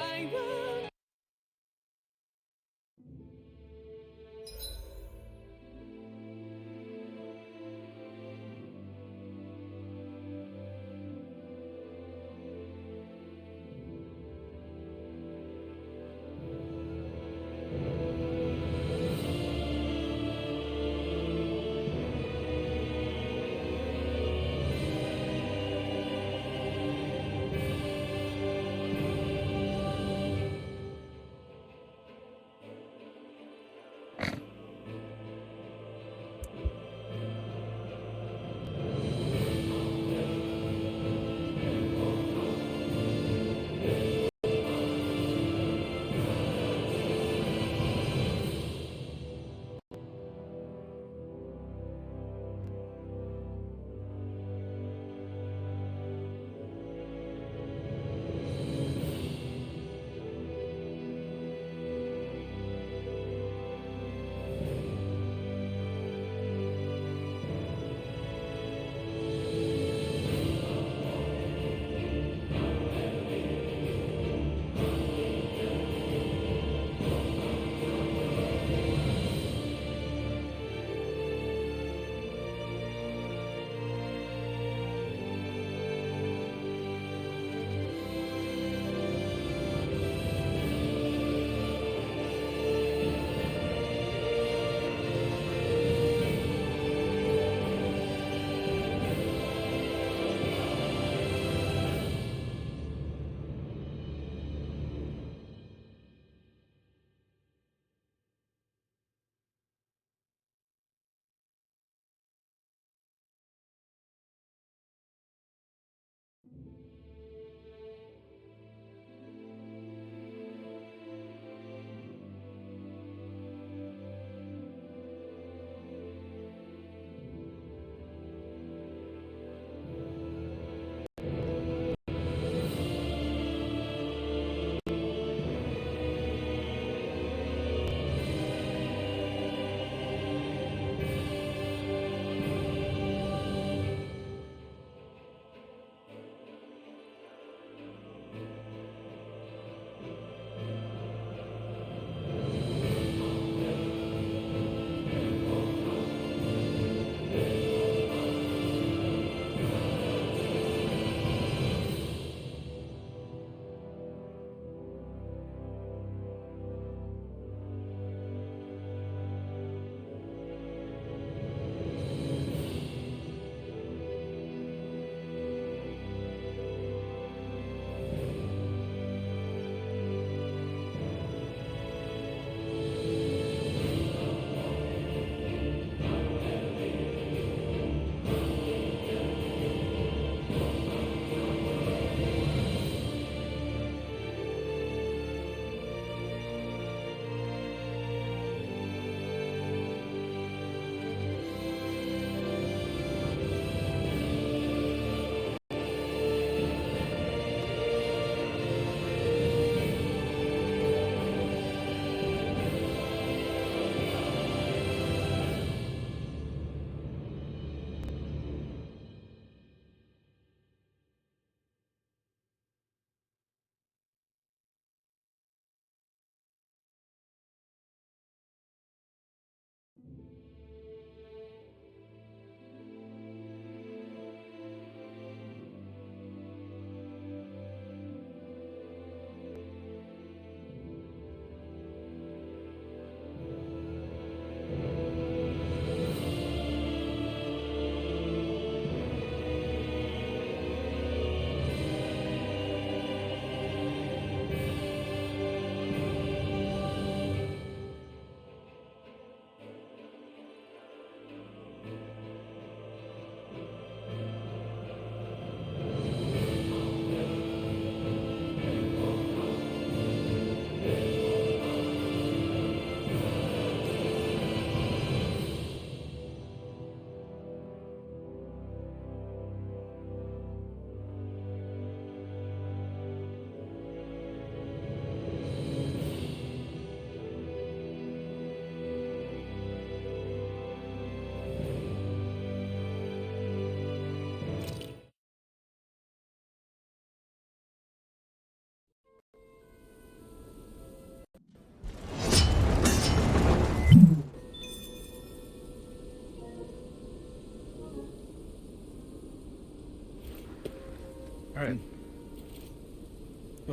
I will.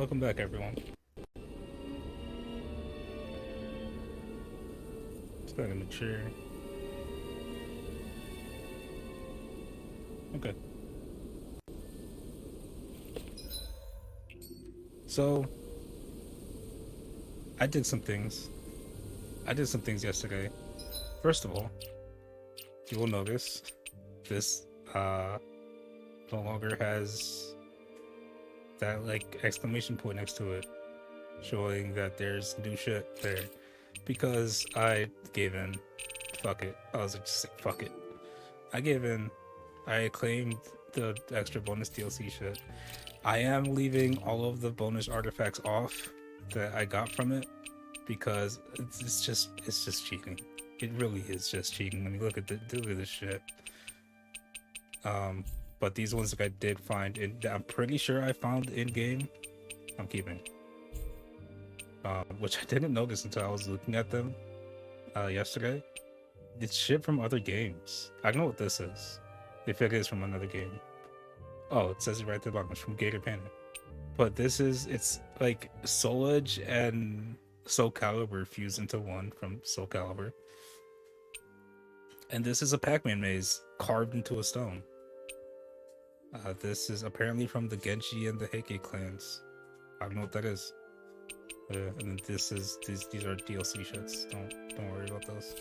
Welcome back, everyone. It's not gonna mature. Okay. So, I did some things. I did some things yesterday. First of all, you will notice this no longer has that like exclamation point next to it, showing that there's new shit there. Because I gave in. Fuck it. I was like, just like, fuck it. I gave in. I claimed the extra bonus DLC shit. I am leaving all of the bonus artifacts off that I got from it because it's just cheating. It really is just cheating when you look at this shit. But these ones that I did find, I'm pretty sure I found in game, I'm keeping. Which I didn't notice until I was looking at them yesterday. It's shit from other games. I know what this is, if it is from another game. Oh, it says it right at the bottom. It's from Gator Panic. But it's like Soul Edge and Soul Calibur fused into one from Soul Calibur. And this is a Pac-Man maze carved into a stone. This is apparently from the Genji and the Heike clans. I don't know what that is. And these are DLC shits. Don't worry about those.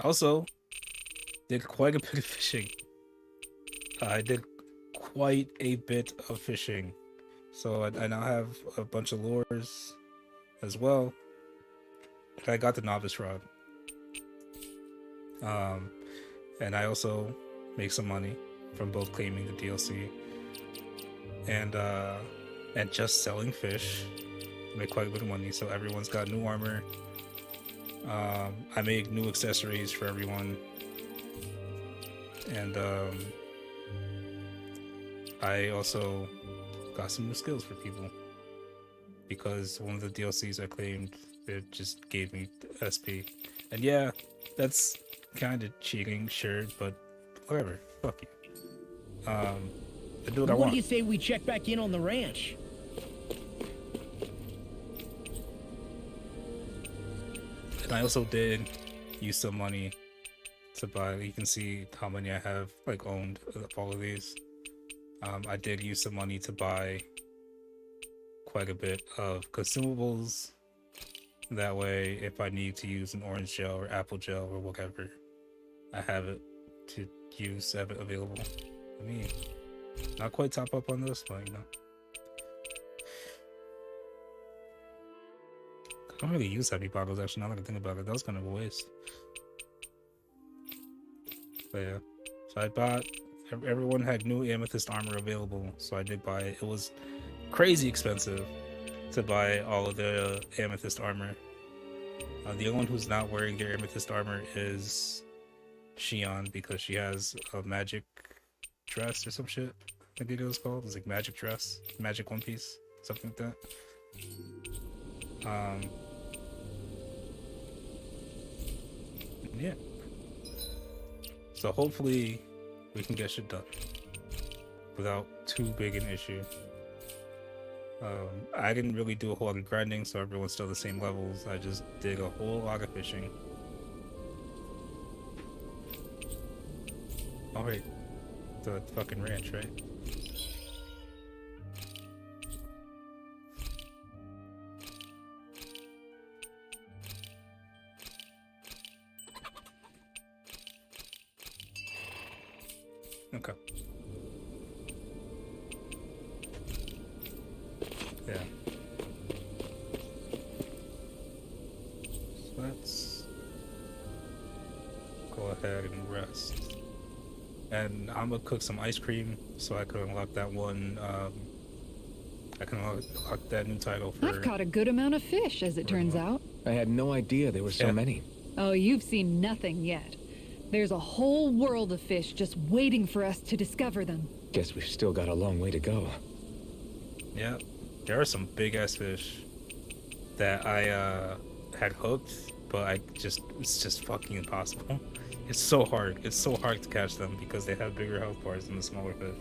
Also did quite a bit of fishing. I did quite a bit of fishing, so I now have a bunch of lures as well. I got the novice rod, and I also make some money from both claiming the DLC and just selling fish. Make quite a bit of money, so everyone's got new armor. I make new accessories for everyone, and I also got some new skills for people because one of the DLCs I claimed, it just gave me SP. And yeah, that's kind of cheating, sure, but whatever. Fuck you. I do what I want. What do you say we check back in on the ranch? And I also did use some money to buy. You can see how many I have like owned of all of these. I did use some money to buy quite a bit of consumables. That way, if I need to use an orange gel or apple gel or whatever, I have it to use, have it available. I mean, not quite top up on this, but you know. I don't really use heavy bottles actually, now that I think about it. That was kind of a waste. But yeah. So I bought, everyone had new amethyst armor available, so I did buy it. It was crazy expensive to buy all of the amethyst armor. The only one who's not wearing their amethyst armor is Shion, because she has a magic dress or some shit. I think it was called. It's like magic dress, magic one piece, something like that. Yeah. So hopefully we can get shit done without too big an issue. I didn't really do a whole lot of grinding, so everyone's still the same levels. I just did a whole lot of fishing. Oh wait, the fucking ranch, right? Okay. Yeah. So let's go ahead and rest. And I'm gonna cook some ice cream so I can unlock that one. I can unlock that new title for. I've caught a good amount of fish, as it turns out. I had no idea there were so many. Oh, you've seen nothing yet. There's a whole world of fish just waiting for us to discover them. Guess we've still got a long way to go. Yeah, there are some big ass fish that I had hooked, but it's just fucking impossible. It's so hard. It's so hard to catch them because they have bigger health bars than the smaller fish.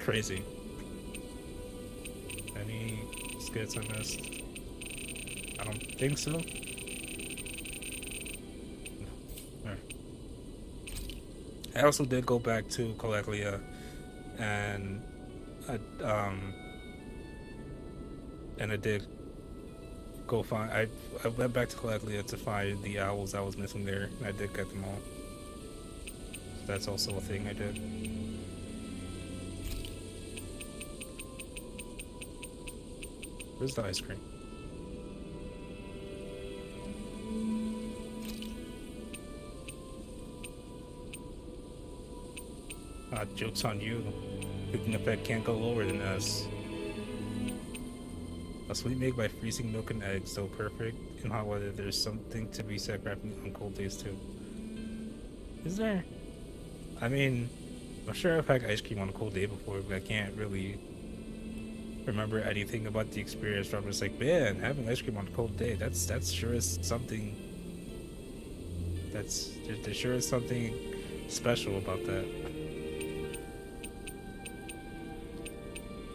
crazy. Any skits I missed? I don't think so. Alright. I also did go back to Colleglia, and I did go find. I went back to Colleglia to find the owls I was missing there, and I did get them all. So that's also a thing I did. Where's the ice cream? Joke's on you. Cooking effect can't go lower than S. A sweet made by freezing milk and eggs, so perfect in hot weather. There's something to be said crafting on cold days too. Is there? I mean, I'm sure I've had ice cream on a cold day before, but I can't really remember anything about the experience from just like, man, having ice cream on a cold day, that's sure is something. There sure is something special about that.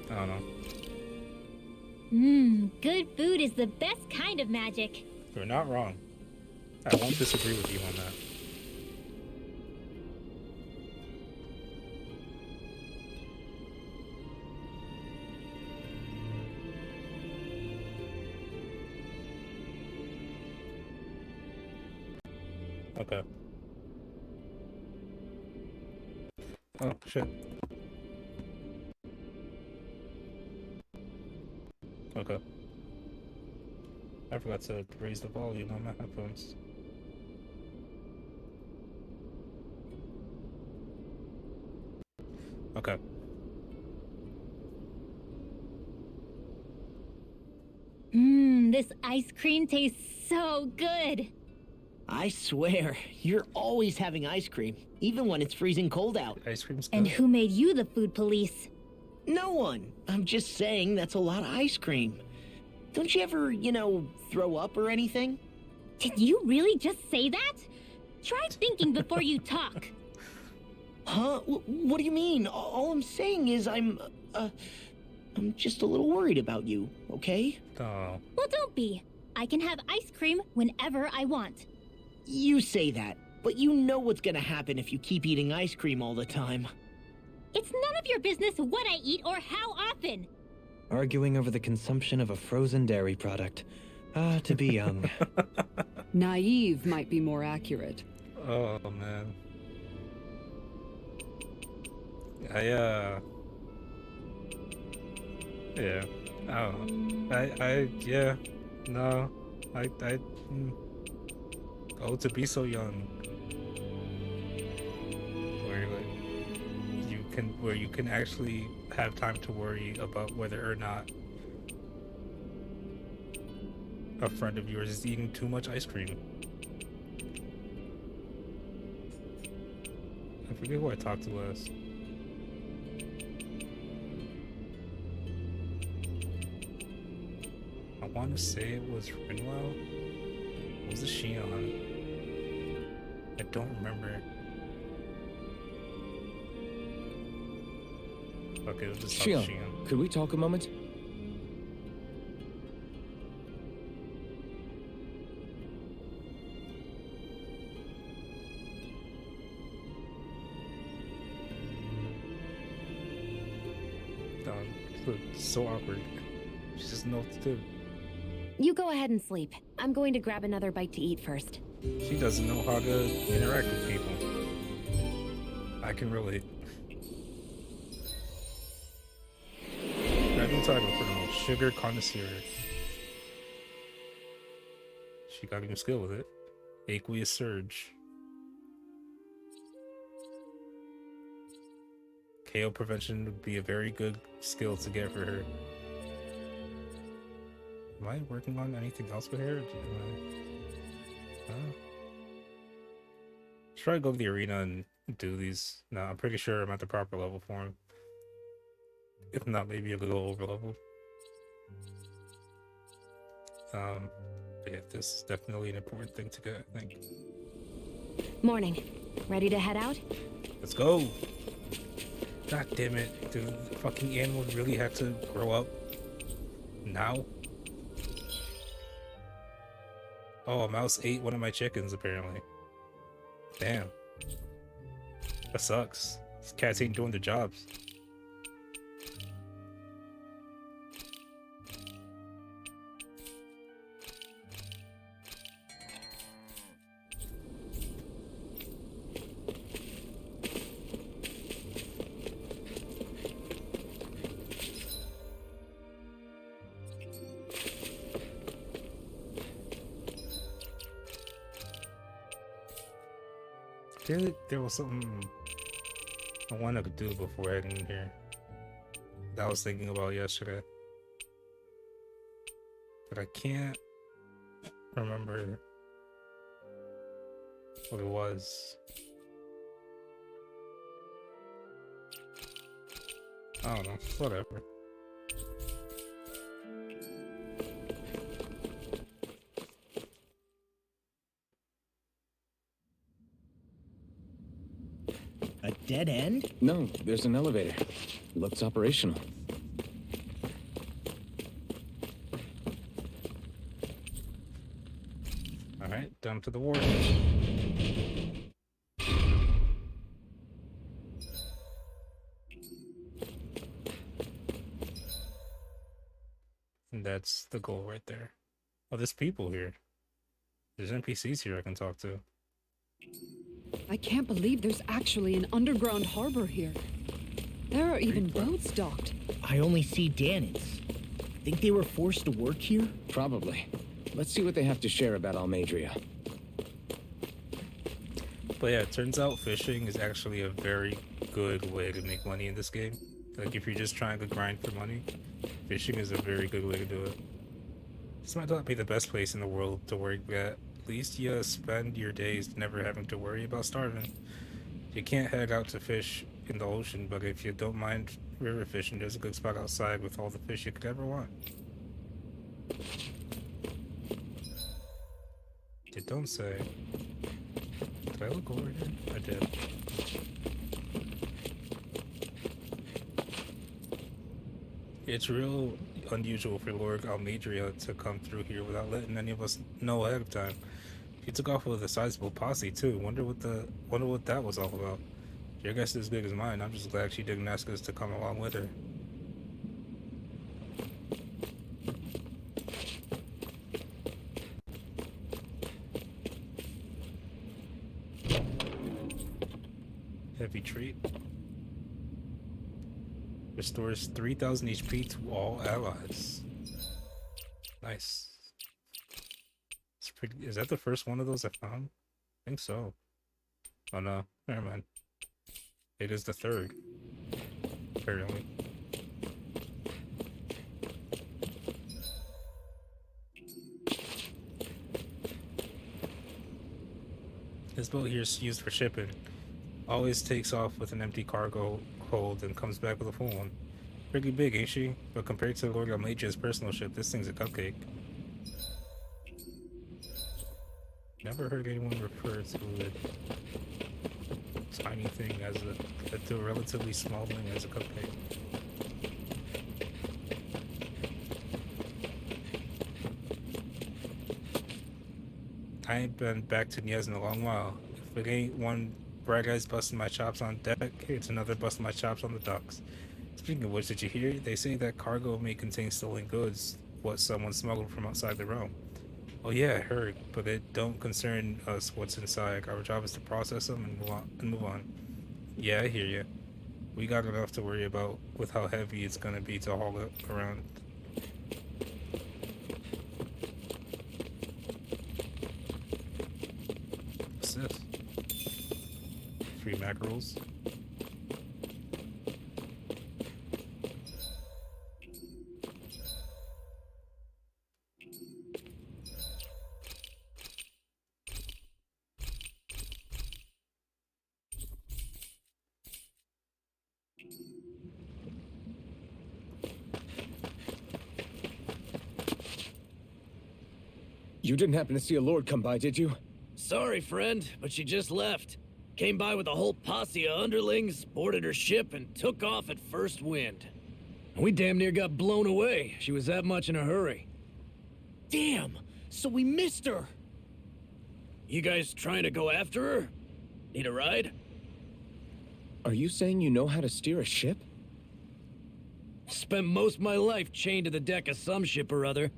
I don't know. Good food is the best kind of magic. You're not wrong. I won't disagree with you on that. Okay. Oh, shit. Okay. I forgot to raise the volume on my headphones. Okay. This ice cream tastes so good. I swear, you're always having ice cream, even when it's freezing cold out. Ice cream's good. And who made you the food police? No one. I'm just saying that's a lot of ice cream. Don't you ever, throw up or anything? Did you really just say that? Try thinking before you talk. Huh? What do you mean? All I'm saying is I'm just a little worried about you, okay? Oh. Well, don't be. I can have ice cream whenever I want. You say that, but you know what's gonna happen if you keep eating ice cream all the time. It's none of your business what I eat or how often. Arguing over the consumption of a frozen dairy product. Ah, to be young. Naive might be more accurate. Oh, man. Yeah. I don't know. Yeah. No. Oh, to be so young. Where you can actually have time to worry about whether or not a friend of yours is eating too much ice cream. I forget who I talked to last. I want to say it was Rinwell. What was she on? I don't remember. Okay, let's just talk to Shion, Shion. could we talk a moment? It's so awkward. She doesn't know what to do. You go ahead and sleep. I'm going to grab another bite to eat first. She doesn't know how to interact with people. I can relate. Grabbing title for the most sugar connoisseur. She got a new skill with it. Aqueous Surge. KO prevention would be a very good skill to get for her. Am I working on anything else with her? Should I go to the arena and do these? No, I'm pretty sure I'm at the proper level for him. If not, maybe a little over level. But yeah, this is definitely an important thing to get, I think. Morning. Ready to head out? Let's go! God damn it. Do the fucking animals really have to grow up now? Oh, a mouse ate one of my chickens, apparently. Damn. That sucks. These cats ain't doing their jobs. I feel like there was something I wanted to do before heading in here that I was thinking about yesterday, but I can't remember what it was. I don't know, whatever. A dead end? No, there's an elevator. Looks operational. Alright, down to the wharf. And that's the goal right there. Oh, there's people here. There's NPCs here I can talk to. I can't believe there's actually an underground harbor here. There are even boats docked. I only see Danits. Think they were forced to work here? Probably. Let's see what they have to share about Almadria. But yeah, it turns out fishing is actually a very good way to make money in this game. Like, if you're just trying to grind for money, fishing is a very good way to do it. This might not be the best place in the world to work, but at least you spend your days never having to worry about starving. You can't head out to fish in the ocean, but if you don't mind river fishing, there's a good spot outside with all the fish you could ever want. You don't say. Did I look over here? I did. It's real unusual for Lord Almadria to come through here without letting any of us know ahead of time. He took off with a sizable posse too. Wonder what that was all about. Your guess is as good as mine. I'm just glad she didn't ask us to come along with her. Heavy treat. Restores 3000 HP to all allies. Nice. It's pretty. Is that the first one of those I found? I think so. Oh no, never mind. It is the third, apparently. This boat here is used for shipping. Always takes off with an empty cargo hold and comes back with a full one. Pretty big, ain't she? But compared to Lord Almadria's personal ship, this thing's a cupcake. Never heard anyone refer to a tiny thing as to a relatively small thing as a cupcake. I ain't been back to Niez in a long while. If it ain't one bright eyes busting my chops on deck, it's another busting my chops on the docks. Speaking of which, did you hear? They say that cargo may contain stolen goods, what someone smuggled from outside the realm. Oh yeah, I heard, but it don't concern us what's inside. Our job is to process them and move on. Yeah, I hear you. We got enough to worry about with how heavy it's gonna be to haul it around. What's this? 3 mackerels. You didn't happen to see a lord come by, did you? Sorry, friend, but she just left. Came by with a whole posse of underlings, boarded her ship, and took off at first wind. We damn near got blown away. She was that much in a hurry. Damn! So we missed her! You guys trying to go after her? Need a ride? Are you saying you know how to steer a ship? Spent most of my life chained to the deck of some ship or other.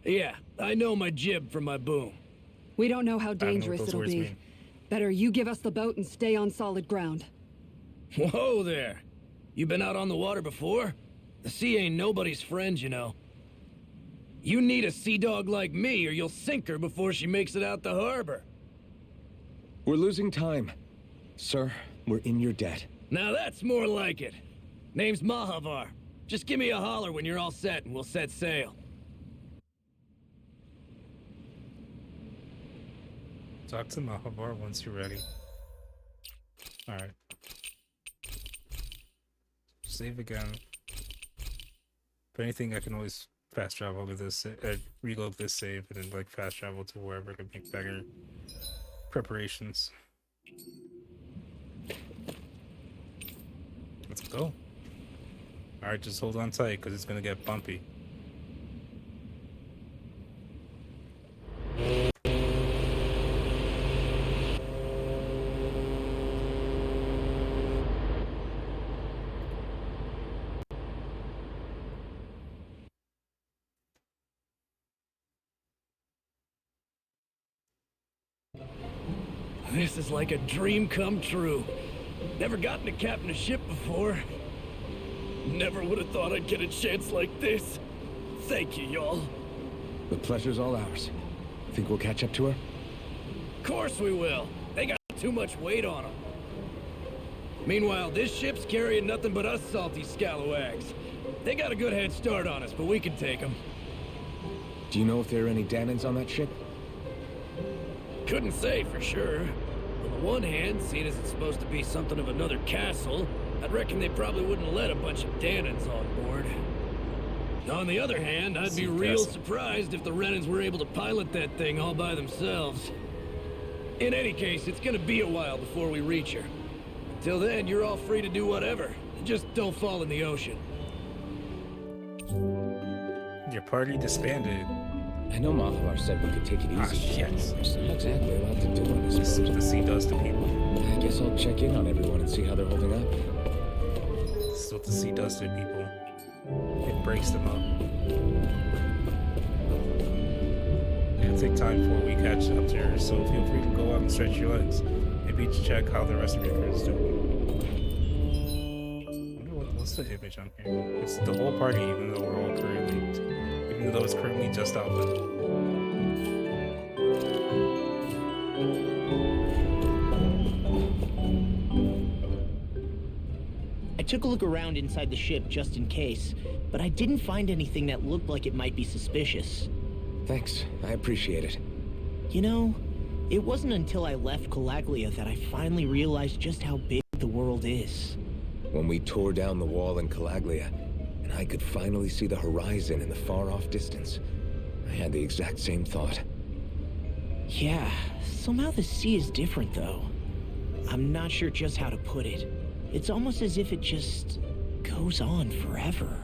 Yeah, I know my jib from my boom. We don't know how I don't know what dangerous those it'll words be. mean. Better you give us the boat and stay on solid ground. Whoa there. You been out on the water before? The sea ain't nobody's friend, you know. You need a sea dog like me or you'll sink her before she makes it out the harbor. We're losing time. Sir, we're in your debt. Now that's more like it. Name's Mahavar. Just give me a holler when you're all set and we'll set sail. Talk to Mahavar once you're ready. Alright. Save again. If anything, I can always fast travel to this, reload this save, and then like fast travel to wherever I can make better preparations. Let's go. Alright, just hold on tight, because it's gonna get bumpy. This is like a dream come true. Never gotten to captain a ship before. Never would have thought I'd get a chance like this. Thank you, y'all. The pleasure's all ours. Think we'll catch up to her? Course we will. They got too much weight on them. Meanwhile, this ship's carrying nothing but us salty scalawags. They got a good head start on us, but we can take them. Do you know if there are any Danans on that ship? Couldn't say for sure. On the one hand, seeing as it's supposed to be something of another castle, I'd reckon they probably wouldn't let a bunch of Danans on board. On the other hand, I'd be real surprised if the Renans were able to pilot that thing all by themselves. In any case, it's gonna be a while before we reach her. Till then, you're all free to do whatever. Just don't fall in the ocean. Your party disbanded. I know Mahavar said we could take it easy. Ah, shit. There's not exactly a lot to do on this This is boat. what the sea does to people. I guess I'll check in on everyone and see how they're holding up. This is what the sea does to people. It breaks them up. It'll take time before we catch up to her, so feel free to go out and stretch your legs. Maybe check how the rest of your crew is doing. I wonder what's the image on here? It's the whole party, even though we're all even though it's currently just Alvin. I took a look around inside the ship just in case, but I didn't find anything that looked like it might be suspicious. Thanks, I appreciate it. You know, it wasn't until I left Calaglia that I finally realized just how big the world is. When we tore down the wall in Calaglia, and I could finally see the horizon in the far-off distance, I had the exact same thought. Yeah, somehow the sea is different though. I'm not sure just how to put it. It's almost as if it just goes on forever.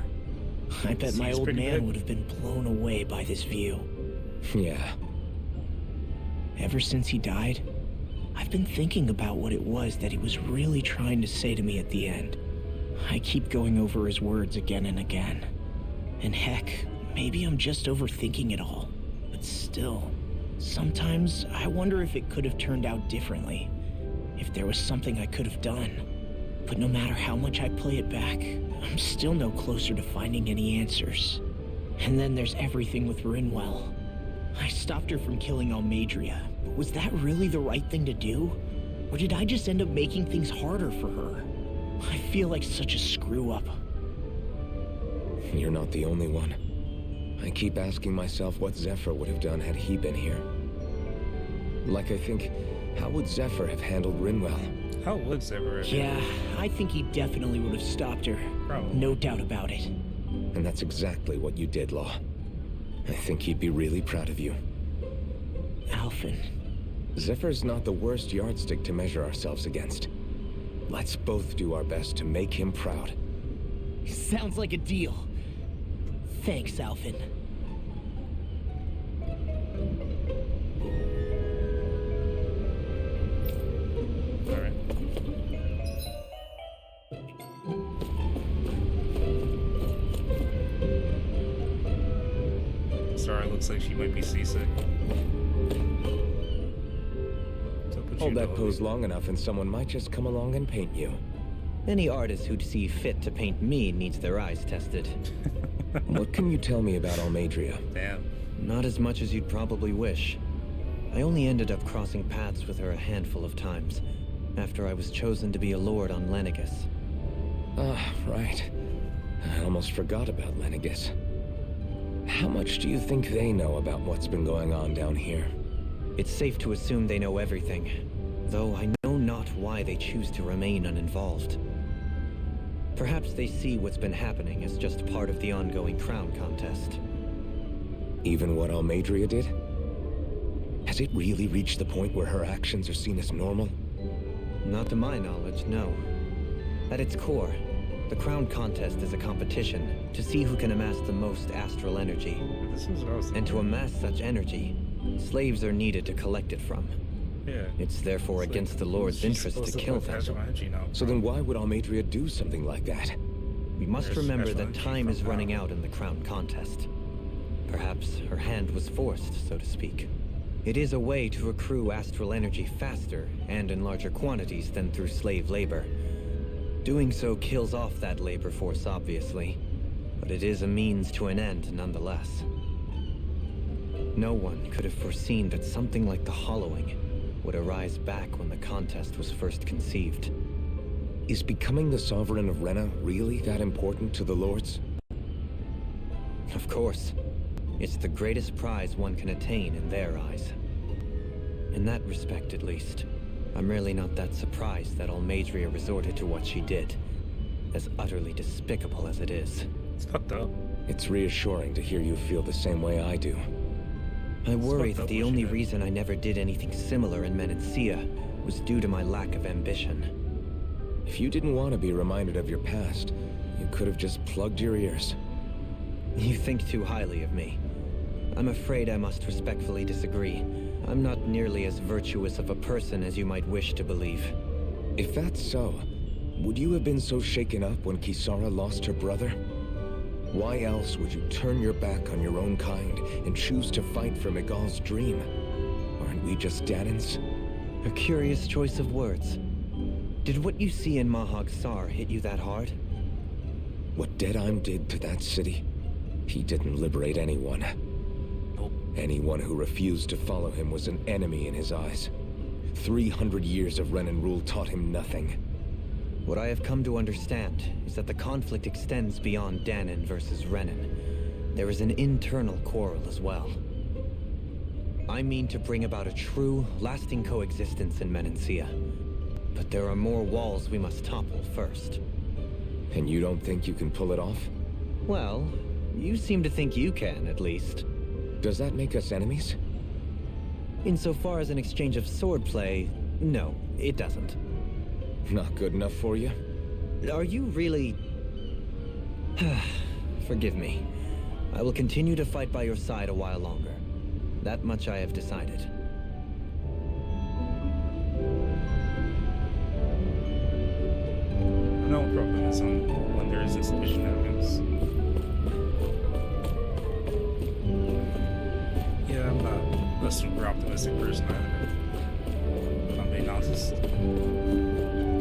I bet my Sea's old pretty man big. would have been blown away by this view. Yeah. Ever since he died, I've been thinking about what it was that he was really trying to say to me at the end. I keep going over his words again and again. And heck, maybe I'm just overthinking it all. But still, sometimes I wonder if it could have turned out differently. If there was something I could have done. But no matter how much I play it back, I'm still no closer to finding any answers. And then there's everything with Rinwell. I stopped her from killing Almadria, but was that really the right thing to do? Or did I just end up making things harder for her? I feel like such a screw-up. You're not the only one. I keep asking myself what Zephyr would have done had he been here. Like I think, how would Zephyr have handled Rinwell? How would Zephyr have? Yeah, I think he definitely would have stopped her. Probably. No doubt about it. And that's exactly what you did, Law. I think he'd be really proud of you. Alphen, Zephyr's not the worst yardstick to measure ourselves against. Let's both do our best to make him proud. Sounds like a deal. Thanks, Alvin. Alright. Sorry, looks like she might be seasick. Hold that pose long enough and someone might just come along and paint you. Any artist who'd see fit to paint me needs their eyes tested. What can you tell me about Almadria? Damn. Not as much as you'd probably wish. I only ended up crossing paths with her a handful of times, after I was chosen to be a lord on Lenegus. Ah, right. I almost forgot about Lenegus. How much do you think they know about what's been going on down here? It's safe to assume they know everything, though I know not why they choose to remain uninvolved. Perhaps they see what's been happening as just part of the ongoing crown contest. Even what Almadria did? Has it really reached the point where her actions are seen as normal? Not to my knowledge, no. At its core, the crown contest is a competition to see who can amass the most astral energy. This is what I was And to amass such energy, slaves are needed to collect it from. Yeah. It's therefore It's like, against the Lord's she's interest supposed to kill collect them. astral energy now. So then why would Almadria do something like that? We must There's remember astral that energy time from is running power. out in the crown contest. Perhaps her hand was forced, so to speak. It is a way to accrue astral energy faster and in larger quantities than through slave labor. Doing so kills off that labor force, obviously, but it is a means to an end nonetheless. No one could have foreseen that something like the Hollowing would arise back when the contest was first conceived. Is becoming the Sovereign of Rena really that important to the Lords? Of course. It's the greatest prize one can attain in their eyes. In that respect, at least, I'm really not that surprised that Almadria resorted to what she did, as utterly despicable as it is. It's fucked up. It's reassuring to hear you feel the same way I do. I worry fucked that up the what she only did. reason I never did anything similar in Menancia was due to my lack of ambition. If you didn't want to be reminded of your past, you could have just plugged your ears. You think too highly of me. I'm afraid I must respectfully disagree. I'm not nearly as virtuous of a person as you might wish to believe. If that's so, would you have been so shaken up when Kisara lost her brother? Why else would you turn your back on your own kind and choose to fight for Miguel's dream? Aren't we just Danans? A curious choice of words. Did what you see in Mahag Sar hit you that hard? What Deadheim did to that city, he didn't liberate anyone. Nope. Anyone who refused to follow him was an enemy in his eyes. 300 years of Renan rule taught him nothing. What I have come to understand is that the conflict extends beyond Danon versus Renan. There is an internal quarrel as well. I mean to bring about a true, lasting coexistence in Menancia. But there are more walls we must topple first. And you don't think you can pull it off? Well, you seem to think you can, at least. Does that make us enemies? Insofar as an exchange of swordplay, no, it doesn't. Not good enough for you? Are you really... Forgive me. I will continue to fight by your side a while longer. That much I have decided. No problem is when there is insufficient evidence. Yeah, I'm not a super optimistic person either. If I'm being honest.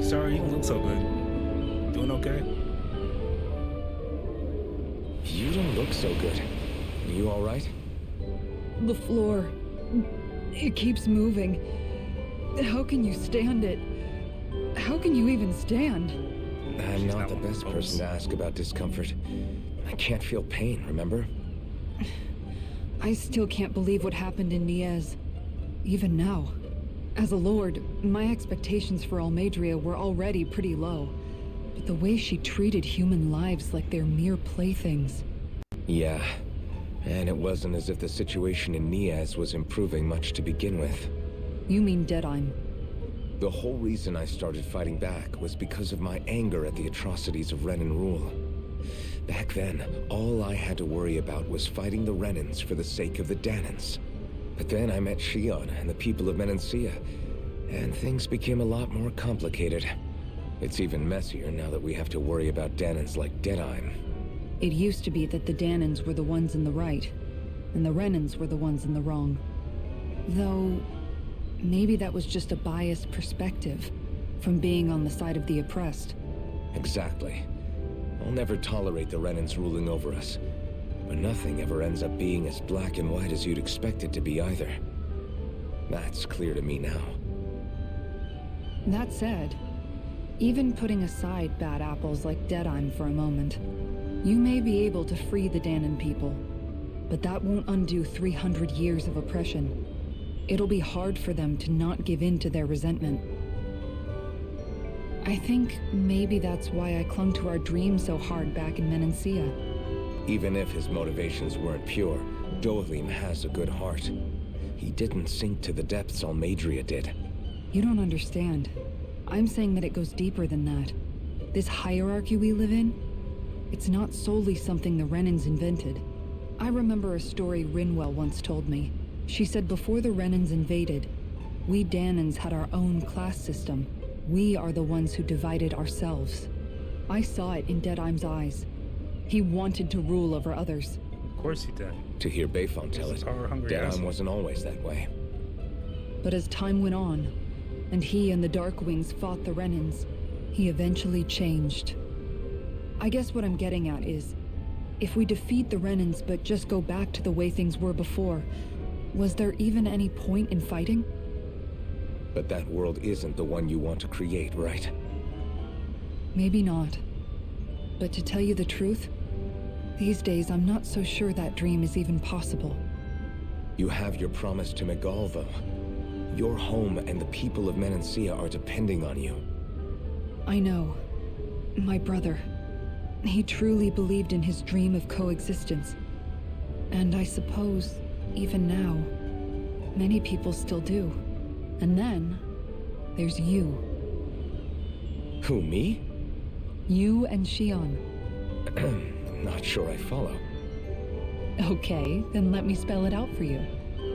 Sorry, you don't look so good. Doing okay? You don't look so good. You alright? The floor. It keeps moving. How can you stand it? How can you even stand? I'm She's not not the one of best those. person to ask about discomfort. I can't feel pain, remember? I still can't believe what happened in Niez. Even now. As a lord, my expectations for Almadria were already pretty low. But the way she treated human lives like they're mere playthings. Yeah. And it wasn't as if the situation in Niaz was improving much to begin with. You mean Deadheim. The whole reason I started fighting back was because of my anger at the atrocities of Renan rule. Back then, all I had to worry about was fighting the Renans for the sake of the Danans. But then I met Shion and the people of Menancia, and things became a lot more complicated. It's even messier now that we have to worry about Danans like Deadheim. It used to be that the Danans were the ones in the right, and the Renans were the ones in the wrong. Though, maybe that was just a biased perspective from being on the side of the oppressed. Exactly. I'll never tolerate the Renans ruling over us. But nothing ever ends up being as black and white as you'd expect it to be either. That's clear to me now. That said, even putting aside bad apples like Deadheim for a moment, you may be able to free the Danan people, but that won't undo 300 years of oppression. It'll be hard for them to not give in to their resentment. I think maybe that's why I clung to our dream so hard back in Menancia. Even if his motivations weren't pure, Dohalim has a good heart. He didn't sink to the depths Almadria did. You don't understand. I'm saying that it goes deeper than that. This hierarchy we live in, it's not solely something the Renans invented. I remember a story Rinwell once told me. She said before the Renans invaded, we Danans had our own class system. We are the ones who divided ourselves. I saw it in Deadheim's eyes. He wanted to rule over others. Of course he did. To hear Bayfont tell it, Deadheim wasn't always that way. But as time went on, and he and the Darkwings fought the Renans, he eventually changed. I guess what I'm getting at is, if we defeat the Renans but just go back to the way things were before, was there even any point in fighting? But that world isn't the one you want to create, right? Maybe not. But to tell you the truth, these days I'm not so sure that dream is even possible. You have your promise to Megal, though. Your home and the people of Menancia are depending on you. I know. My brother. He truly believed in his dream of coexistence. And I suppose, even now, many people still do. And then, there's you. Who, me? You and Shion. Not sure I follow. Okay, then let me spell it out for you.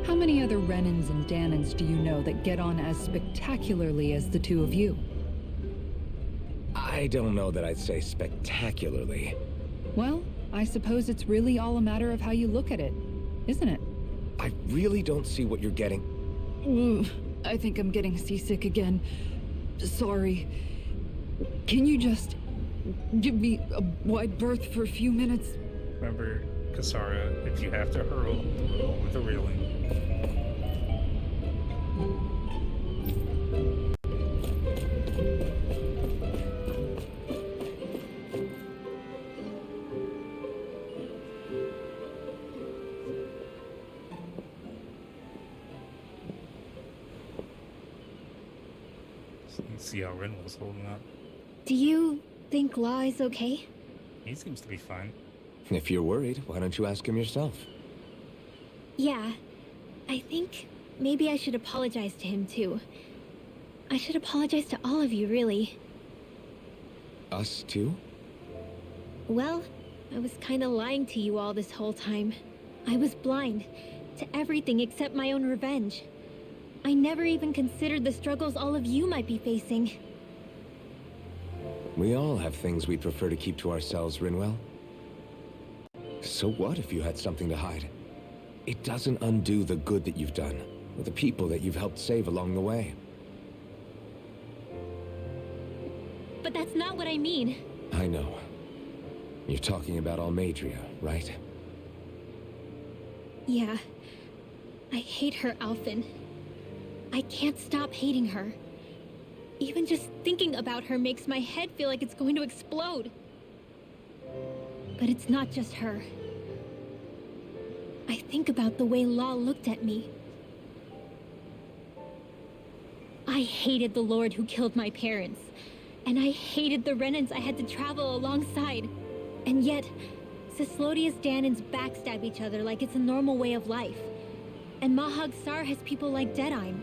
How many other Renans and Danans do you know that get on as spectacularly as the two of you? I don't know that I'd say spectacularly. Well, I suppose it's really all a matter of how you look at it, isn't it? I really don't see what you're getting. I think I'm getting seasick again. Sorry. Can you just give me a wide berth for a few minutes? Remember, Kasara, if you have to hurl over the railing. Let's see how Rinwell's holding up. Do you think Law is okay? He seems to be fine. If you're worried, why don't you ask him yourself? Yeah. I think maybe I should apologize to him too. I should apologize to all of you, really. Us too? Well, I was kinda lying to you all this whole time. I was blind to everything except my own revenge. I never even considered the struggles all of you might be facing. We all have things we'd prefer to keep to ourselves, Rinwell. So what if you had something to hide? It doesn't undo the good that you've done, or the people that you've helped save along the way. But that's not what I mean. I know. You're talking about Almadria, right? Yeah. I hate her, Alphen. I can't stop hating her. Even just thinking about her makes my head feel like it's going to explode. But it's not just her. I think about the way Law looked at me. I hated the Lord who killed my parents. And I hated the Renans I had to travel alongside. And yet, Cislodius Danans backstab each other like it's a normal way of life. And Mahag Sar has people like Deadheim.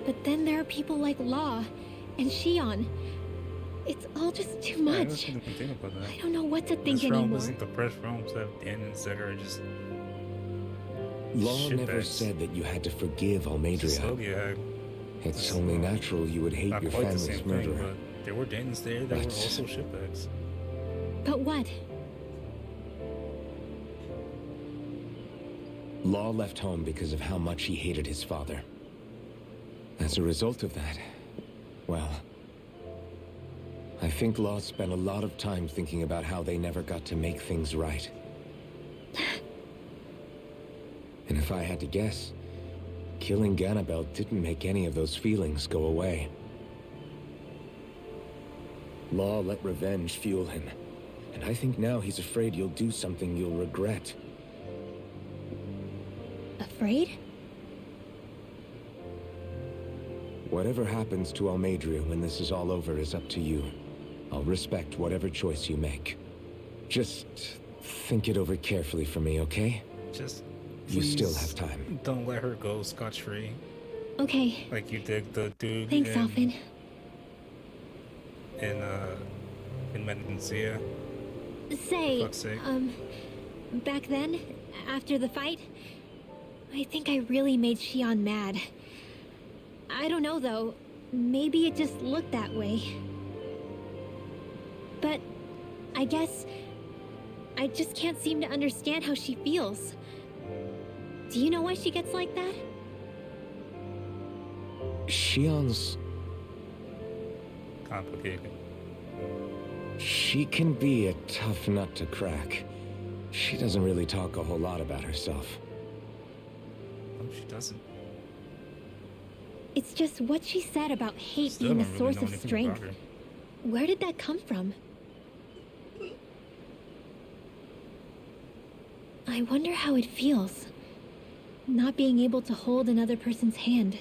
But then there are people like Law and Shion. It's all just too Yeah, I much. was gonna think about that. I don't know what to think This realm anymore. isn't the fresh realms that have Danons that are just Law never shitbags. said that you had to forgive Almadria. Slowly, It's only natural you would hate not your quite the family's same murderer. thing, but there were Danons there that were But- also shitbags. But what? Law left home because of how much he hated his father. As a result of that, well, I think Law spent a lot of time thinking about how they never got to make things right. And if I had to guess, killing Ganabel didn't make any of those feelings go away. Law let revenge fuel him, and I think now he's afraid you'll do something you'll regret. Afraid? Whatever happens to Almadria when this is all over is up to you. I'll respect whatever choice you make. Just think it over carefully for me, okay? Just You still please have time. Don't let her go scotch-free Okay. like you did the dude Thanks, in, Alphen. in Menencia. Say, fuck's sake. back then, after the fight, I think I really made Shion mad. I don't know though, maybe it just looked that way. But I guess I just can't seem to understand how she feels. Do you know why she gets like that? Shion's... Complicated. She can be a tough nut to crack. She doesn't really talk a whole lot about herself. No, she doesn't. It's just what she said about hate Still being don't a really source know of anything strength. about her. Where did that come from? I wonder how it feels, not being able to hold another person's hand.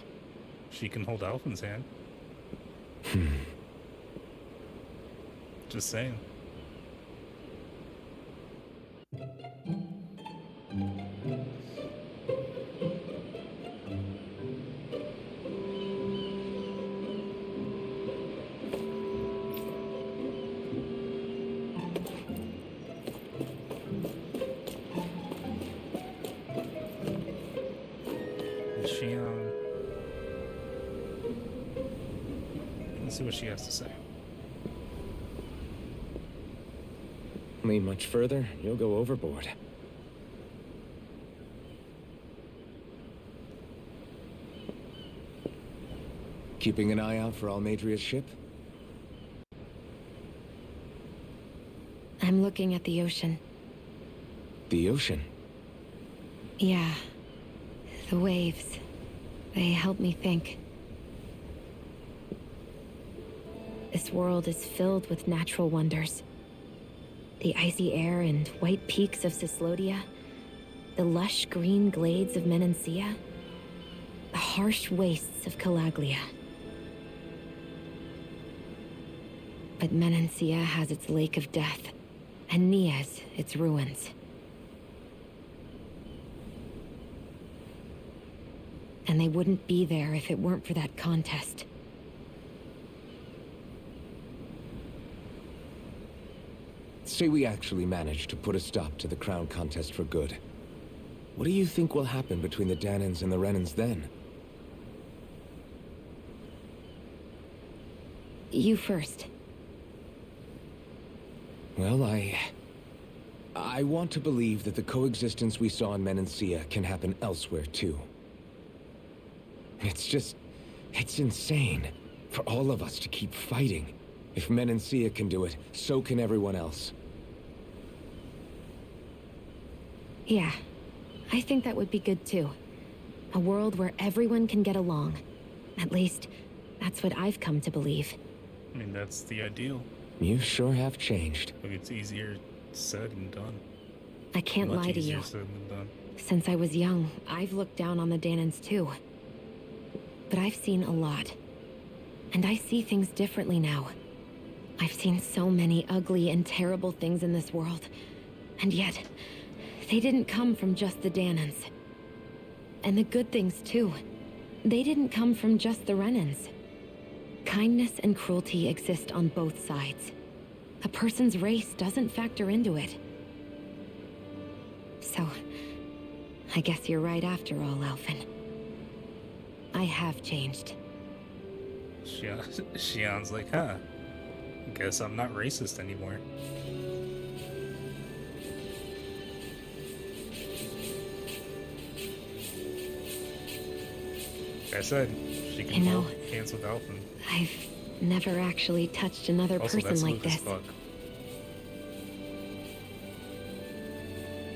She can hold Alphen's hand. Just saying. Is she let's see what she has to say. Lean much further, you'll go overboard. Keeping an eye out for Almadria's ship? I'm looking at the ocean. The ocean? Yeah. The waves. They help me think. This world is filled with natural wonders. The icy air and white peaks of Cislodia. The lush green glades of Menencia. The harsh wastes of Calaglia. But Menencia has its lake of death, and Nias its ruins. And they wouldn't be there if it weren't for that contest. Say we actually manage to put a stop to the crown contest for good. What do you think will happen between the Danons and the Renans then? You first. Well, I want to believe that the coexistence we saw in Menencia can happen elsewhere, too. It's insane for all of us to keep fighting. If Menencia can do it, so can everyone else. Yeah, I think that would be good too. A world where everyone can get along. At least, that's what I've come to believe. I mean, that's the ideal. You sure have changed. But it's easier said than done. I can't Much lie to easier you. said than done. Since I was young, I've looked down on the Danons too. But I've seen a lot. And I see things differently now. I've seen so many ugly and terrible things in this world. And yet, they didn't come from just the Danons. And the good things too. They didn't come from just the Renans. Kindness and cruelty exist on both sides. A person's race doesn't factor into it. So, I guess you're right after all, Alphen. I have changed. Shion's like, huh. Guess I'm not racist anymore. Like I said, she can hold hands with Alphen. I've never actually touched another Also, person that's like Luke as this. fuck.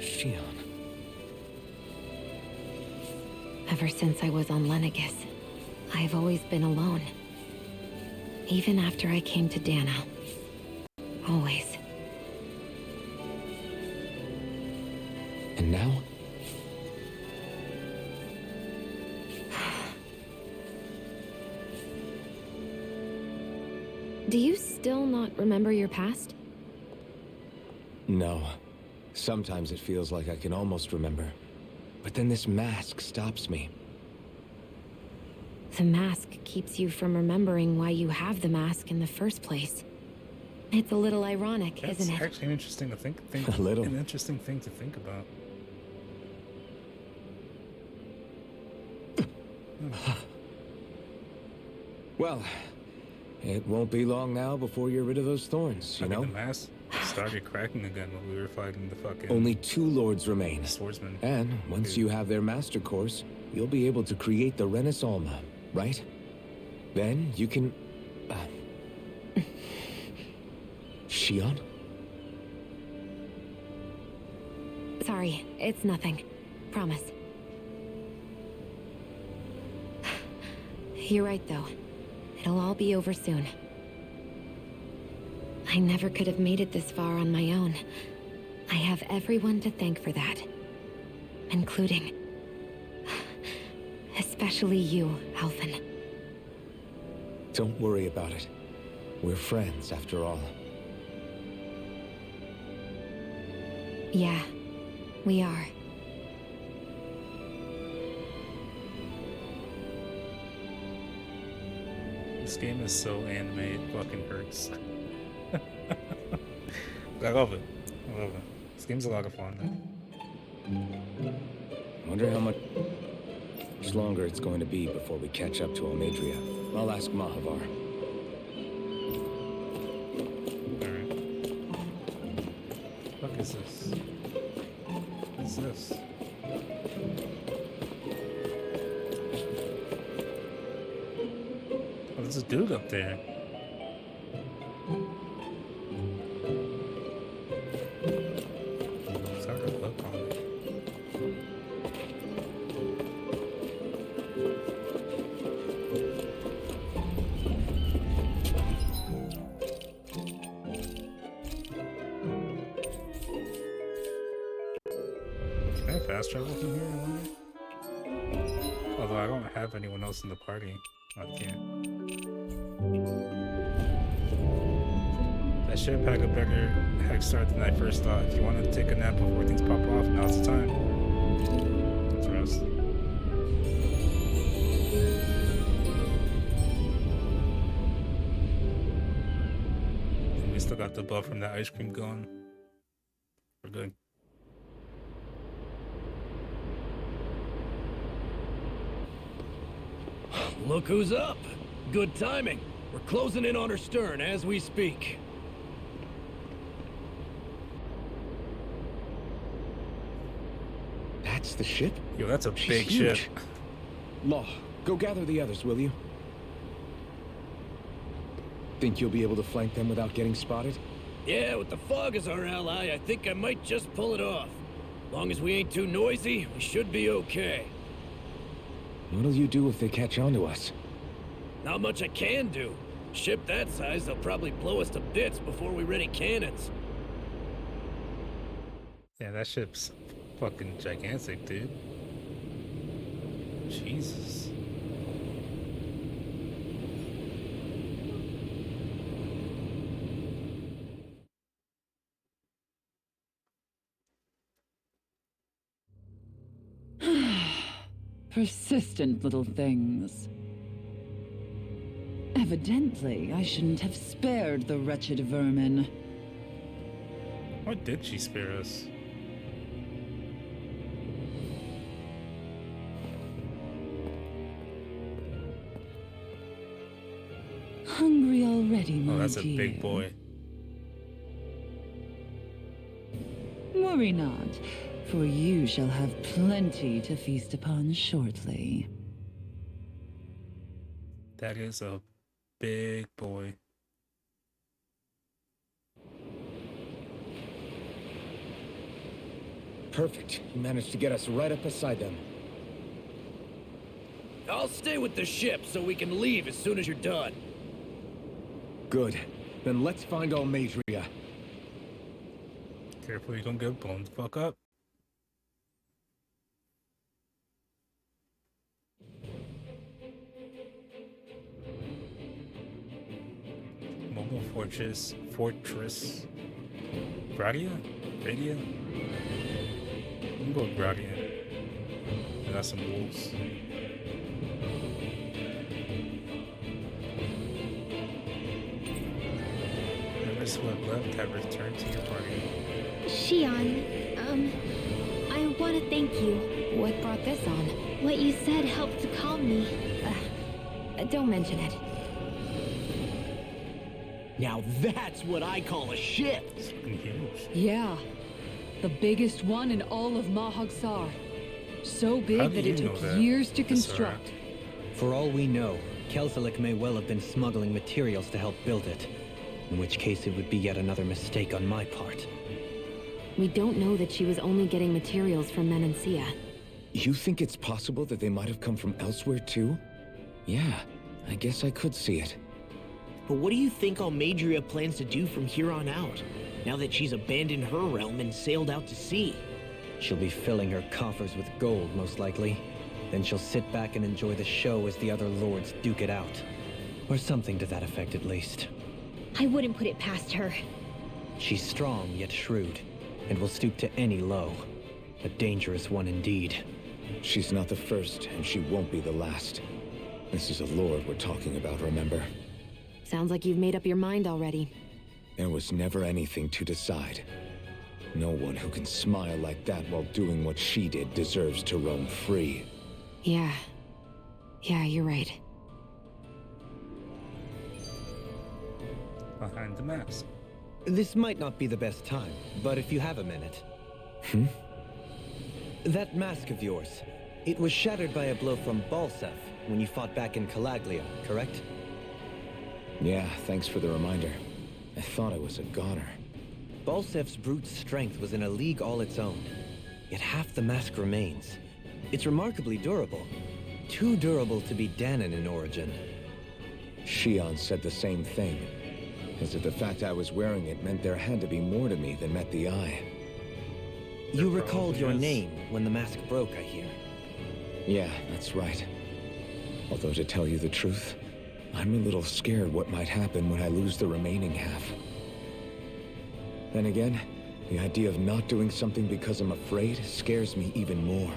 Shion. Ever since I was on Lenegis, I've always been alone. Even after I came to Dana. Always. And now? Do you still not remember your past? No. Sometimes it feels like I can almost remember. But then this mask stops me. The mask keeps you from remembering why you have the mask in the first place. It's a little ironic, That's isn't it? actually an interesting to think A little. An interesting thing to think about. Well, it won't be long now before you're rid of those thorns, you I mean, know? the mask started cracking again when we were fighting the fucking Only 2 lords remain. swordsman. And once you have their master course, you'll be able to create the Renis Alma, right? Then you can... Shion? Sorry, it's nothing. Promise. You're right, though. It'll all be over soon. I never could have made it this far on my own. I have everyone to thank for that. Including... especially you, Alphen. Don't worry about it. We're friends, after all. Yeah, we are. This game is so anime, it fucking hurts. I love it. I love it. This game's a lot of fun. Wonder how much longer it's going to be before we catch up to Almadria. I'll ask Mahavar. Alright. What is this? What is this? Oh, there's a dude up there. It's got a book on it. Can I fast travel from here? I wonder? Although I don't have anyone else in the party. I can't. That ship had a better head start than I first thought. If you want to take a nap before things pop off, now's the time. Let's rest. And we still got the buff from that ice cream going. We're good. Look who's up. Good timing. We're closing in on her stern as we speak. That's the ship? Yo, that's a She's big huge. ship. Law, go gather the others, will you? Think you'll be able to flank them without getting spotted? Yeah, with the fog as our ally, I think I might just pull it off. Long as we ain't too noisy, we should be okay. What'll you do if they catch on to us? Not much I can do. Ship that size, they'll probably blow us to bits before we ready cannons. Yeah, that ship's fucking gigantic, dude. Jesus. Persistent little things. Evidently, I shouldn't have spared the wretched vermin. Why did she spare us? Hungry already, my Oh, that's a dear. big boy. Worry not, for you shall have plenty to feast upon shortly. That is a big boy. Perfect. You managed to get us right up beside them. I'll stay with the ship so we can leave as soon as you're done. Good. Then let's find Almadria. Careful you don't get blown the fuck up. Mobile Fortress. Gradia? Gradia? We can go with Gradia. I got some wolves. Members who have left have returned to your party. Shion, I want to thank you. What brought this on? What you said helped to calm me. Don't mention it. Now that's what I call a ship. It's fucking huge. Yeah. The biggest one in all of Mahagsar. So How big do that it you know took that, years to Viscera? construct. For all we know, Kelselik may well have been smuggling materials to help build it. In which case it would be yet another mistake on my part. We don't know that she was only getting materials from Menancia. You think it's possible that they might have come from elsewhere too? Yeah, I guess I could see it. But what do you think Almadria plans to do from here on out, now that she's abandoned her realm and sailed out to sea? She'll be filling her coffers with gold, most likely. Then she'll sit back and enjoy the show as the other lords duke it out. Or something to that effect, at least. I wouldn't put it past her. She's strong, yet shrewd, and will stoop to any low. A dangerous one indeed. She's not the first, and she won't be the last. This is a lord we're talking about, remember? Sounds like you've made up your mind already. There was never anything to decide. No one who can smile like that while doing what she did deserves to roam free. Yeah, you're right. Behind the mask. This might not be the best time, but if you have a minute. That mask of yours, it was shattered by a blow from Balsef when you fought back in Calaglia, correct? Yeah, thanks for the reminder. I thought I was a goner. Balsef's brute strength was in a league all its own, yet half the mask remains. It's remarkably durable. Too durable to be Danon in origin. Shion said the same thing. As if the fact I was wearing it meant there had to be more to me than met the eye. You There recalled probably your is. name when the mask broke, I hear. Yeah, that's right. Although to tell you the truth, I'm a little scared what might happen when I lose the remaining half. Then again, the idea of not doing something because I'm afraid scares me even more.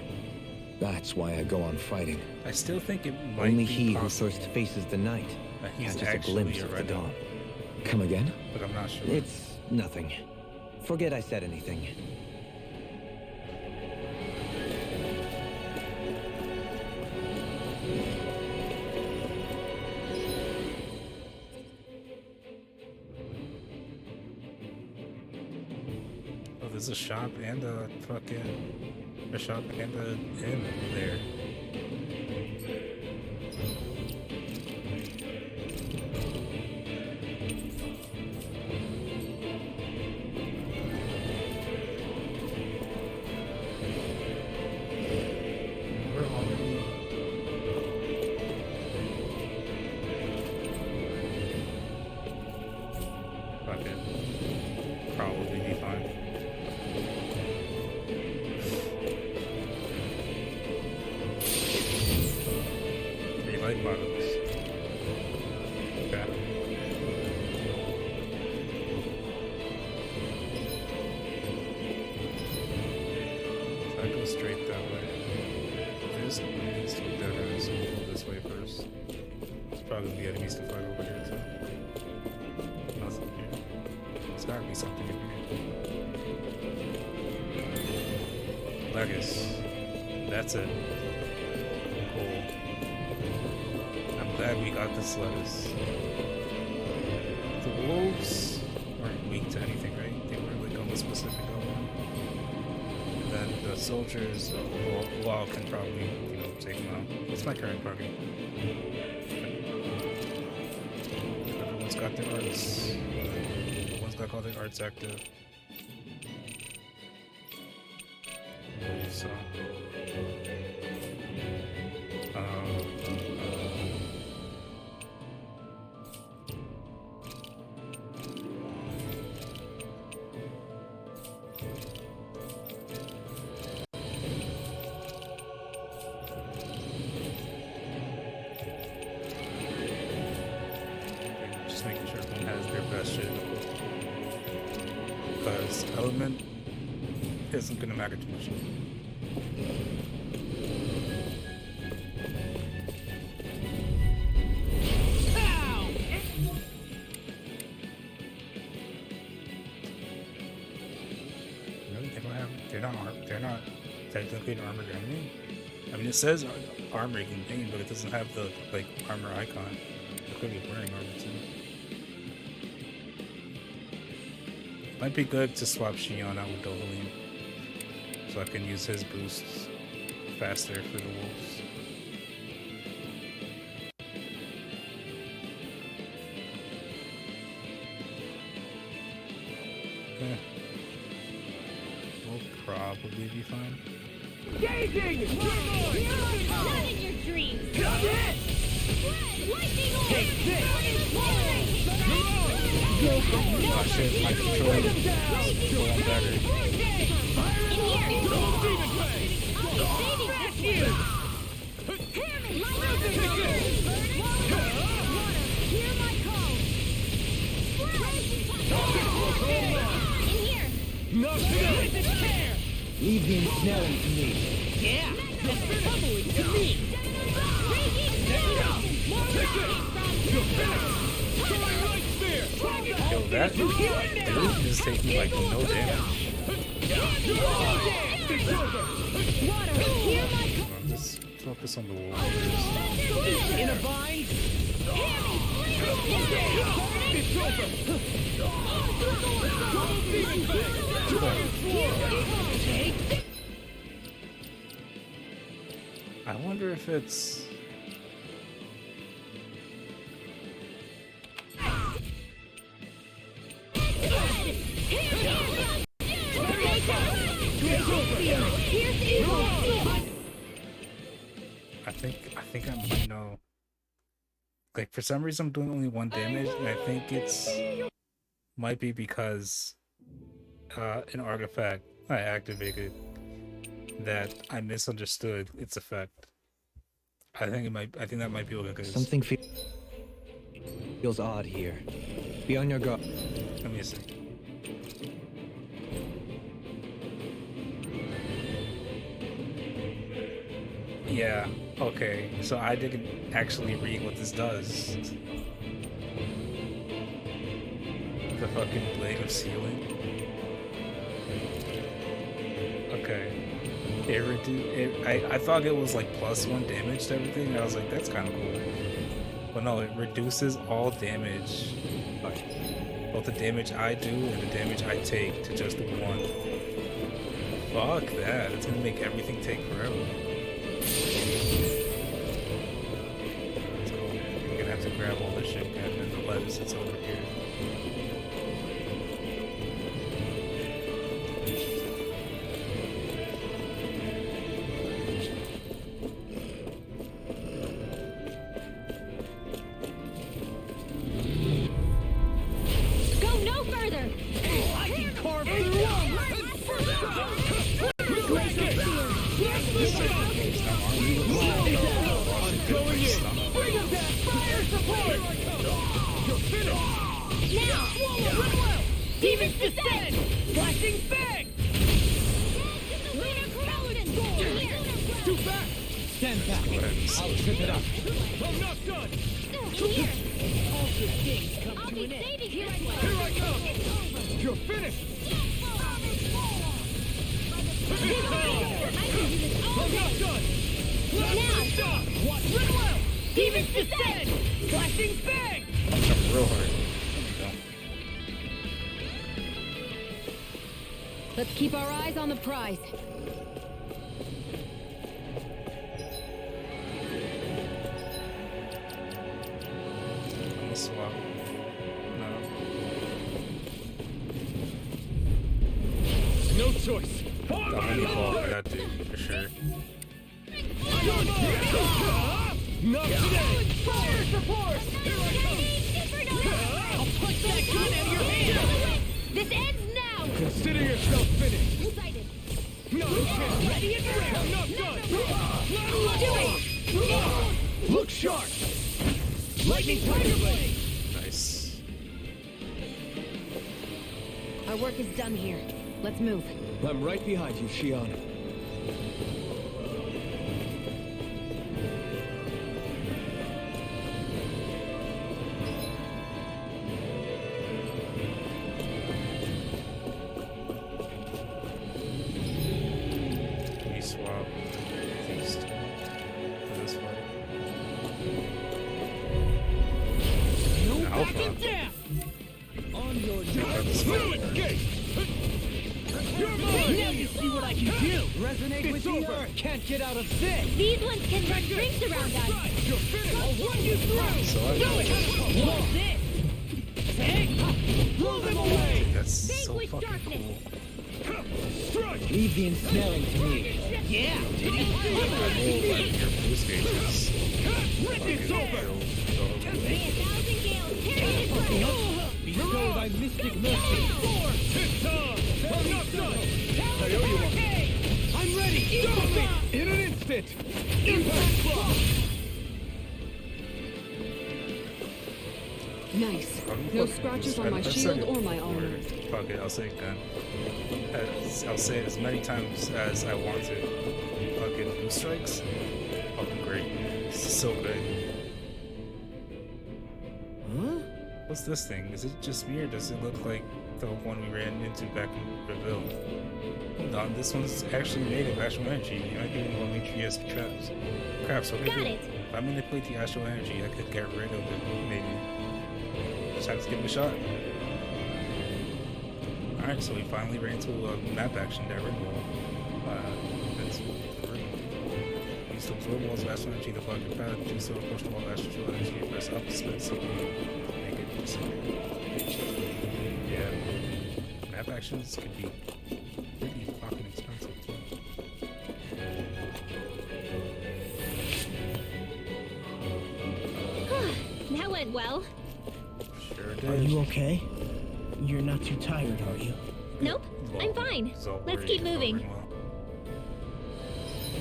That's why I go on fighting. I still think it might Only be he who possible first faces the night that he's catches a actually glimpse a of the Red dawn. Dawn, Come again? but I'm not sure. It's nothing. Forget I said anything. Oh, there's a shop and a shop and a inn there. We're already. Fuck it. Probably be fine. They like models. Okay. So I go straight that way. this needs to look that so we'll go this way first. There's probably gonna be enemies to fight over here too. Nothing here. There's gotta be something in here. Legacy. That's it. Cool. I'm glad we got this lettuce. The wolves weren't weak to anything, right? They weren't like on the specific element. And then the soldiers, Wall can probably, take them out. It's my current party. Everyone's got their arts. Everyone's got all their arts active. So. Just making sure everyone has their best shit. Because element isn't gonna matter too much. They're not technically an armored enemy. I mean, it says armor campaign, but it doesn't have the armor icon. They could be wearing armor too. Might be good to swap Shion out with Dovaline, so I can use his boosts faster for the wolves. We'll probably be fine. Engaging! Not in your dreams! Come in! Lightning orb! Take this! Oh shit, my controller going better. Hear my call! In here! No, Leave the ensnaring to me. yeah, the tumbling to me. Yo, that dude is taking like no damage. Just focus on the wolves. In a bind. I wonder if it's... I think I might know. Like, for some reason I'm doing only 1 damage, and I think it's... might be because an artifact I activated that I misunderstood its effect. I think that might be what it is. Something feels odd here. Be on your guard. Let me see. Yeah, okay. So I didn't actually read what this does. The fucking blade of sealing. Okay. I thought it was like +1 damage to everything, and I was like, that's kind of cool. But no, it reduces all damage. Both the damage I do and the damage I take to just 1. Fuck that. It's gonna make everything take forever. Let's go. We're gonna have to grab all this shit and then the lettuce that's over here. Demons descend! Flashing bang! Too fast! Stand back. Go ahead and I'll trip it up. I'm not done. Here! All good things come I'll to be an end. saving you! Here I come. You're finished. I can do this all I'm not day! done. Let's stop. Watch it well. Demons descend. Flashing bang. jump real hard. There Let's keep our eyes on the prize. we go. I'm gonna swap. No. No choice. I'm gonna fall for that dude, for sure. Not today. Fire support! I'll punch that gun out of your hand. This ends now! Consider yourself finished. Excited! No chance. Ready and ready. I'm not done. Do it! Look sharp. Lightning tiger blade. Nice. Our work is done here. Let's move. I'm right behind you, Shion. We swap these two for this way. No Alpha. backing down. On your That's knees. Escape. You're mine. Now you see what I can do. Resonate with the earth. Can't get out of this. These ones can run rings around us! You're finished. I'll run you through. So I Do it. What's this? Take. Blow them away. That's so Vanquish fucking darkness. cool. Strike. Leave the ensnaring to me. Yeah. I will like your boost gauges. It's over. May 1,000 gales carry this one! Bestow thy mystic mercy. It's on. I'm not done. I owe you one. I'm ready. Stop it. In an instant. Impact block. Nice. Fucking No fuck, scratches just on my that's shield it. or my armor. Fuck it, I'll say gun. I'll say it as many times as I want to. Fucking boost strikes. Fucking great. This is so good. Huh? What's this thing? Is it just me or does it look like the one we ran into back in Reveal? Hold on, this one's actually made of astral energy. I can even make sure he has traps. Crap, so Got maybe it. if I manipulate the astral energy, I could get rid of it, maybe. Just have to give it a shot. Alright, so we finally ran into a map action that we're doing. That's great. Use to absorb walls of astral energy to plug your path, do so approach the wall of astral energy and press up to split so you make it disappear. Yeah. Map actions could be pretty fucking expensive too. That went well. Sure Are did. you okay? You're not too tired, are you? Nope, I'm fine. It's all Let's already keep moving. going well.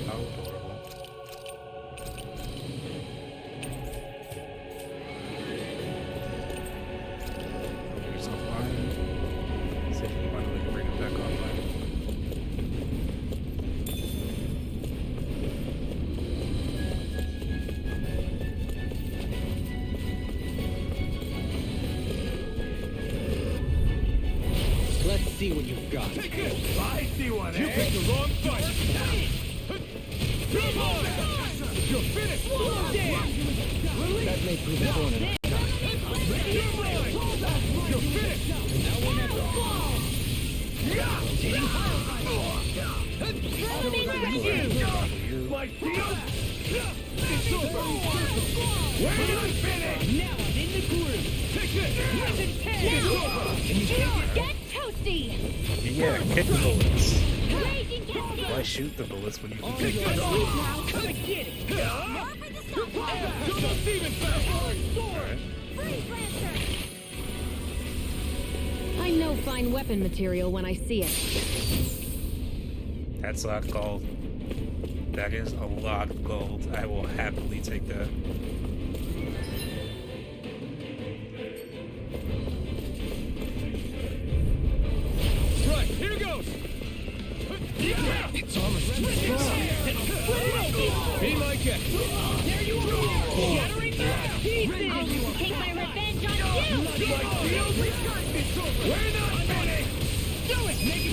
How adorable. Put yourself offline. See if you can find a way to bring it back online. Let's see what you've got. Take this. I see one. You picked the wrong fight. Come on. You're finished. Damn. That may prove a thorn in our You're mine. You're finished. Now we're never. You. My shield. It's over. Where did I finish? Now I'm in the groove. Take this. Listen, it's over. Can you take it? Get toasty! Yeah, kick the bullets. Raging cascade! Why shoot the bullets when you can On kick your them? now. Come and get it. You're not even faster. Alright. Freeze Lancer! I know fine weapon material when I see it. That's a lot of gold. That is a lot of gold. I will happily take that. Right, here goes. It's almost Be my guest. There you are. Shattering that. I'll take my revenge on you! We're not finished. Do it. Make it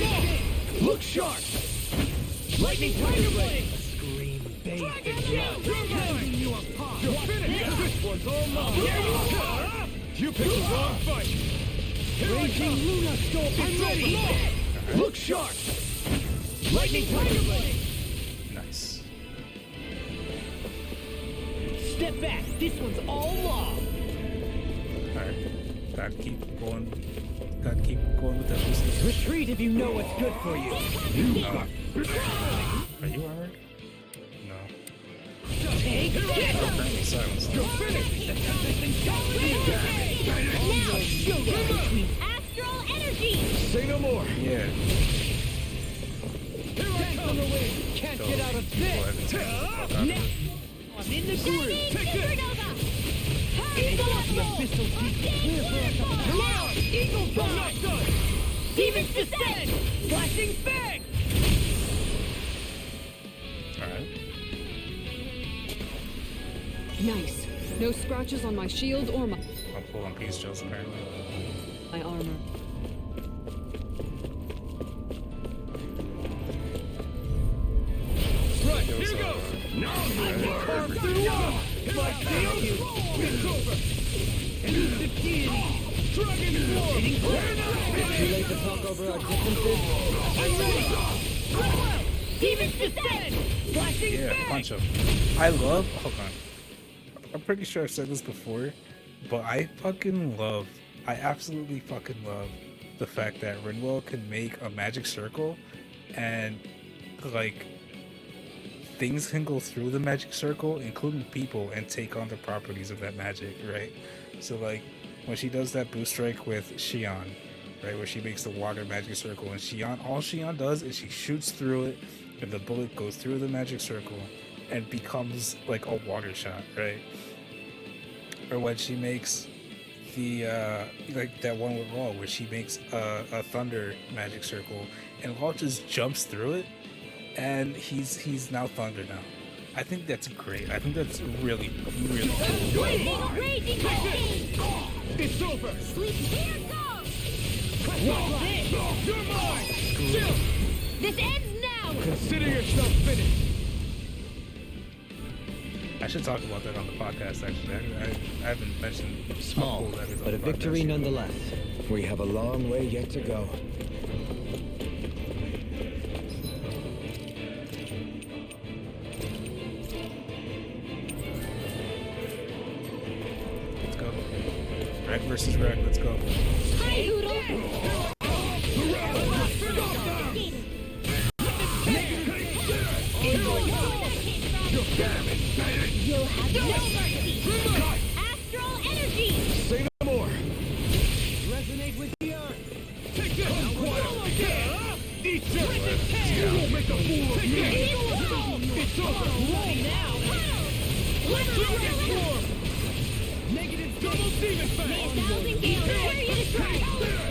go. Look sharp. Lightning Tiger Blade. Scream bait. Dragon you apart. You're finished. This one's all mine. There you are. You picked the wrong fight. Raging Luna Storm. I'm ready. Look sharp. Lightning Tiger Blade. Nice. Step back. This one's all law. Alright. Gotta keep going. Gotta keep going with that business. Retreat if you know what's good for you. Are you armored? No. Take this. Apparently silence. You're finished. Now, showdown between astral energy! Say no more. Yeah. Here I come. On the way. Can't get out of Go this. ahead and take the fuck out of it. I'm in the groove. Shining Take this. Supernova! The abyssal deep. Come on. Eagle bomb. Not done. Demons descend! Flashing fang. Alright. Nice. No scratches on my shield or my I'm full on peace chills apparently. armor. Right, here goes. Now you carve through the wall. Like steel. It's over. Elusive deity. Dragon form. Too late to talk over our differences. I'm ready. Demons descend! Flashing Yeah, fang. punch him. I love. Hold on. I'm pretty sure I've said this before, but I absolutely fucking love the fact that Rinwell can make a magic circle and like things can go through the magic circle, including people, and take on the properties of that magic, right? So like when she does that boost strike with Xion, right, where she makes the water magic circle, and all Xion does is she shoots through it, and the bullet goes through the magic circle and becomes like a water shot, right? Or when she makes the like that one with Law, where she makes a thunder magic circle, and Law just jumps through it, and he's now thunder now. I think that's great. I think that's really cool. Raging Blade! It's over. Sleep here goes! What's this? You're mine. Still. This ends now! Consider yourself finished. I should talk about that on the podcast. Actually, I haven't mentioned how Small, cool that is on but a the victory podcast. nonetheless. We have a long way yet to go. Let's go. Red versus red. Let's go. Hi, Hoodle! You'll have no mercy! Astral energy! Say no more. Resonate with the earth. Take this. Eat this. You won't make a fool of me. It's over. Roll now. Dragon form. Negative double demon May a fang. thousand gales carry you to strike!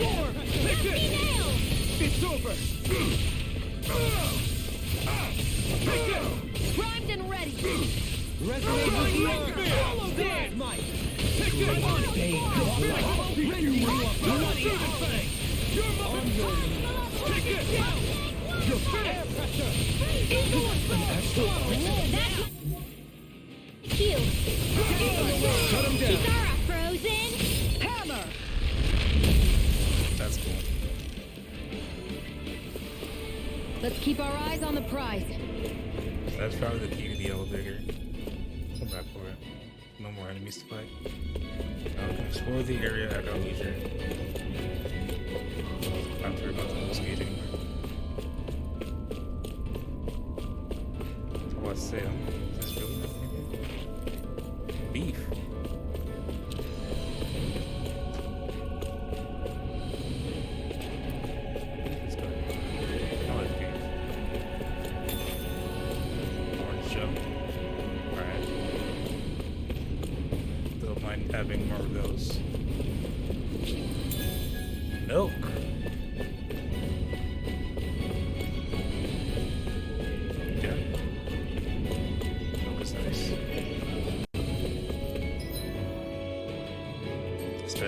Form. Take Dusty this. nail! It's over. Take this. Primed and ready! Resonate with the earth. Follow that. Mike. Take this. You're Take this. You're finished. Pressure. Shield! Shut him down. Kisara frozen! Hammer. That's cool. Let's keep our eyes on the prize. That's probably the key to the elevator. Come back for it. No more enemies to fight. Now we can explore the area at our leisure. Not to worry about the whole stage anymore. What's sale? Is this really nothing again? Beef. Let's go. I like beef. Orange jump. Alright. Don't mind having more of those. Milk. Yeah.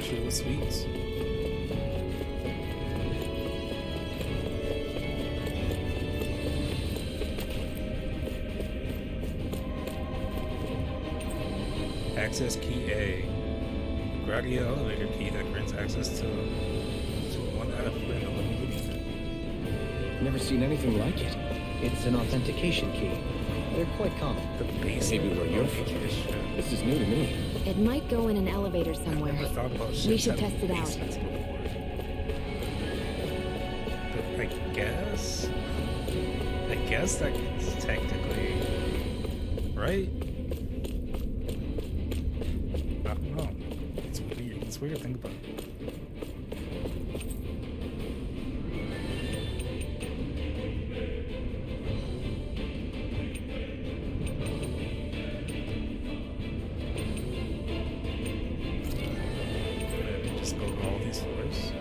especially with sweets. Access key A. Grab the elevator key that grants access to one elevator in the living. Never seen anything like it. It's an authentication key. They're quite common. The basement. Maybe where you're from. This is new to me. It might go in an elevator I somewhere. never thought about We ships should having test it out. basements before. But I guess that's technically right. I don't know. It's weird. It's weird to think about. Just go to all these floors.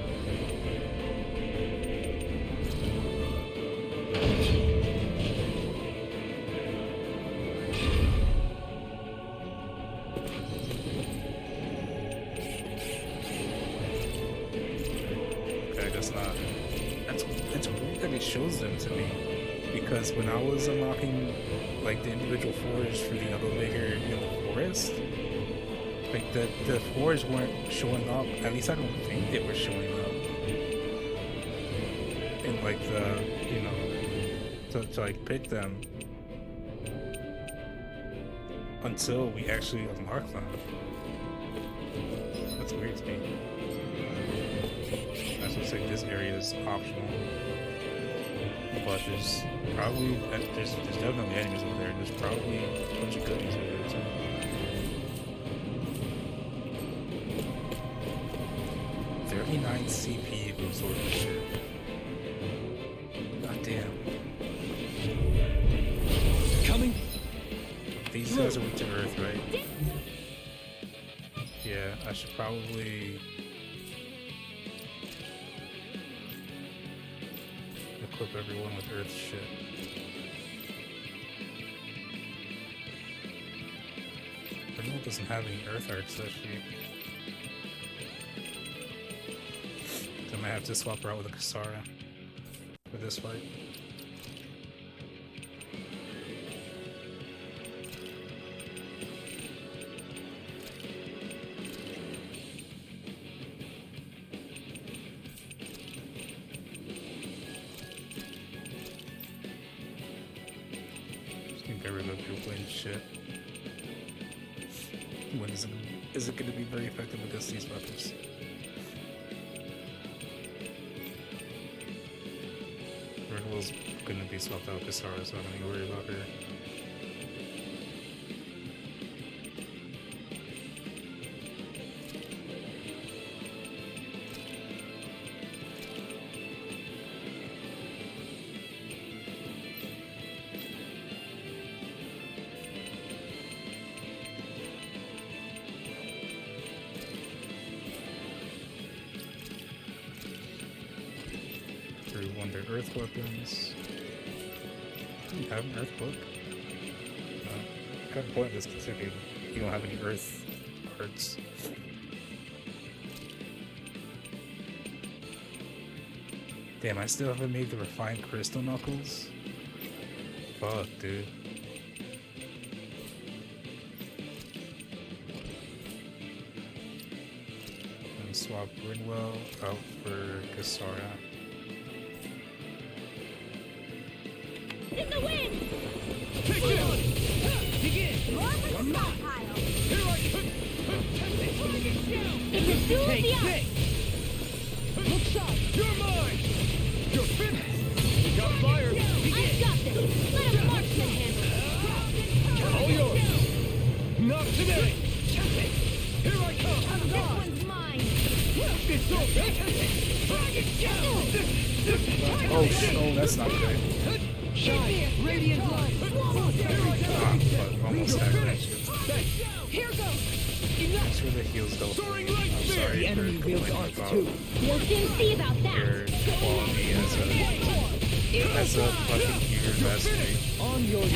Okay, that's not. That's weird that it shows them to me, because when I was unlocking like the individual floors for the elevator in the forest, like the floors weren't showing up. At least I don't think they were showing up in like the to like pick them until we actually unlock them. That's weird to me. That's what's like this area is optional, but there's probably there's definitely enemies over there. And there's probably a bunch of goodies over there too. $39 CP to absorb this shit. God damn. Coming? These guys are weak to Earth, right? Yeah, I should probably equip everyone with Earth shit. Everyone doesn't have any Earth arts, does she? I might have to swap her out with a Kasara for this fight. Just gonna get rid of your blade shit. When is it gonna be very effective against these weapons? Ringwell's gonna be swapped out with Kasara, so I'm gonna worry about her. Wonder Earth weapons. Do you have an Earth book? No. Kind of pointless considering you don't have any Earth arts. Damn, I still haven't made the refined crystal knuckles. Fuck, dude. And swap Ringwell out for Kasara. In the wind! Take it! Begin! More for the stockpile! Here I come! It's a duel of the Take eye! this! Look sharp! You're mine! You're finished! You got fire! I've got this! Let a marksman handle it! All yours! Not today! Here I come! This one's mine! It's over! Oh shit, oh, that's not good. Shine! Radiant light! Ah, fuck, almost had that shit. Here goes! Make sure the heals go for me. I'm sorry The enemy for wields complaining arts about too. We'll soon see about your that! quality as a fucking computer investment. On your It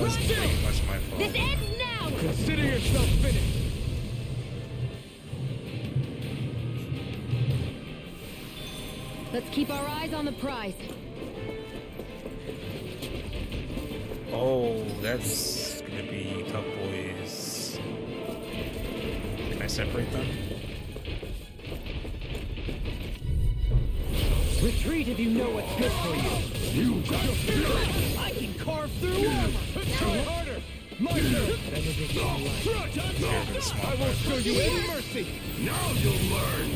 was pretty much my fault. This ends now! Consider yourself finished! Let's keep our eyes on the prize. Oh, that's gonna be tough, boys. Can I separate them? Retreat if you know what's good for you. You got spirit. I can carve through armor. Try harder. My turn. I won't show you any mercy. Now you'll learn.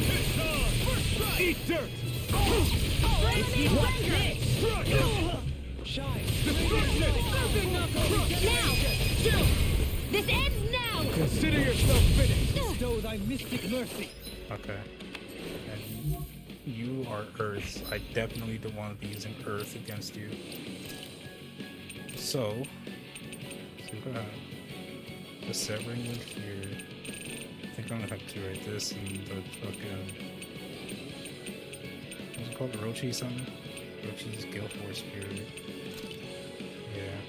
Eat dirt. What's this? Shine. Now! This ends now! Consider yourself finished. Bestow thy mystic mercy. Okay. And you are Earth. I definitely don't want to be using Earth against you. So, we got the severing link here. I think I'm gonna have to write this and the fucking, what's it called? Rochi something? Rochi's Gale Force Spirit. Yeah.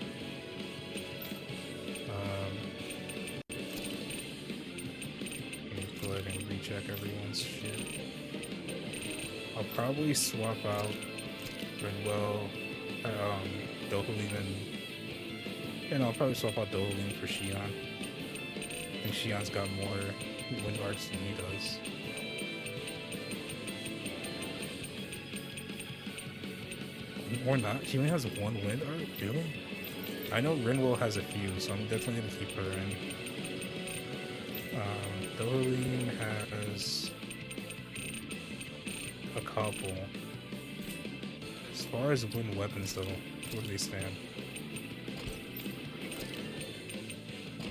Let me go ahead and recheck everyone's shit. I'll probably swap out Renwell, Dohulin, and I'll probably swap out Dohulin for Xion. I think Xion's got more wind arts than he does. Or not. She only has one wind art? Really? I know Renwell has a few, so I'm definitely gonna keep her in. Dohulin has a couple. As far as wind weapons, though, where do they stand?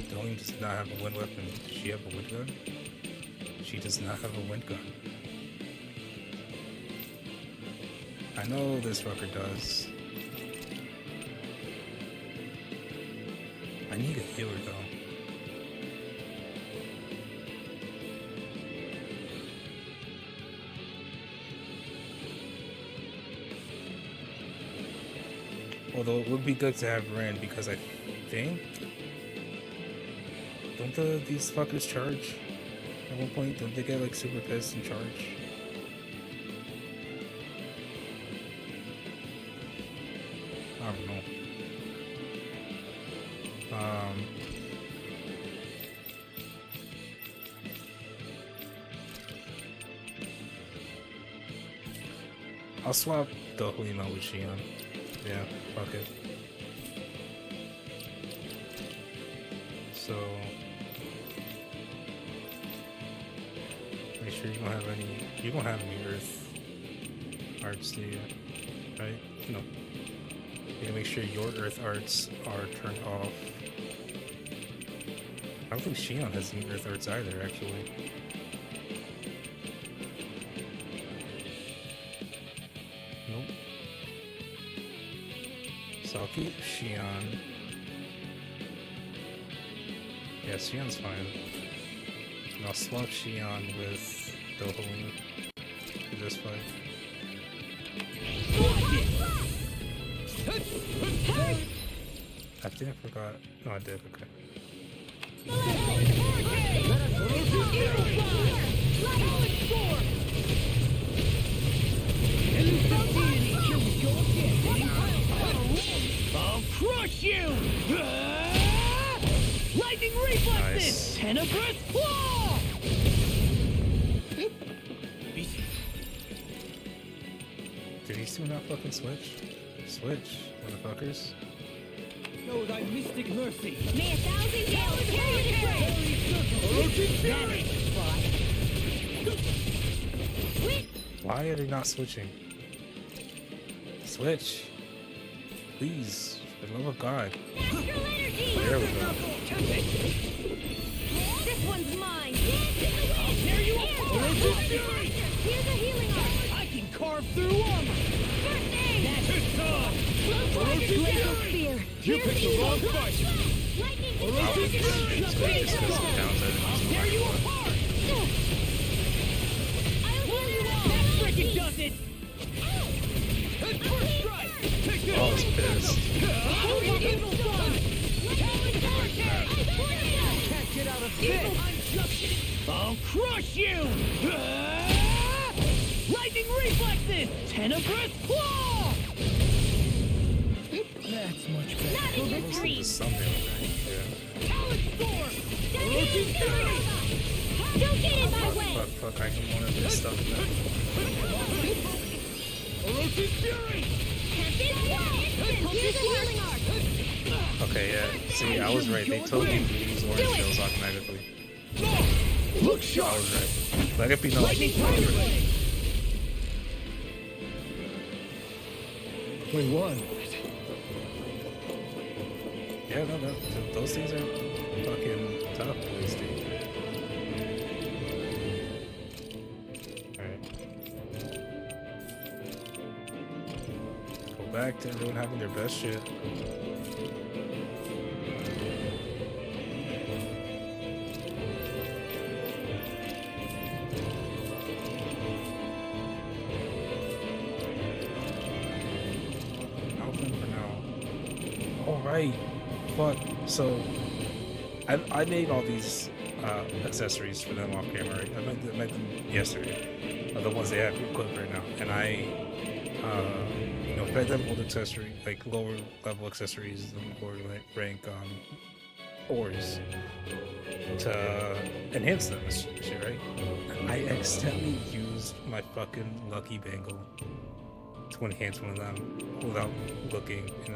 Dohulin does not have a wind weapon. Does she have a wind gun? She does not have a wind gun. I know this fucker does. I need a healer though. Although it would be good to have Ren because I think don't these fuckers charge at one point? Don't they get like super pissed and charge? I don't know. I'll swap Dohulin out with Xion. Yeah, fuck it. So make sure you don't have any. You don't have any Earth arts, do you? Right? No. You gotta make sure your Earth arts are turned off. I don't think Xion has any Earth arts either, actually. Nope. So I'll keep Xion. Yeah, Xion's fine. And I'll swap Xion with Dohulin for this fight. I think I forgot. No, I did. Okay. I'll crush you! Lightning reflexes! Nice. Tenebrous claw! Did he still not fucking switch? Switch, motherfuckers. Know thy mystic mercy. May 1,000 gales carry the grace! Why are they not switching? Switch. Please, for the love of God. Natural energy! There we go. This one's mine! I'll tear you apart! Here's a healing arm! I can carve through armor! First aid! It's on! Glacial spear! You picked the wrong fight! Lightning! I'll tear you apart! I'll heal you all! That frickin' does it! First strike! Take this! Oh, I was pissed. Can't get out of this! I'll crush you! Lightning reflexes! Tenebrous Claw! That's much better. Not in your This dreams! is something, right? Yeah. Talent Storm! Don't get in my Fuck, way! fuck, I can want to do stuff now. Orochi's Fury! Use a healing arc! Okay, yeah. See, I was right. They told me to use orange shells automatically. Look sharp! I was right. Let it be known. We won. Yeah, no, those things are fucking tough, boys, dude. Alright. Go back to everyone having their best shit. Open for now. Alright. Fuck. So, I made all these accessories for them off camera. Right? I made them yesterday. The ones they have equipped right now. And I, you know, fed them old accessory, like lower level accessories, lower rank ores to enhance them, and shit, right? I accidentally used my fucking lucky bangle to enhance one of them without looking, and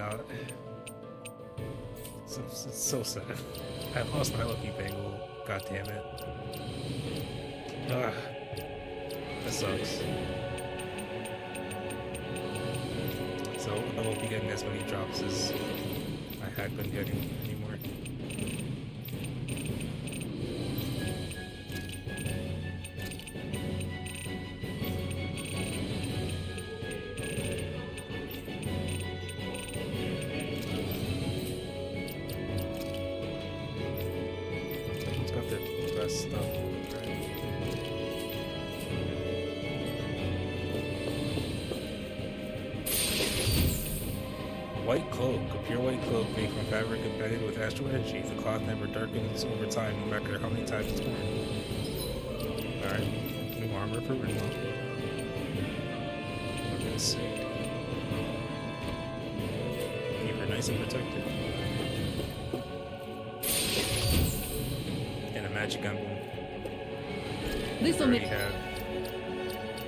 it's so sad. I lost my lucky bangle. God damn it. That sucks. So I won't be getting as many drops as I had been getting anymore. It's got the best stuff. Right? White cloak, a pure white cloak made from fabric embedded with astral energy. The cloth never darkens over time, no matter how many times it's worn. Alright, new armor for Ringo. Look at this sick. Keep her nice and protected. And a magic emblem. This'll Already make have.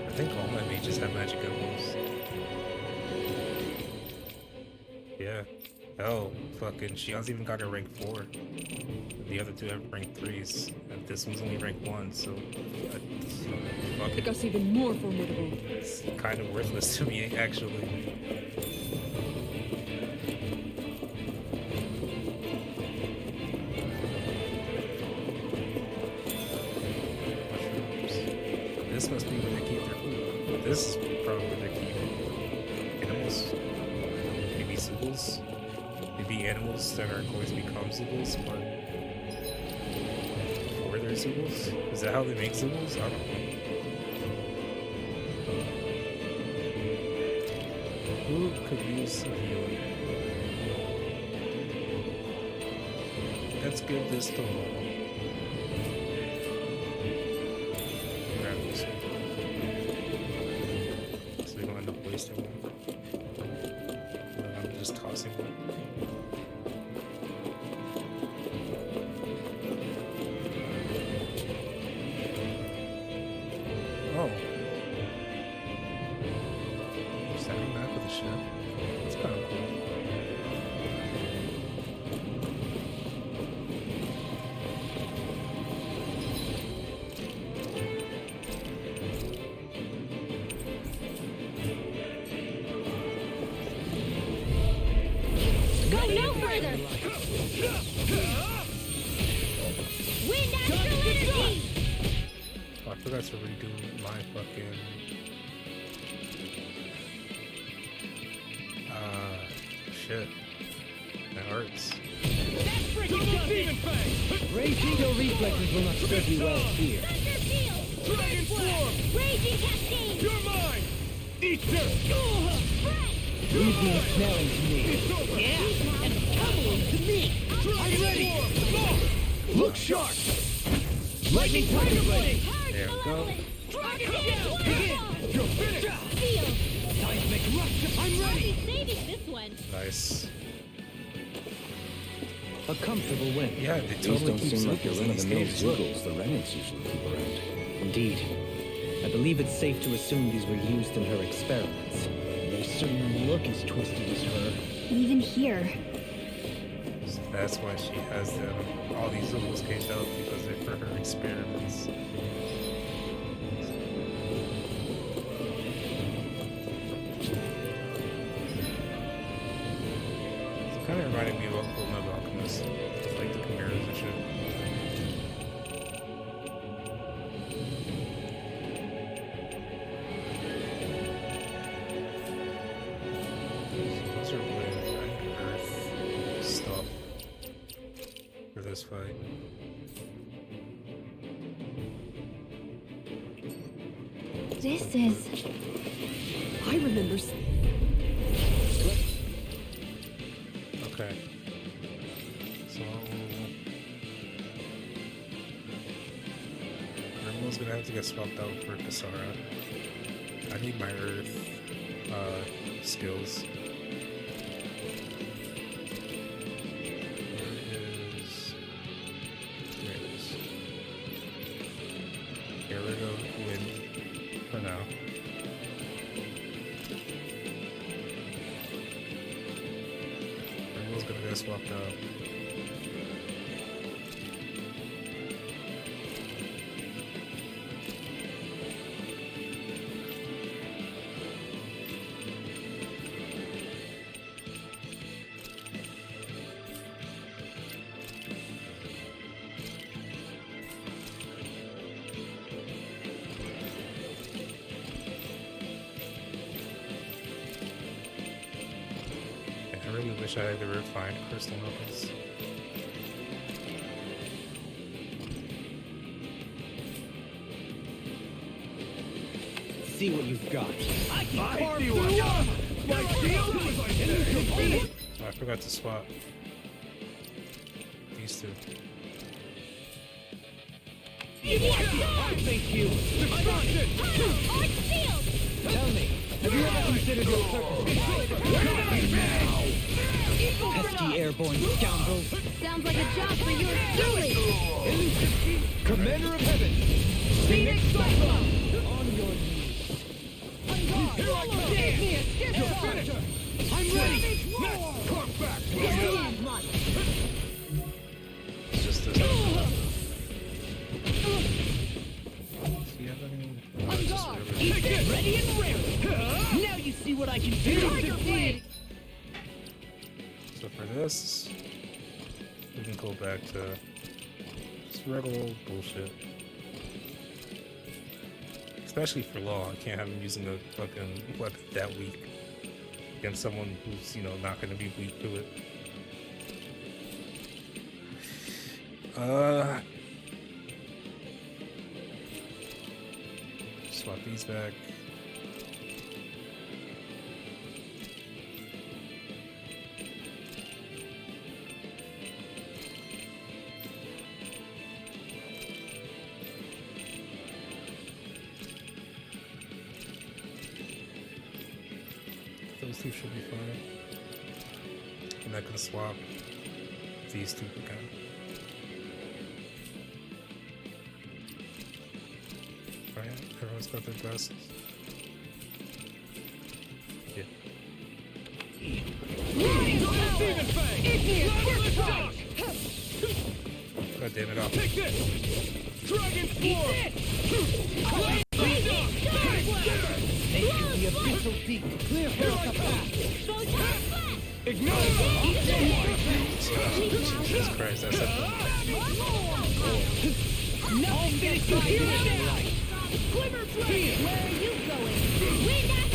I think all my mages have magic emblems. Yeah. Oh, fucking Shion's even got a rank 4. The other two have rank 3s. And this one's only rank 1, so fuck make it. us even more formidable. It's kind of worthless to me, actually. Mushrooms. This must be where they keep their food. This is probably where they keep animals. Maybe Zoobles. Maybe animals that are going to become Zoobles, but before they're Zoobles? Is that how they make Zoobles? I don't know. Who could use a healing? Let's give this to Law. Grab this one. So we don't end up wasting one. I'm just tossing one. Oh. Standing back with a ship. That's kind of cool. Go no further! Wind astral energy! Oh, I forgot to redo my fucking. Shit. That hurts. Raging your reflexes will not serve you well here. Thunder field! Dragon Form! Raging cascade! You're mine! Eat this! Breath! Easy smelling to me. It's over! Yeah, and tumbling to me. I'm ready! Go! Look sharp! Lightning Tiger Blade! Charge There we go. malevolence! Dragon Dragon Form! Form! You're finished! Field! I'm I'll ready! be saving this one. Nice. A comfortable win. Yeah, they These totally don't keep seem like the Zoogles in these run-of-the-mill games. Look. Zoogles the Renans usually keep around. Indeed. I believe it's safe to assume these were used in her experiments. They certainly look as twisted as her. Even here. So that's why she has them, all these Zoogles caged out, because they're for her experiments. It's kind of reminding me of Full Metal Alchemist, with like the chimeras and shit. Those are really Earth stuff for this fight. This is... I remember. Okay. So everyone's gonna have to get swapped out for Kasara. I need my Earth skills. There it is. Get rid of wind for now. Everyone's gonna get swapped out. I really wish I had the refined crystal knuckles. See what you've got. I can carve through one! My shield! Oh, I forgot to swap these two. I think you! Destruction! Arch shield! Tell me, have you ever considered your purpose? Pesky airborne scoundrel! Sounds like a job for your silly! Commander of Heaven! Phoenix Cyclone! On your knees! Here I come! You're finished! I'm ready! Come back! It's just this. See, I don't even. Oh, it's just really- Take it! Ready and ready! Now you see what I can do! So for this, we can go back to just regular old bullshit. Especially for Law, I can't have him using a fucking weapon that weak against someone who's, you know, not gonna be weak to it. Swap these back. Those two should be fine. And I can swap these two again. Alright, everyone's got their best. Yeah. God damn it, off. Take this! Dragon Force! The official peak. Clear for us a path. Ignore! Jesus Christ, that's it. I'll finish you here now! Glimmer Flame! Where are you going? Wind Axe!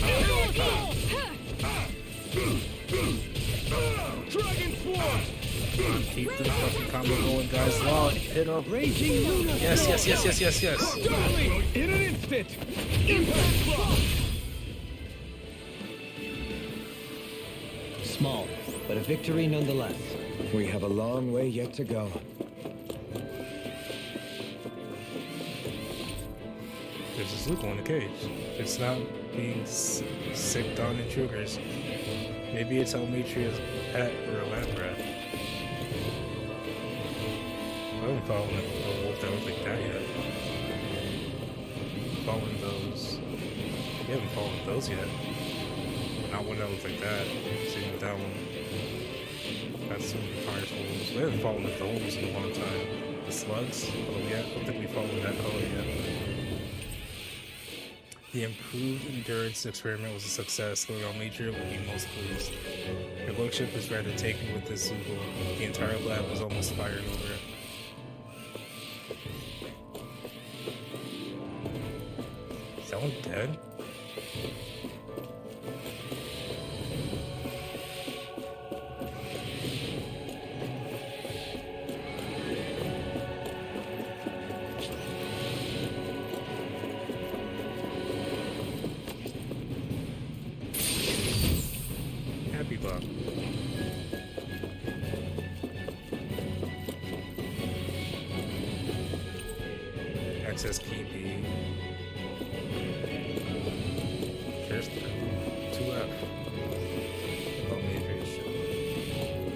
Dragon Force! Keep the fucking combo going, guys. Law, hit up. Raging Luna. Yes, yes, yes, yes, yes, yes. Darling! In an instant! Impact Block! Small, but a victory nonetheless. We have a long way yet to go. There's a Zuko in the cage. It's not being sicked on intruders. Maybe it's Almatria's pet or a lab rat. I haven't fallen a wolf that looks like that yet. Fallen those. We haven't fallen those yet. Not one that looks like that. Same with that one. That's some powerful wolves. We haven't fallen with those in a long time. The slugs? Oh yeah, I don't think we've fallen that color yet. The improved endurance experiment was a success, though Almatria will be most pleased. Your lordship is rather taken with this Zoogle. The entire lab was almost fired over it. Is that one dead? Happy Bob. Access key B. There's 2F. Oh, maybe shit.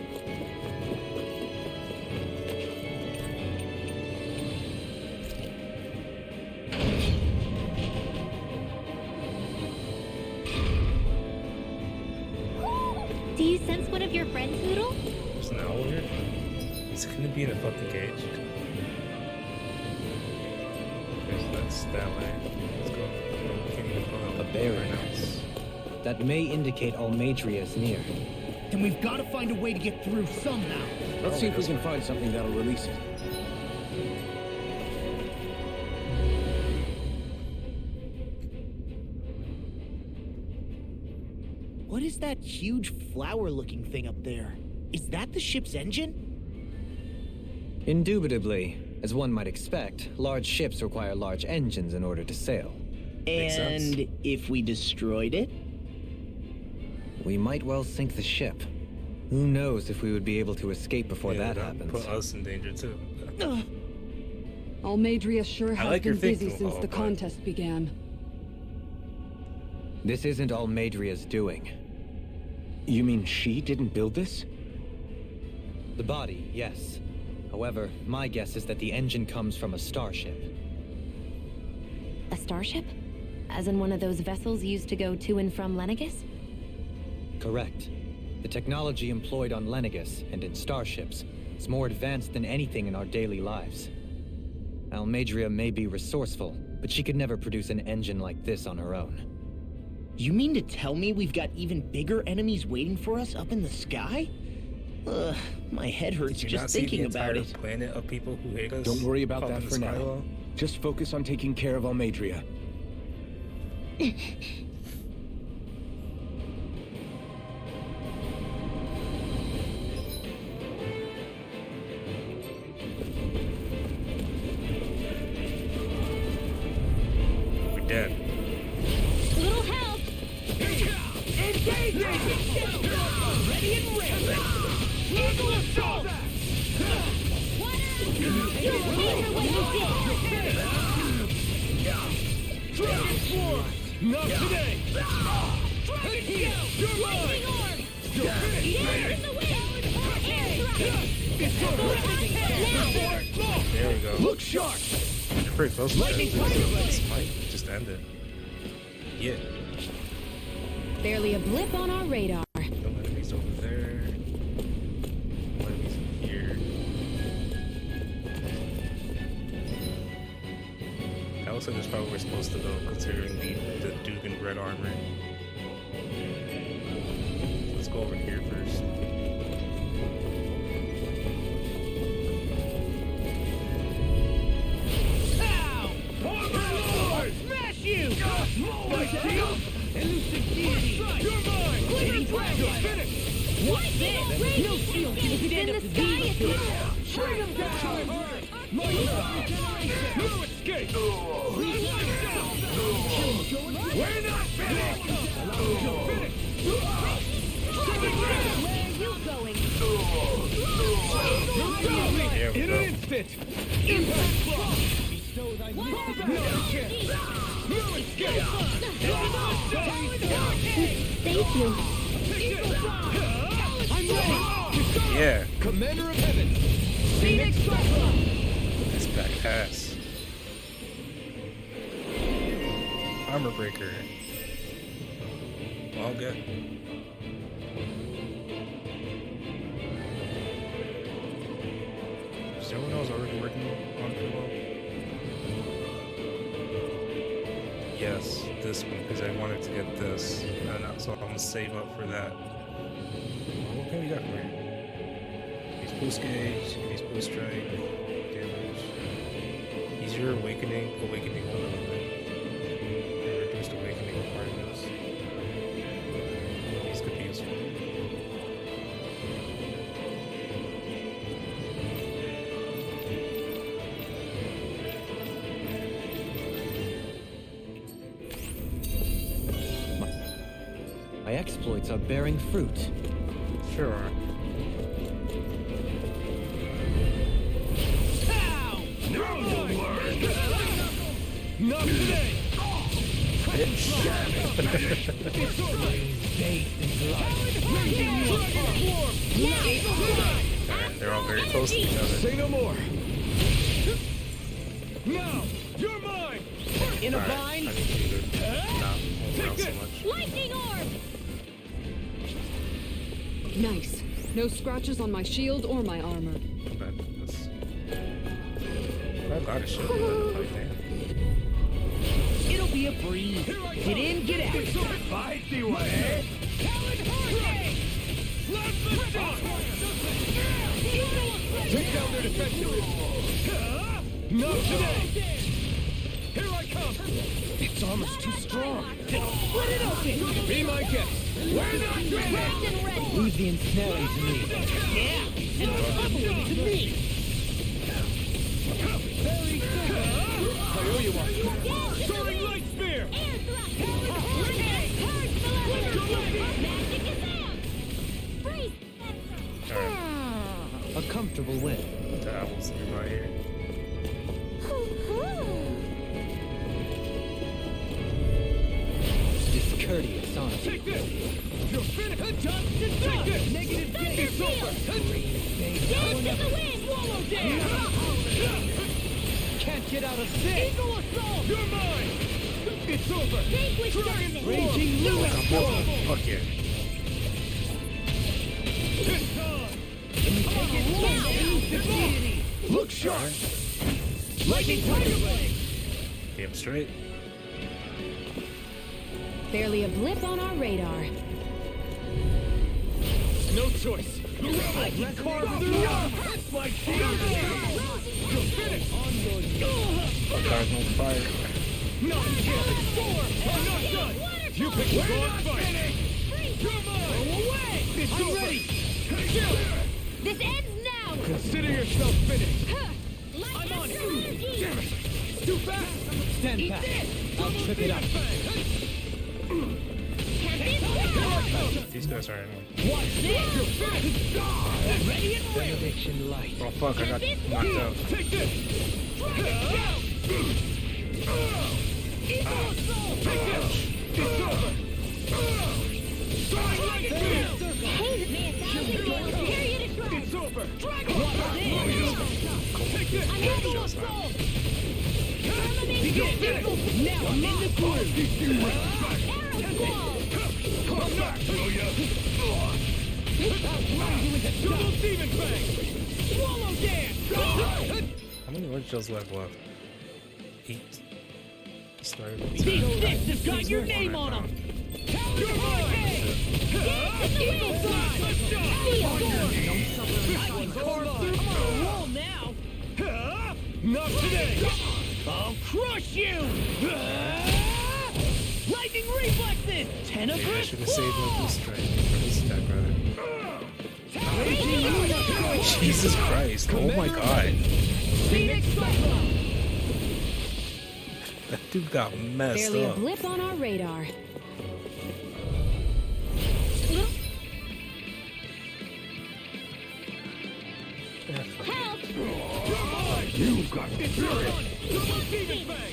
Do you sense one of your friends, Noodle? There's an owl here? Is it gonna be in a fucking cage? Okay, so that's that way. Let's go. We can't even pull up A barrier. right now. That may indicate Almatria is near. Then we've got to find a way to get through somehow. Let's see if we can find something that'll release it. What is that huge flower-looking thing up there? Is that the ship's engine? Indubitably, as one might expect, large ships require large engines in order to sail. Makes sense. And if we destroyed it? We might well sink the ship. Who knows if we would be able to escape before Yeah, that that'd happens. put us in danger too. Almadria sure I has like your been busy thinking, since the but- contest began. This isn't Almadria's doing. You mean she didn't build this? The body, yes. However, my guess is that the engine comes from a starship. A starship? As in one of those vessels used to go to and from Lenegus? Correct. The technology employed on Lenegus and in starships is more advanced than anything in our daily lives. Almadria may be resourceful, but she could never produce an engine like this on her own. You mean to tell me we've got even bigger enemies waiting for us up in the sky? My head hurts Did you not just see the thinking about entire it. planet of people who hate us? Don't worry about called that the for now. Skywall? Just focus on taking care of Almadria. We're dead. Little help! Ready and ready! Eagle assault! You'll pay her what you did! Not today! Dragon Heel! You're mine! Lightning orb! Dance in the wind! Air strike! There we go. Look sharp! You're pretty close to that. Lightning This might just end it. Yeah. Barely a blip on our radar. No enemies over there. No enemies in here. That looks like that's probably where we're supposed to go, considering the Duke in red armor. Let's go over here first. Ow! Smash you! My shield! Elusive deity! You're mine! Lady Dragon! Finish! What's this? No shield can stand up to these! Bring him down! My regeneration! No escape! We're not finished! Finish! Where are you going? There we In go. an instant! Impact block! Bestow thy Thank you. Yeah, Commander of Heaven! Phoenix Cyclone! this back ass. Armor breaker. All good. Is everyone else already working on Philo? Yes, this one, because I wanted to get this. So I'm gonna save up for that. What can we got for you? He's boost gauge, he's boost strike, damage. He's your awakening one element. And reduced awakening requirements. These could be useful. My exploits are bearing fruit. Sure. Not today! And they're all very close to each other. Say no more! Now, you're mine! In a Alright, I bind! need you to not move around so much. Lightning orb! Nice. No scratches on my shield or my armor. But that's... I got a shield. Like, damn. It'll be a breeze. Get in, get out. Spicy way. Take down their defenses. Not today. Here I come. Its armor's too strong. Split it open. Be my guest. We're not ready. Leave the ensnaring to me. Yeah, and the bubbling to me. Very good. I owe you one. Soaring light spear. Alright, A comfortable win. the apples right here. Discourteous, aren't you? Take this. You're finished. Done. Take this. Negative gain. It's over. Swallow down. Can't get out of this. Eagle assault. You're mine. It's over. Dragon raging loose. Fuck yeah. It's on. Take it now. Deity. Look sharp. Lightning tiger blade. Damn straight. Barely a blip on our radar. No choice. I can carve through. That's my shield. You're finished. On your Car's on fire. not yet. I'm not done. You pick the wrong fight. You're mine. Away. It's ready. This ends now! Consider yourself finished. I'm on it. Damn it. Too fast. Stand back. I'll trip it up. These guys are in. Watch this. You're finished. Ready and ready. Benediction light. Oh fuck, I got knocked out. Take this. Eagle assault. Take this. It's over. Soaring light spear. Hey, the man period of trial. It's over. Dragon. Take this. Eagle assault. Begin. Now I'm in the groove. Come back. Double demon fang. Swallow dance. How many orange shells left? 8. Started with These 10. sticks have got your name on them. You're mine. Eagle fly. Carve through. I'm on a roll now. Not today. I'll crush you. Lightning reflexes. Ten of Maybe I us. should have saved my boost strike for this attack rather. Jesus Christ! Oh my god! Phoenix Cyclone. That dude got messed Barely a up. blip on our radar. Help! You've got spirit! Double demon fang!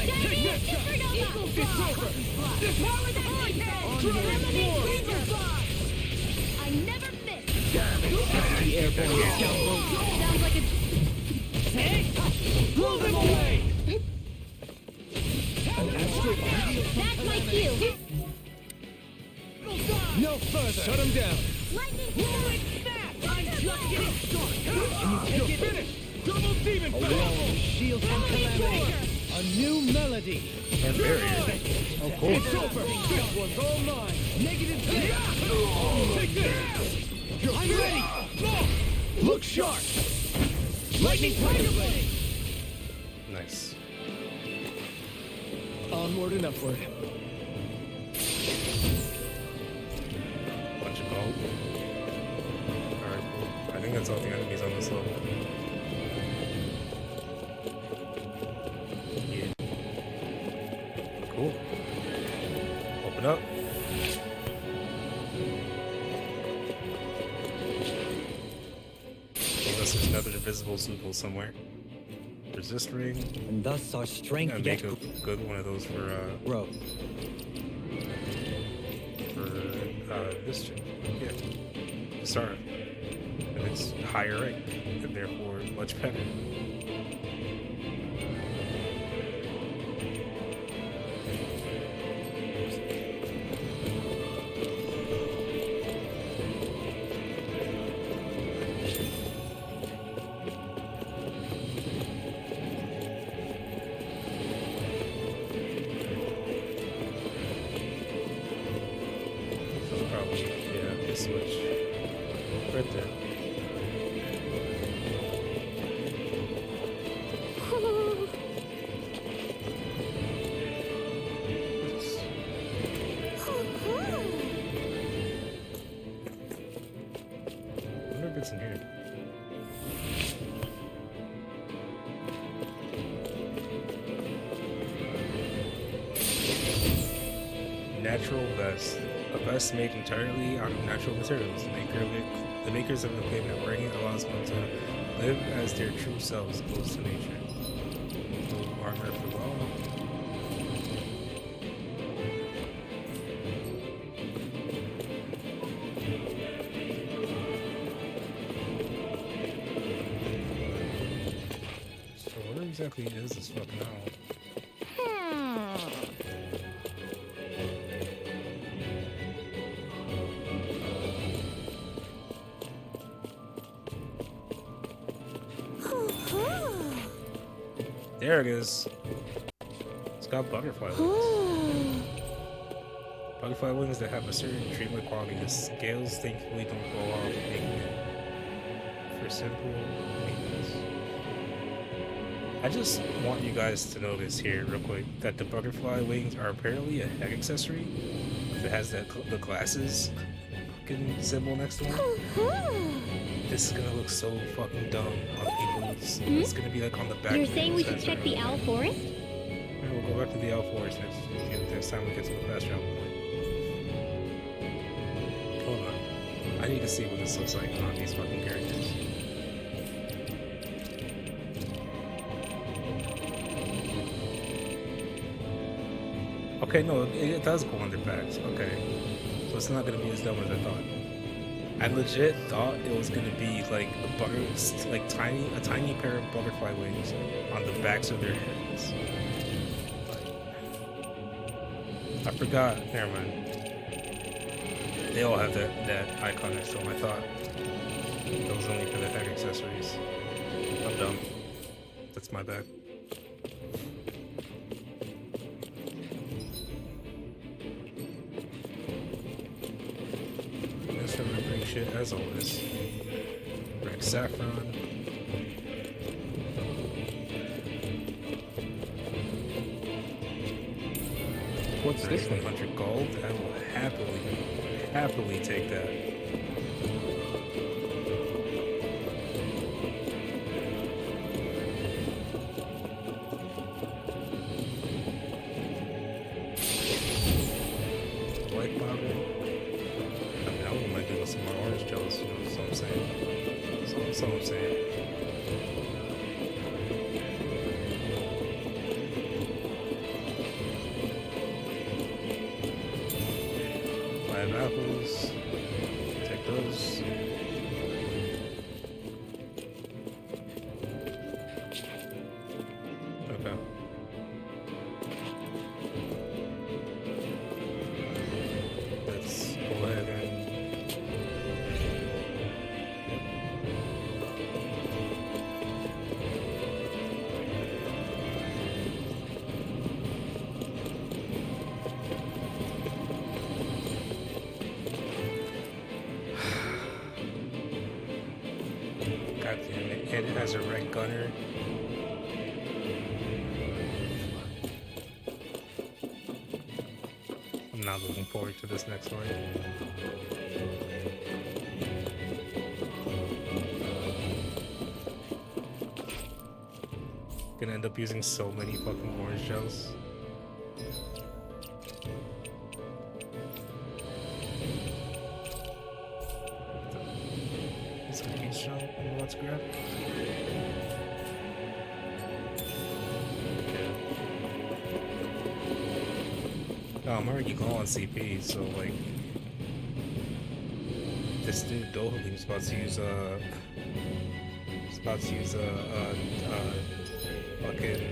Take this shot! It's over! This power is I never miss. the airborne scoundrel! Sounds like a Blow them away! that's my cue. No further! Shut him down! Lightning Rolling snap! I'm just getting started! And you take it finished! Double demon fang! Shield from calamity! A new melody! And barrier. Oh, cool. It's over! This one's all mine! Negative hit! Take this! I'm ready! Look sharp! Lightning tiger blade! Nice. Onward and upward. Bunch of gold. Alright, cool. I think that's all the enemies on this level. Yeah. Cool. Open up. Unless there's another invisible symbol somewhere. Resist ring. And thus our strength Yeah, yet make a good one of those for grow. this chick. Yeah. Sorry. And it's higher rank, and therefore much better. Probably, yeah, switch right there. I wonder if it's in here. Natural vest. A vest made entirely out of natural materials. The makers of the claim that wearing it allows them to live as their true selves, close to nature. No armor for all. So what exactly is this fucking owl? There it is. It's got butterfly wings. Butterfly wings that have a certain treatment quality. The scales thankfully don't go off, making it for simple maintenance. I just want you guys to notice here real quick that the butterfly wings are apparently a head accessory. It has that the glasses fucking symbol next to them. This is gonna look so fucking dumb on people's. It's gonna be like on the back. You're saying we should check the owl forest? Yeah, we'll go back to the owl forest next time we get to the fast travel point. Hold on. I need to see what this looks like on these fucking characters. Okay, no, it does go on their backs. Okay. So it's not gonna be as dumb as I thought. I legit thought it was gonna be like a tiny pair of butterfly wings on the backs of their heads. I forgot. Never mind. They all have that icon next to them. I thought it was only for the head accessories. I'm dumb. That's my bad. Shit as always. Red saffron. What's this thing? 100 gold. I will happily take that. White powder. I wouldn't mind doing some more orange gels, you know what I'm saying? That's all I'm saying. 5 apples. Take those. Okay. Let's go ahead and God damn it. And it has a red gunner. I'm not looking forward to this next one. Gonna end up using so many fucking orange shells. It's a huge shell. Let's grab. Oh, I'm already low on CP, so like this dude Dohali's about to use fucking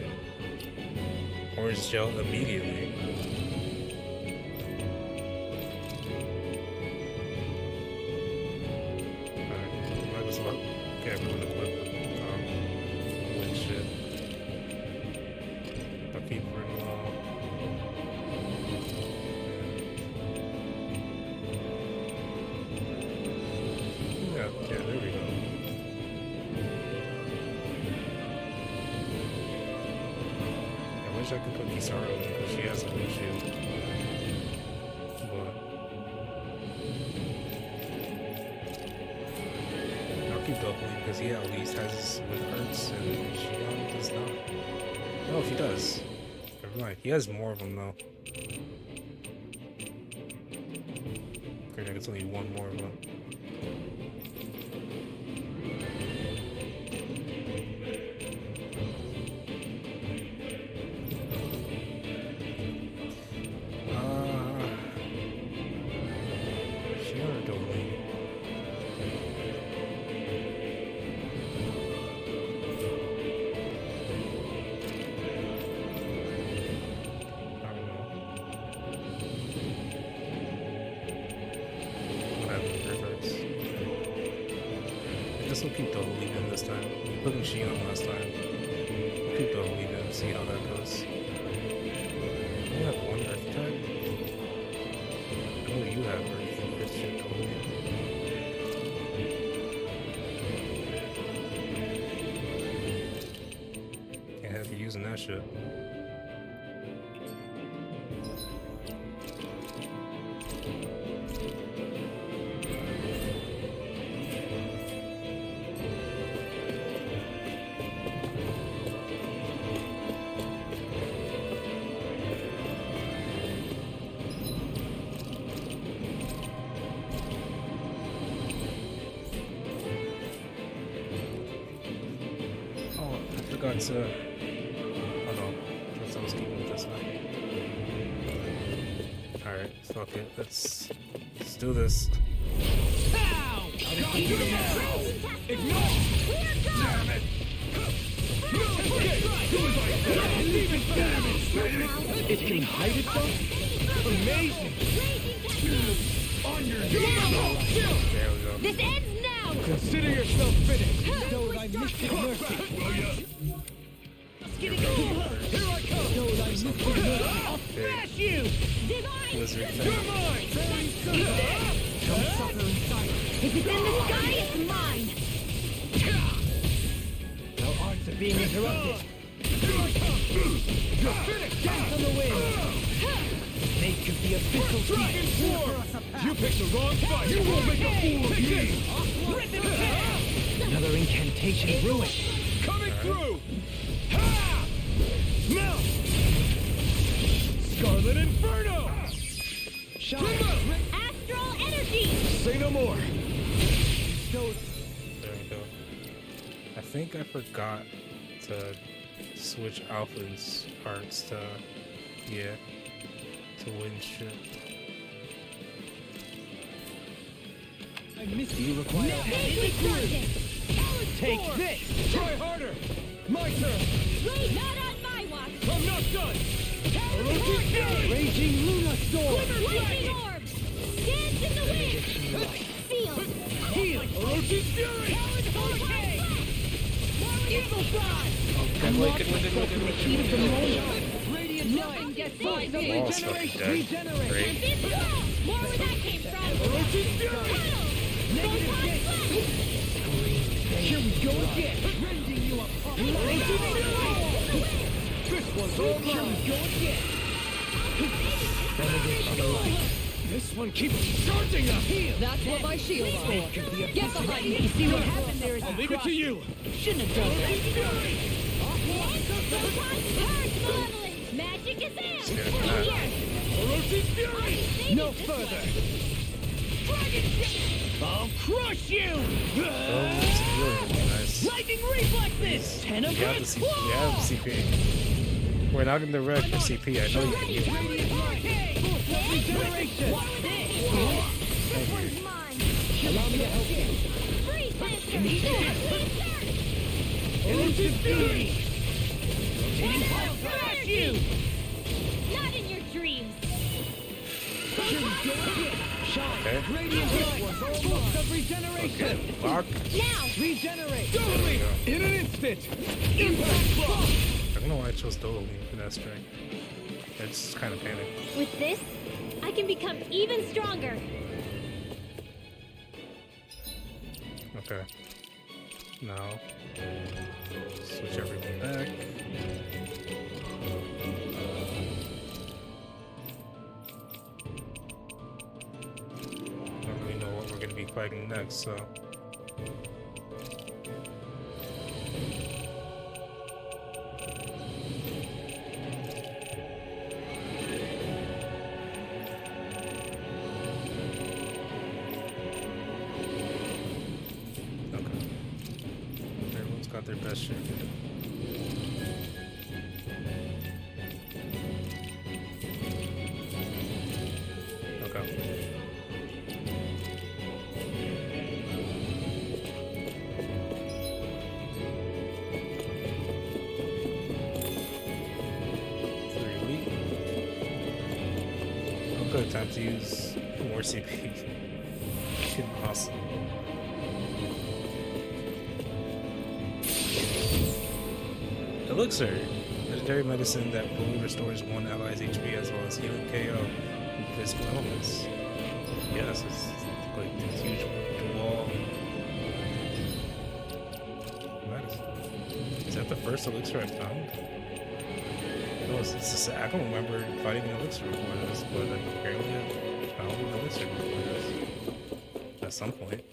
orange gel immediately. Alright, might as well get everyone equipped. With shit. I'll keep running low. Yeah, there we go. I wish I could put Kisara in because she has a blue shield. But I'll keep doubling because he at least has his wind hurts and she does not. Oh, if he does. Never mind. He has more of them though. Great, it's only one more of them. This will keep double leaving this time. We put machine on last time. We'll keep double leaving, see how that goes. You have one earth type? Oh, you have earth shit double leaving. Can't have you using that shit. Got oh no, I was keeping it this way. Alright, fuck it, let's do this. It can hide itself? Amazing! On your There we go. This ends now! Consider yourself finished! Though thy mystic mercy. Here I come! Though thy mystic mercy. I'll smash you! Divine! Wizard You're mine! Don't suffer in silence. If it's in the sky, it's mine! Thou art of being interrupted. Here I come! You're finished! Dance on the wind! Make of the abyssal dragon swarm! You picked the wrong fight! You will make a fool of me! Another incantation ruined! Coming through! Ha! Now! Scarlet Inferno! Astral energy! Say no more! There we go. I think I forgot to switch Alpha's parts to, yeah, to win shit. I missed you. Require Take this! Try harder! My turn! Not on my watch! I'm not done! Raging Luna Storm! Lightning orb! Dance in the wind! Seal! Heal! Orochi's Fury! Hurricane! Eagle Fly! Good way, good way, good way, good way. Radiant Nothing gets by me! Wall's fucking dead. Great. More where that came from! Orochi's Fury! Negative gate! Here we go again! Rending you apart! This one's all mine! Here we go again! This one keeps charging us! That's what my shield's for. Get behind me! See what happened there is I'll leave it to you! Shouldn't have done that. Magic is in! Scared of that. Orochi's Fury! No further! I'll crush you! Oh, it's really nice. Lightning reflexes! Ten of We have the CP. We're not in the red for CP. I know you can use it. Radiant light! Full regeneration! Allow me to help you. Elusive Fury! I'll crush you! Not in your dreams! Here we go again! Shine! Okay. Radiant light! Boost of regeneration! Bark. Now! Regenerate! Doubly! In an instant! Impact block! I don't know why I chose Dolly for that strike. It's kind of panic. With this, I can become even stronger. Okay. Now, switch everyone back. I don't really know what we're going to be fighting next, so. Got their best shit. Okay. 3 weak. Okay, time to use more CP. Fucking awesome. Elixir, legendary medicine that fully restores one ally's HP as well as healing KO and physical elements. Yes, it's like this huge wall. Is that the first elixir I found? No, I don't remember fighting an elixir before this, but apparently I found an elixir before this. At some point.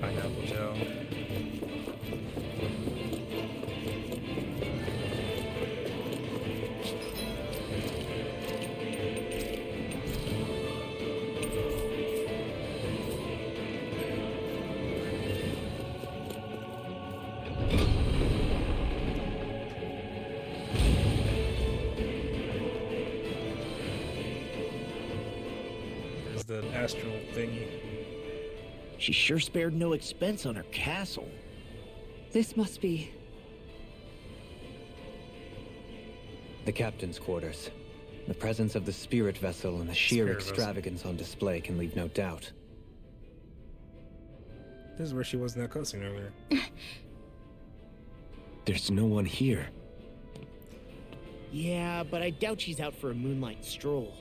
Pineapple gel. There's the astral thingy. She sure spared no expense on her castle. This must be... The captain's quarters. The presence of the spirit vessel and the sheer Spirit vessel. extravagance on display can leave no doubt. This is where she was in that cutscene earlier. There's no one here. Yeah, but I doubt she's out for a moonlight stroll.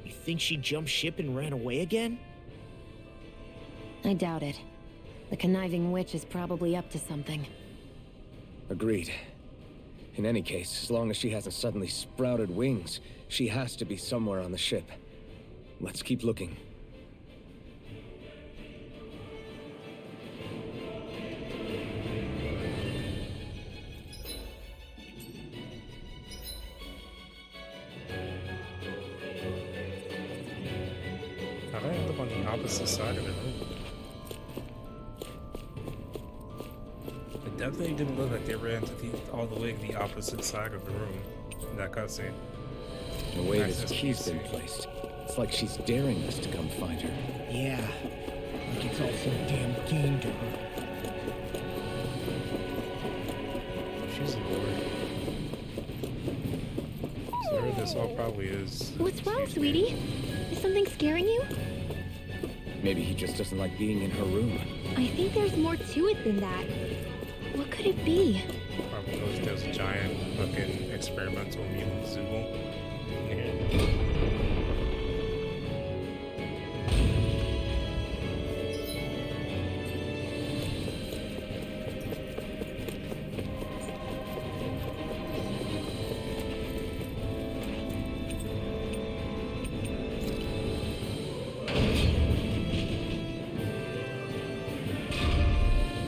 You think she jumped ship and ran away again? I doubt it. The conniving witch is probably up to something. Agreed. In any case, as long as she hasn't suddenly sprouted wings, she has to be somewhere on the ship. Let's keep looking. opposite side of the room. It definitely didn't look like they ran to all the way to the opposite side of the room in that cutscene. The way Nice this as key's you been see. placed, it's like she's daring us to come find her. Yeah. Like it's all some damn game to her. She's a lord. So this all probably is. What's wrong, sweetie? Is something scaring you? Maybe he just doesn't like being in her room. I think there's more to it than that. What could it be? Probably knows there's a giant fucking experimental mutant Zoogle in here.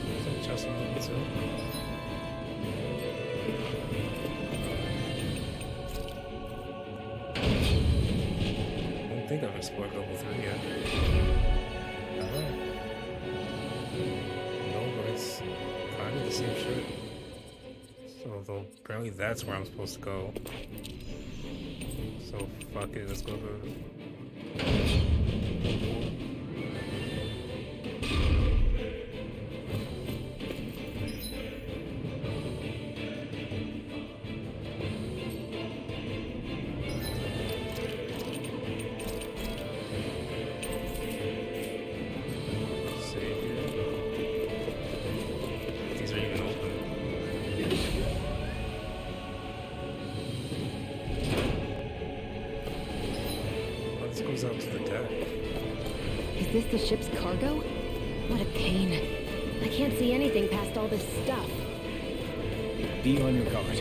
Is that just moving too? I don't think I've explored level 3 yet. Alright. No, but it's kind of the same shit. So, though, apparently that's where I'm supposed to go. So, fuck it, let's go to... Save here. These are even open. Let's goes out to the deck. Is this the ship's cargo? What a pain. I can't see anything past all this stuff. Be on your guard.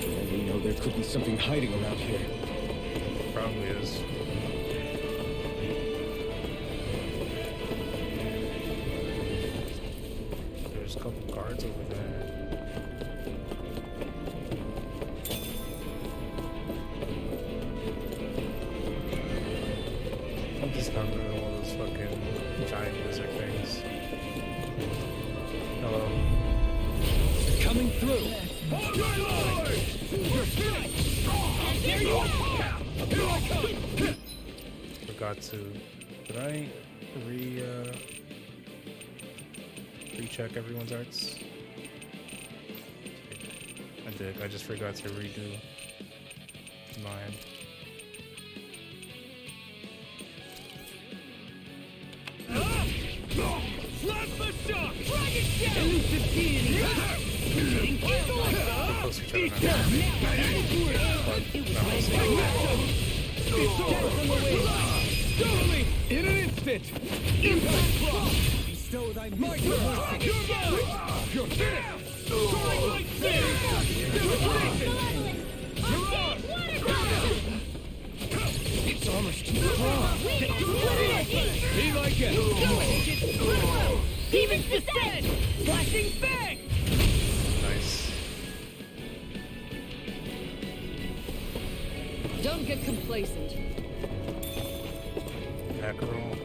For all we know, there could be something hiding around here. Probably is. There's a couple guards over there. I'm just not rid of one of those fucking giant lizard things. Hello. Coming through. On my line! You're finished! There you are! Here I come! Forgot to. Did I recheck everyone's arts? I did. I just forgot to redo mine. Slap the shock! Drag it down! Elusive deity! Close to each other Totally! In an instant! Impact block! Bestow thy might! You're mine! You're finished! Try like this! Devastation! You're on! It's almost too strong. Be like it! Demons descend! Flashing bang! Nice. Don't get complacent. Mackerel.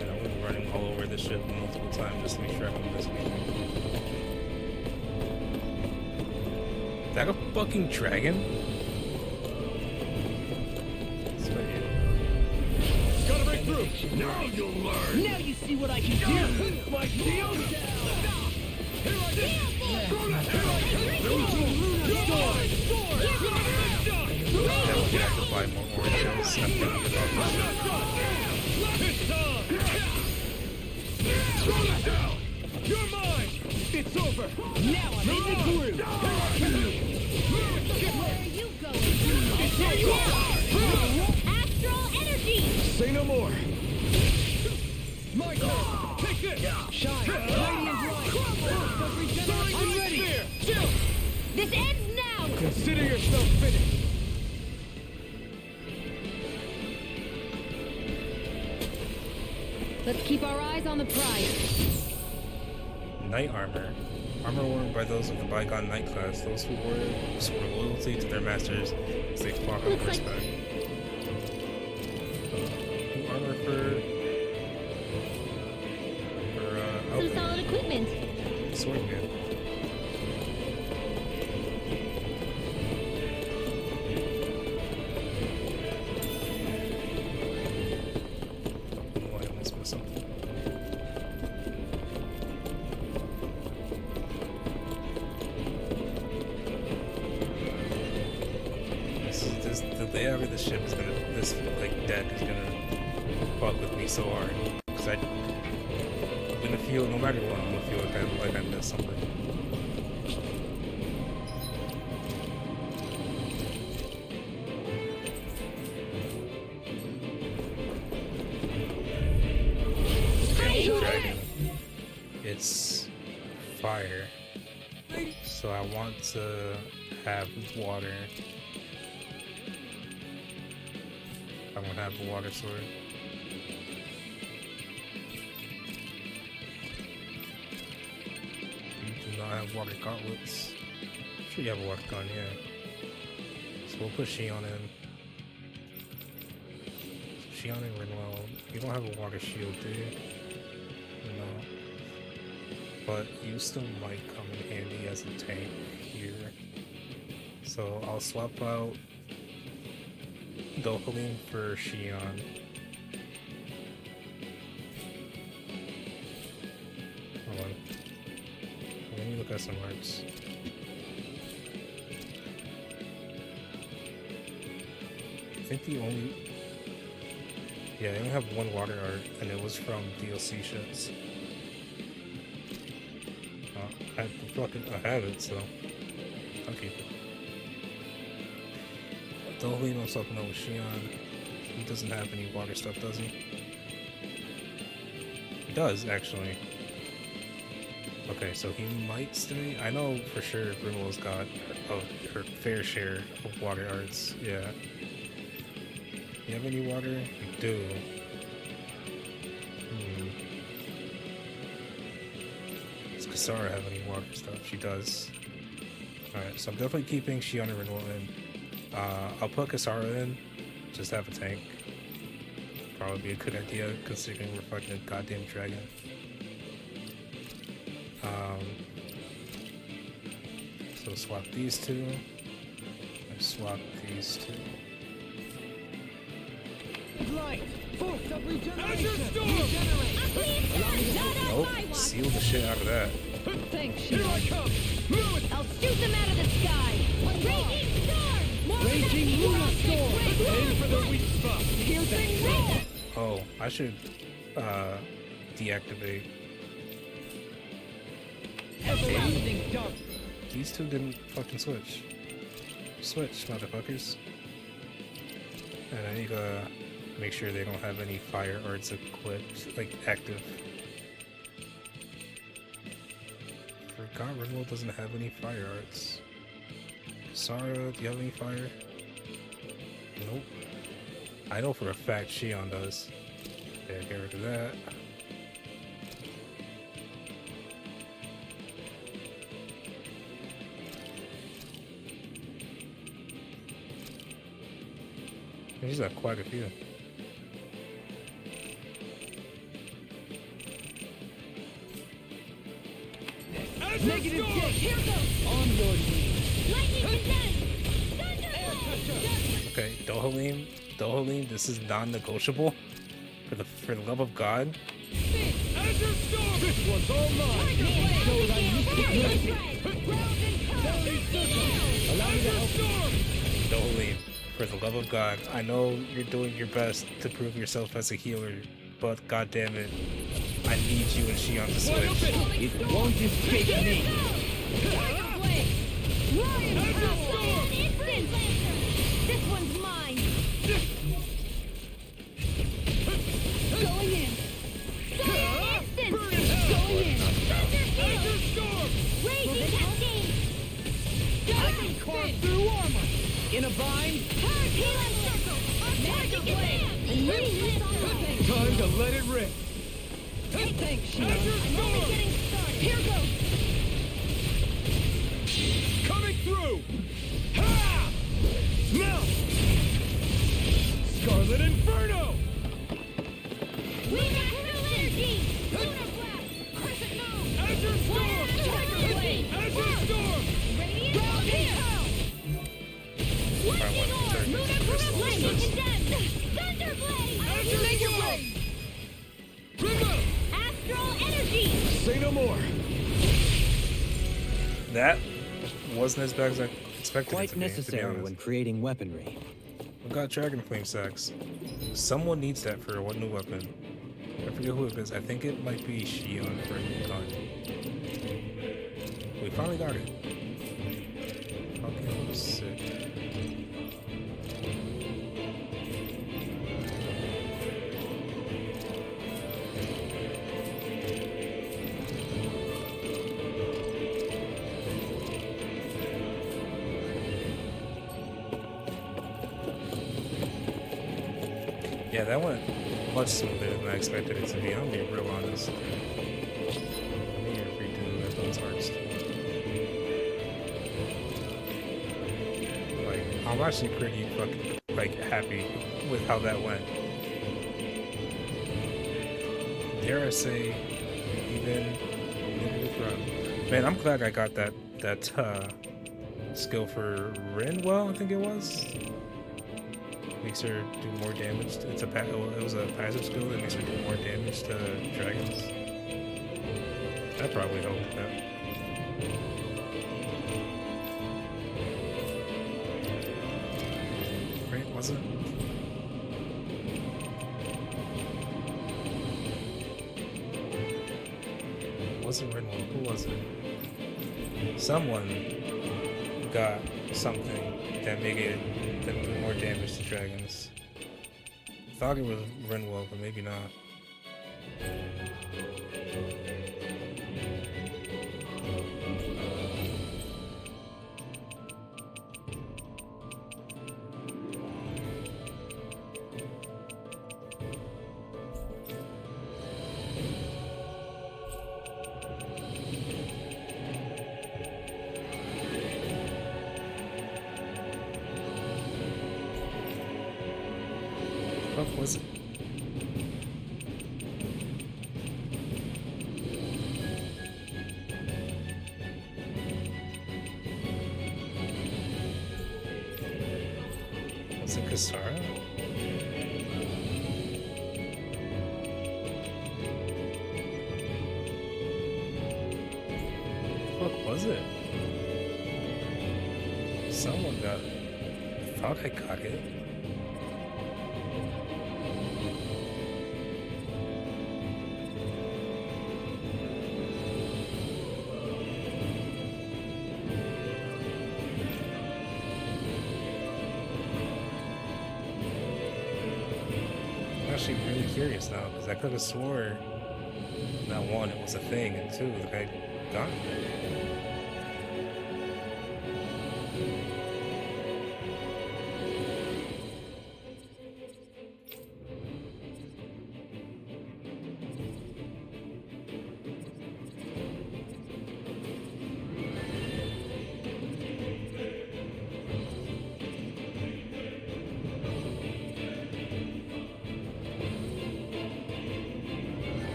And I'm gonna be running all over this ship multiple times just to make sure I don't miss anything. Is that a fucking dragon? It's right here. Gotta break through! Now you'll learn! Now you see what I can do! My shield down! Here I come! Definitely have to buy more oranges. I'm thinking about this shit. It's on! You're mine! It's over! Now I'm in the groove! Where are you going? Astral energy! Say no more. My turn! Take this! Shine! Radiant light! I'm ready! This ends now! Consider yourself finished! Let's keep our eyes on the prize. Knight armor. Armor worn by those of the bygone knight class. Those who wore it swore loyalty to their masters as they fought on horseback. New armor for Some solid equipment. swordman. Oh, I almost missed something. The layout of the ship is gonna, this like deck is gonna fuck with me so hard, because I'm gonna feel, no matter what, I'm gonna feel like I missed something. Dragon. It's fire, so I want to have water. I'm gonna have a water sword. You do not have water gauntlets. I'm sure you have a water gun, yeah. So we'll put Shion in. Shion and Rinwell. You don't have a water shield, do you? No. But you still might come in handy as a tank here. So I'll swap out Dohalim for Shion. Hold on. Let me look at some arts. I think the only... Yeah, I only have one water art, and it was from DLC ships. I have it, so I'll keep it. Dohalim I'm swapping out with Shion. He doesn't have any water stuff, does he? He does, actually. Okay, so he might stay. I know for sure Grimwell's got her fair share of water arts. Yeah. You have any water? You do. Does Kisara have any water stuff? She does. Alright, so I'm definitely keeping Shion and Rinwell in. I'll put Kisara in, just have a tank. Probably be a good idea considering we're fighting a goddamn dragon. So swap these two, and swap these two. Light! Force of regeneration! Nope, seal the shit out of that. Thanks, Here I Shion. come! Move! I'll shoot them out of the sky. Raging storm. More Raging Luna Storm! Aim for the weak spot! Piercing roll! Oh, I should deactivate. Everlasting dark! These two didn't fucking switch. Switch, motherfuckers. And I need to make sure they don't have any fire arts equipped, like active. Forgot Rinwell doesn't have any fire arts. Sarah, do you have any fire? Nope. I know for a fact Shion does. Yeah, get rid of that. He's got quite a few. Negative J! Here goes! On your knees! Lightning condensed. Okay, Dohalim, this is non-negotiable. For the love of God. Azure Storm! This one's all mine! Show thy mystic mercy! Allow me to help you! Dohalim, for the love of God, I know you're doing your best to prove yourself as a healer, but god damn it, I need you and Shion to switch. It won't escape me! Azure Storm! This one's mine. Going in! Instant. Going in! Azure Storm! Raging cascade. I can carve through armor! In a bind, Healing circle. Magic blade. time to let it rip! Thanks, Shion. Azure I'm only Storm! getting started. Here goes! Coming through! Ha! Now! Scarlet Inferno! We natural energy! Lunar blast! Crescent moon! Azure Storm! Tiger blade! Azure Storm! Radiant volcano! Lightning orb! Lunar lightning condensed! Thunder blade! Azure Storm! Remote! Astral energy! Say no more! That wasn't as bad as I expected it Quite to be, necessary when creating weaponry. We got Dragon Flame Sacks. Someone needs that for one new weapon. I forget who it is. I think it might be Shion for a new gun. We finally got it. Fucking sick. Yeah, that went much smoother than I expected it to be. I'm being real honest. I need to redo those arts. Like, I'm actually pretty fucking happy with how that went. Dare I say, even man, I'm glad I got that skill for Renwell, I think it was. Makes her do more damage. It was a passive skill that makes her do more damage to dragons. That probably helped that. Right, was it? Wasn't Renwell? Who was it? Someone got something that made it do more damage to dragons. Thought it was Renwell, but maybe not. What was it? Was it Kasara? What was it? Someone got. I thought I got it. I'm actually really curious now because I could have swore not one, it was a thing, and two, like I got it.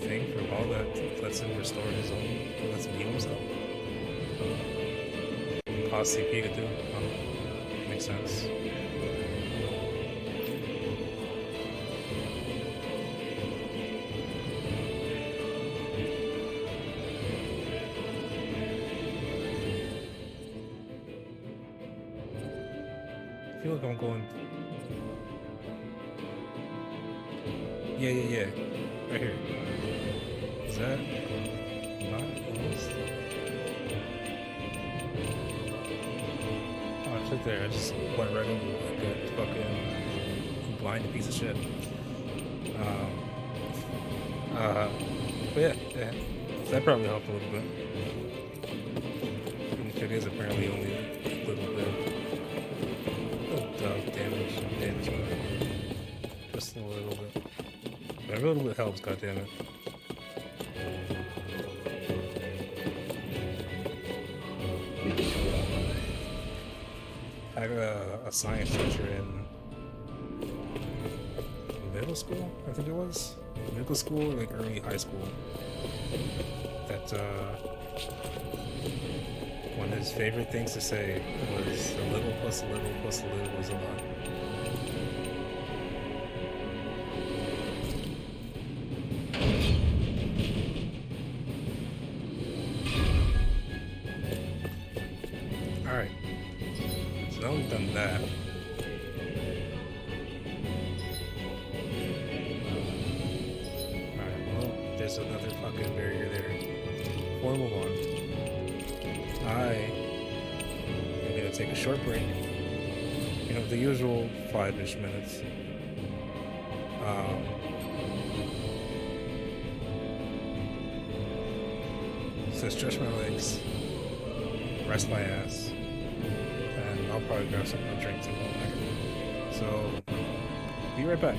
Thing from all that lets him restore his own, lets him heal himself. Pause CP to do. Makes sense. I feel like I'm going. Yeah. Right here. Is that not almost? Oh, it's right there. I just went right over like a fucking blind piece of shit. But yeah, that probably helped a little bit. it is apparently only a little bit of damage on it. Just a little bit. But a little bit helps, goddammit. I had a science teacher in middle school, I think it was. Middle school or like early high school. That one of his favorite things to say was a little plus a little plus a little was a lot. Alright. So now we've done that. There's another fucking barrier there. Before we move on, I am gonna take a short break. You know, the usual 5-ish minutes. So stretch my legs, rest my ass, and I'll probably grab something to drink and go back. So, be right back.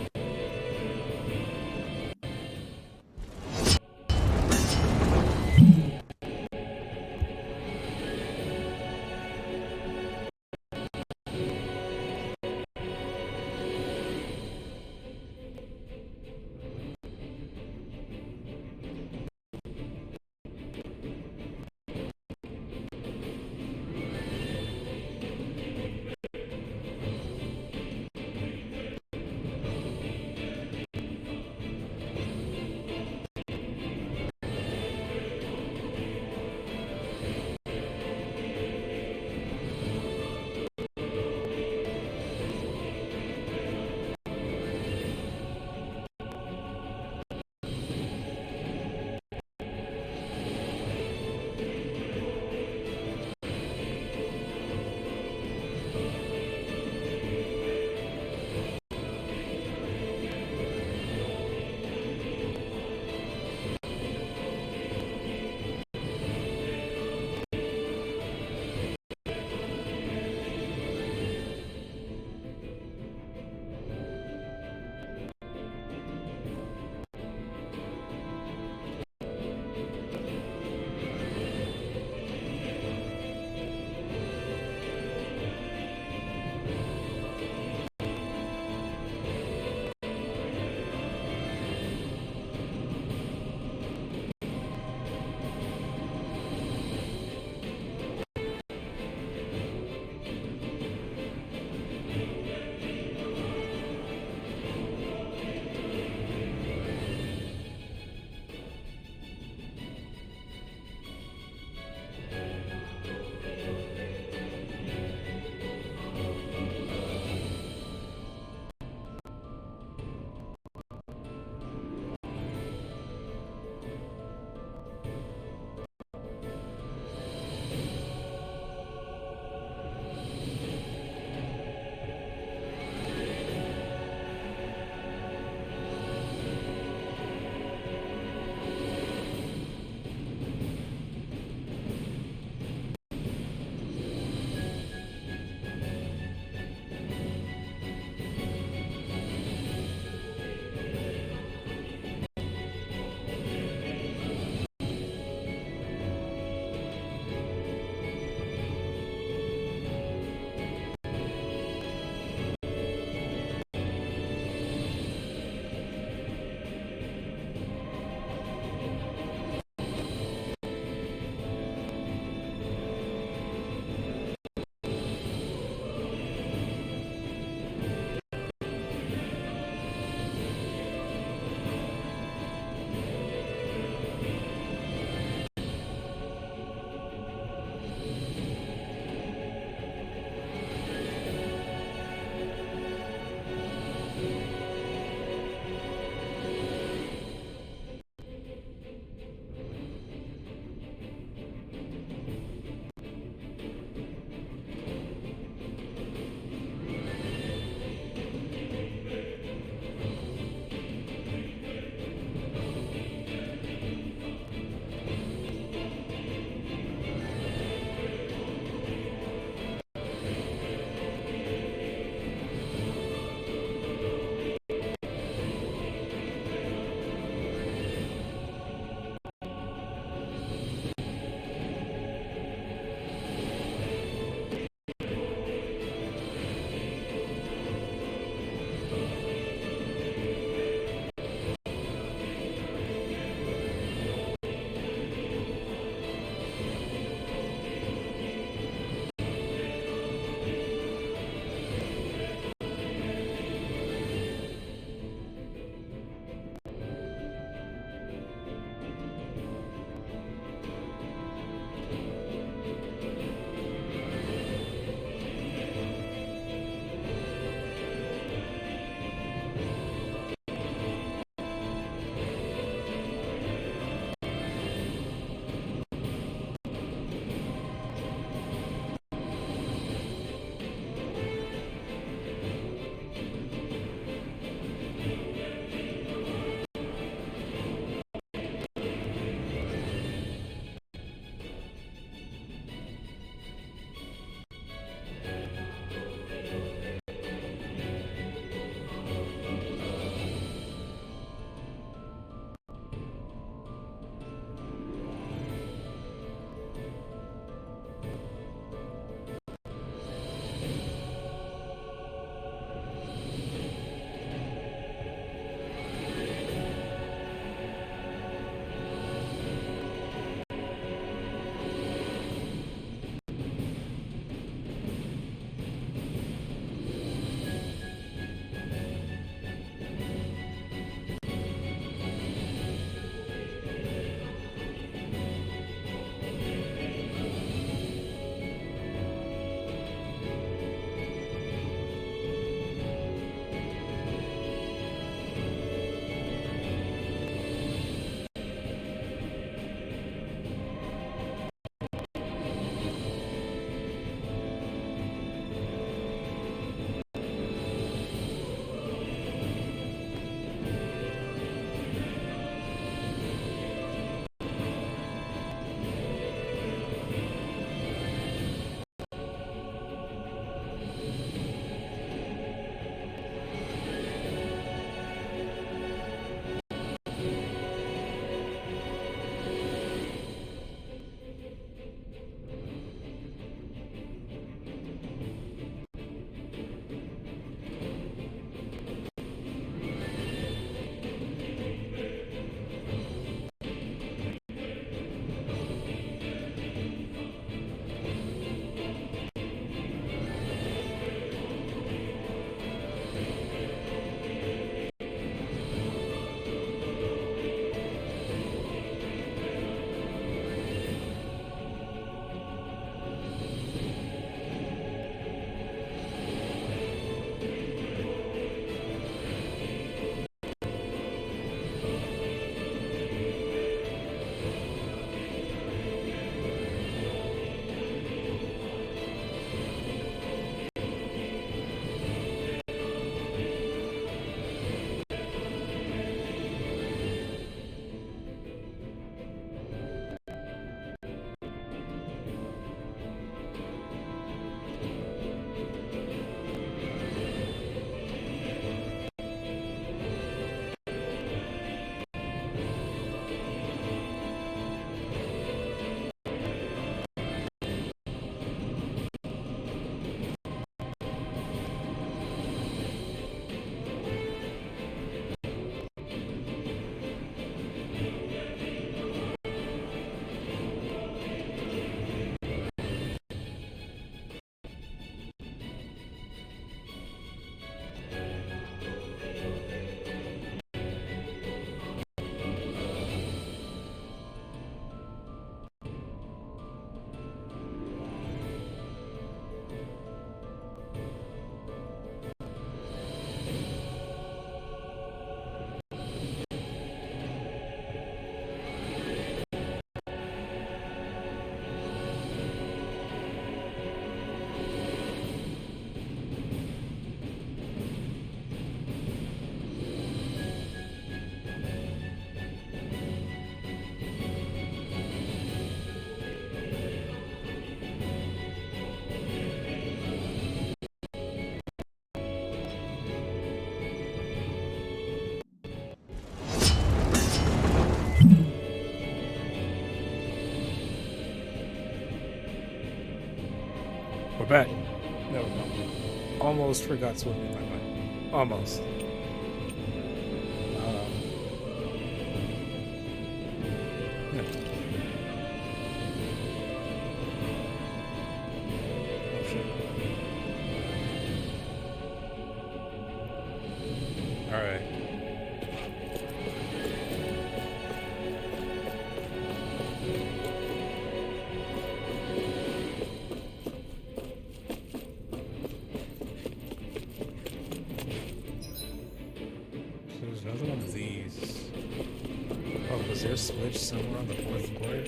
We're back. There we go. Almost forgot to admit my mind. Almost. Yeah. Oh shit. Alright. There's another one of these. Oh, was there a switch somewhere on the fourth floor?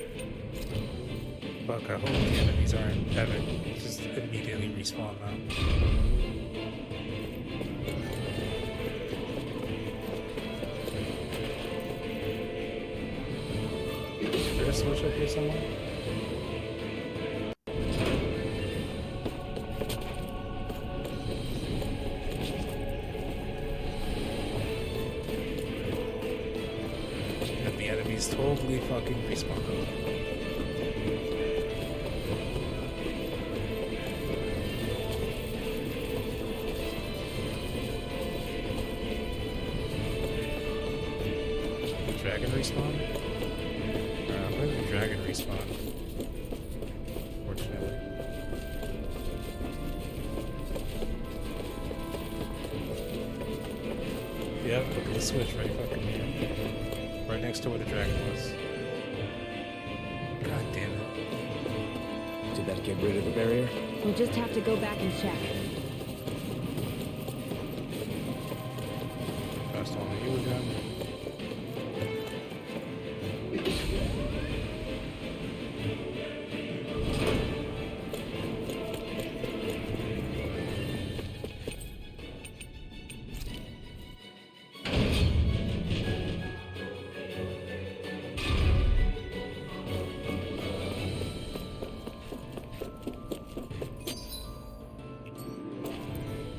Fuck, I hope the enemies haven't just immediately respawn now. Is there a switch up here somewhere? And the enemies totally fucking respawn. Dragon respawn? Where did the dragon respawn? Fortunately. Yep, look at the switch right fucking here. Right next to where the dragon was. God damn it. Did that get rid of the barrier? We'll just have to go back and check. Passed on to you again.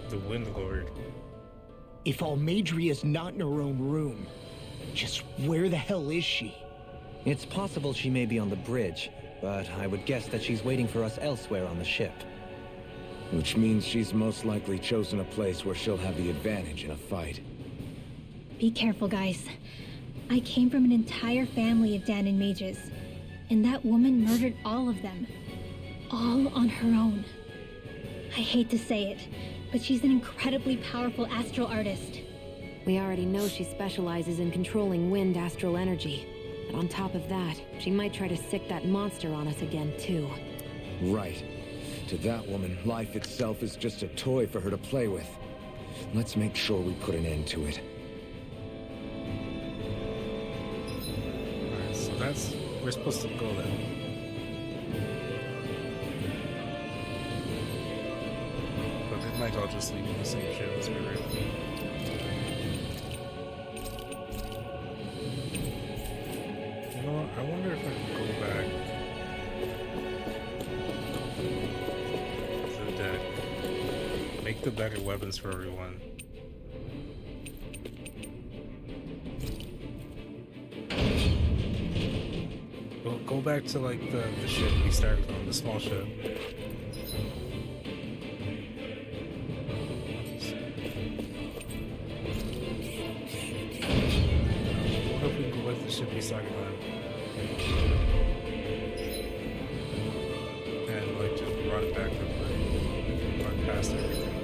The Wind Lord. If Almadria's not in her own room, just where the hell is she? It's possible she may be on the bridge, but I would guess that she's waiting for us elsewhere on the ship. Which means she's most likely chosen a place where she'll have the advantage in a fight. Be careful, guys. I came from an entire family of Danon mages, and that woman murdered all of them. All on her own. I hate to say it, but she's an incredibly powerful astral artist. We already know she specializes in controlling wind astral energy. And on top of that, she might try to sick that monster on us again, too. Right. To that woman, life itself is just a toy for her to play with. Let's make sure we put an end to it. Alright, so that's... we're supposed to go then. But they might all just leave in the same shit, let's be real. You know what? I wonder if I can go back to the deck. Make the better weapons for everyone. Well, go back to like the ship we started on, the small ship. What if we go back to the ship we started on? And like just run back and like run past everything.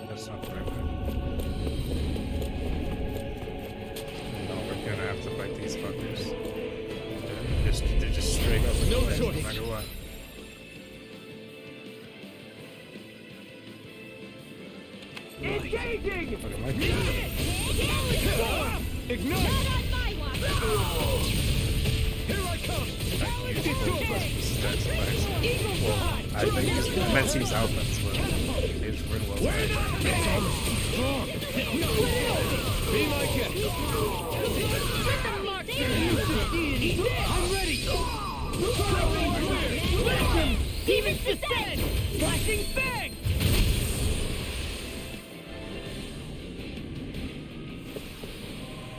That's not the right way. No, we're gonna have to fight these fuckers. They're just straight up no matter what. Engaging! Okay, my Ignite! Here I come! I think it's meant to use outfits, but it's really well. Be my guest! I'm ready! Demons descend! Flashing bang!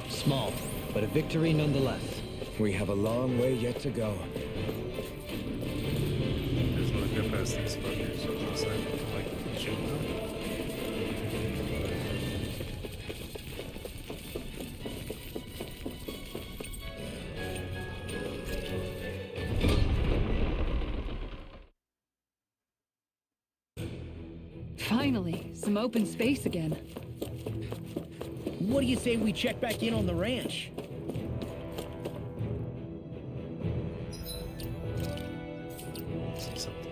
Small, but a victory nonetheless. We have a long way yet to go. There's no good against these fuckers. So it's like shoot them. Finally, some open space again. What do you say we check back in on the ranch? See something.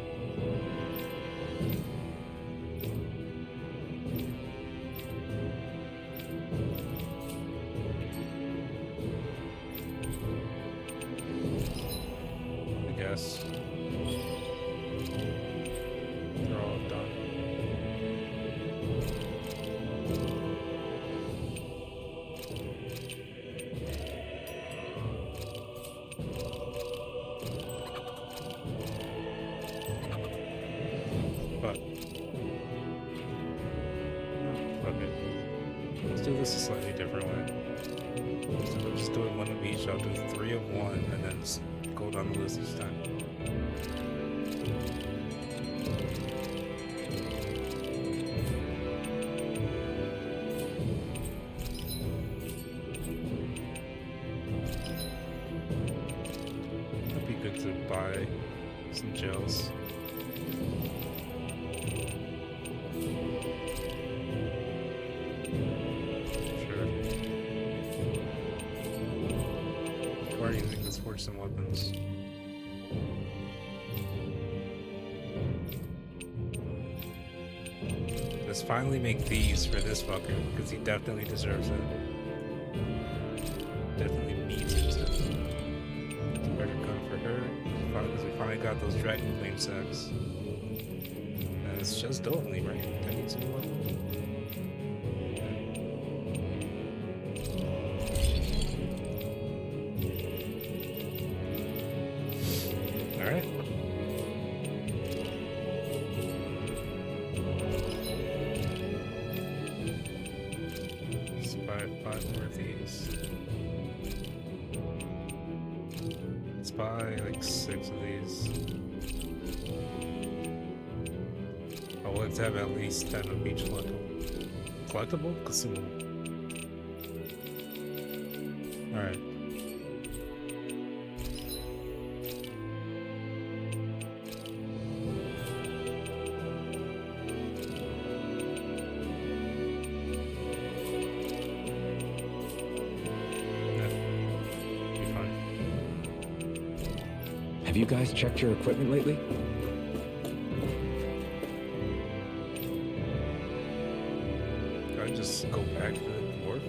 I guess. They're all done. But fuck it. Let's do this a slightly different way. So we'll just do it one of each. I'll do 3 of one and then just go down the list each time. It'd be good to buy some gels. Sure. Or using this for some weapons. Let's finally make these for this fucker, because he definitely deserves it. Definitely needs it. Better gun for her, because we finally got those dragon flame sacks. And it's just only, right? That needs some weapons. Alright. Let's buy 5 more of these. Let's buy like 6 of these. Oh, let's have at least 10 of each collectible. Collectible? Consumable. Alright. Have you guys checked your equipment lately? Do I just go back to the dwarf?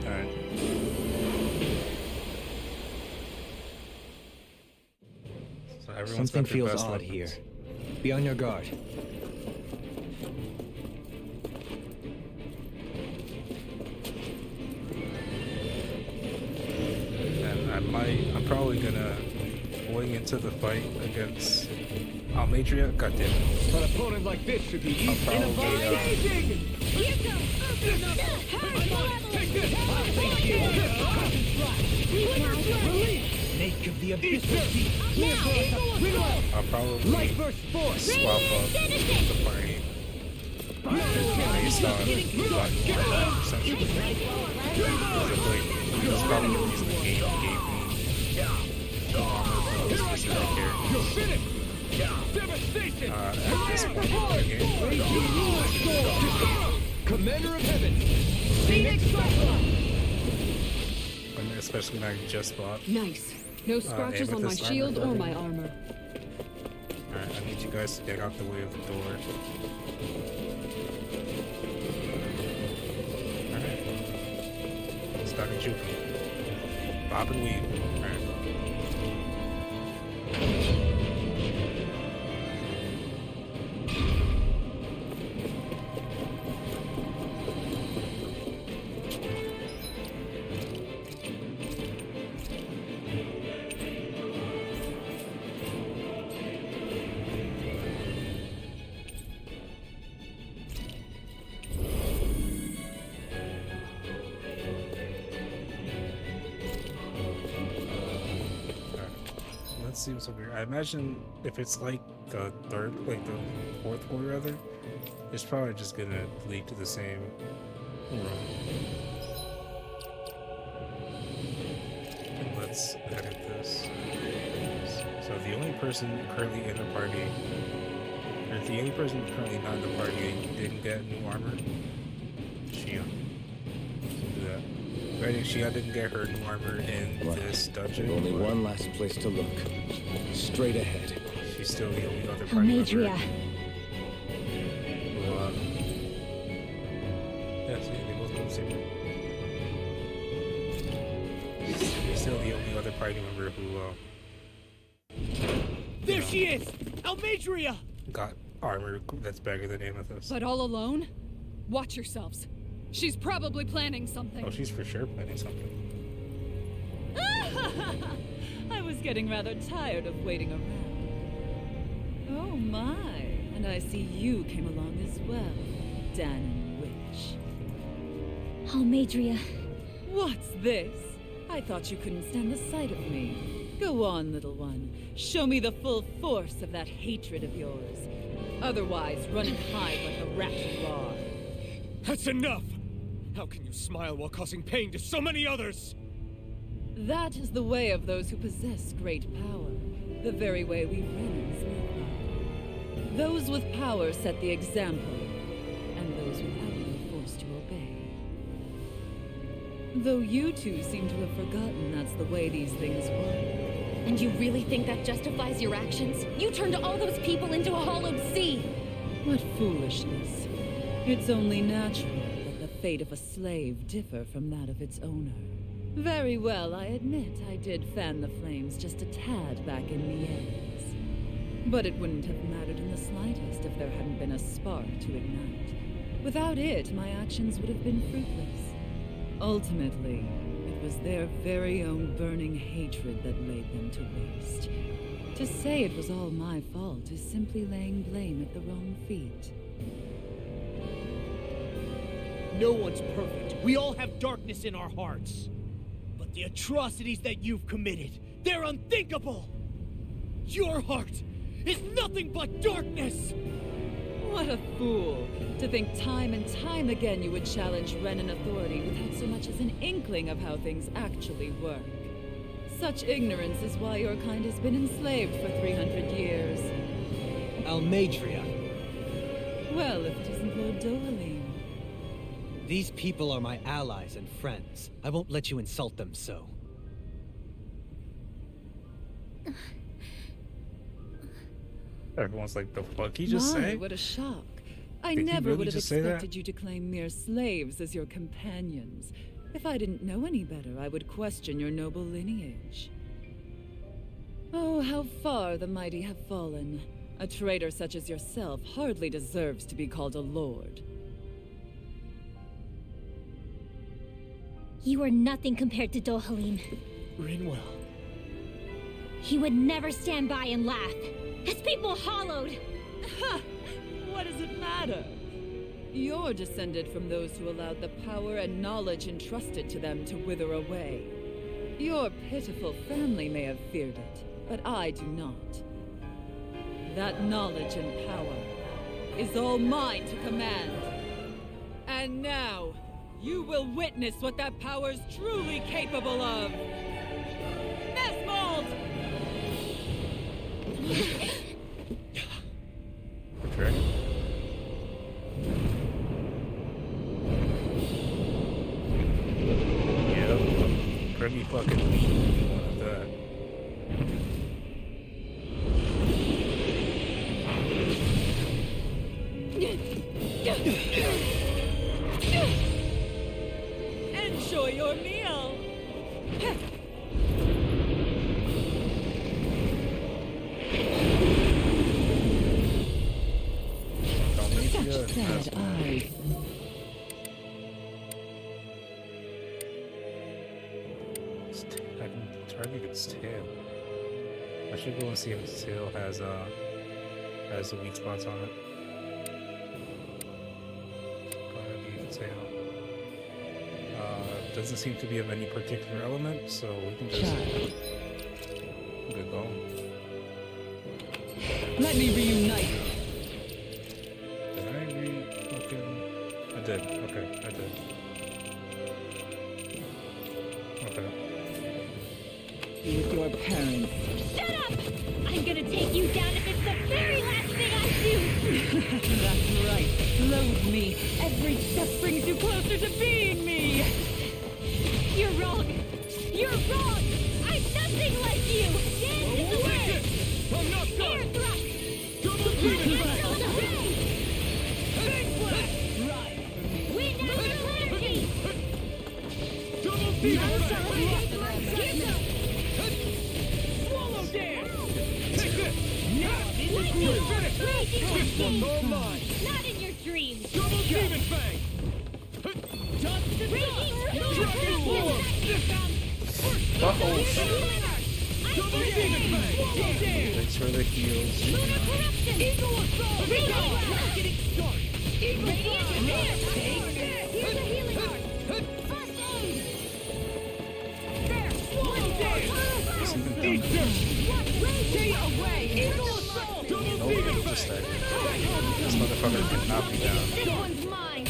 Alright. So everyone's Something got their feels best odd weapons. here. Be on your guard. And I'm probably gonna, going into the fight against Almadria, goddamn it. An opponent like this should be I'll probably, Snake of the abyss. I'll probably Light versus force. swap up the party based on what essentially. That's probably the reason the game gave me armor for this specific character. At this point in the game. Commander of Heaven. Phoenix And especially when I just bought. Nice. No scratches on my amethyst shield armor. or my armor. Alright, I need you guys to get out the way of the door. Alright. Start juking. Bob and weave. Alright. seems so weird. I imagine if it's like the fourth floor rather, it's probably just gonna lead to the same room. And let's edit this. So the only person currently in the party, or the only person currently not in the party didn't get new armor, Shia. Do that. I think Shia didn't get her new armor in this dungeon. Only but one last place to look. Straight ahead. she's still the only other party member. Almadria. Well, yeah, see, they both go the same way. She's still the only other party member who There she is! Almadria! got armor that's better than Amethyst. But all alone? Watch yourselves. She's probably planning something. Oh, she's for sure planning something. I was getting rather tired of waiting around. Oh my, and I see you came along as well, Dan Witch. Almadria. What's this? I thought you couldn't stand the sight of me. Go on, little one. Show me the full force of that hatred of yours. Otherwise, run and hide like the rat you are. That's enough! How can you smile while causing pain to so many others? That is the way of those who possess great power. The very way we Renans live by. Those with power set the example, and those without are forced to obey. Though you two seem to have forgotten that's the way these things work. And you really think that justifies your actions? You turned all those people into a hollowed sea! What foolishness. It's only natural that the fate of a slave differ from that of its owner. Very well, I admit I did fan the flames just a tad back in Nies. But it wouldn't have mattered in the slightest if there hadn't been a spark to ignite. Without it, my actions would have been fruitless. Ultimately, it was their very own burning hatred that laid them to waste. To say it was all my fault is simply laying blame at the wrong feet. No one's perfect. We all have darkness in our hearts. But the atrocities that you've committed, they're unthinkable! Your heart is nothing but darkness! What a fool! To think time and time again you would challenge Renan authority without so much as an inkling of how things actually work. Such ignorance is why your kind has been enslaved for 300 years. Almadria, Well, if it isn't Lord Dohalim. these people are my allies and friends. I won't let you insult them so. Everyone's like, the fuck he just My, say? what a shock. I Did he never really would have just say that? expected you to claim mere slaves as your companions. If I didn't know any better, I would question your noble lineage. Oh, how far the mighty have fallen. A traitor such as yourself hardly deserves to be called a lord. You are nothing compared to Dohalim. Rinwell. He would never stand by and laugh. His people hollowed! Ha! What does it matter? You're descended from those who allowed the power and knowledge entrusted to them to wither away. Your pitiful family may have feared it, but I do not. That knowledge and power is all mine to command. And now, you will witness what that power's truly capable of. Nesmold! Okay. Yep. Pretty fucking mean. One of that. Enjoy your meal! Such Sad eyes. I can target its tail. I should go and see if its tail has the weak spots on it. Gonna be the tail. Doesn't seem to be of any particular element, so we can just Child. good go. Let me reunite. Did I fucking... I did. Okay, I did. Okay. With your parents. Shut up! I'm gonna take you down if it's the very last thing I do! That's right. Loathe me. Every step brings you closer to being me. You're wrong! You're wrong! I'm nothing like you! This is the way! I'm not Air done! thrust! Double demon fang! Natural array! Big flash! Right. Wind natural energy! Double demon fang! Here's some! Swallow dance! Take this! Now in the groove! Raging This one's all wind! mine! Not in your dreams! Double demon fang! Dragon form! Uh-oh. Double demon fang! Swallow dance! Thanks for the heals. Eagle assault! Getting started! Eagle Radiant is here! Here's a healing art! First aid! there! Swallow dance! Eat this! Stay away! Eagle assault! Double Nope, demon just fang! that. This motherfucker did not be down. This one's mine!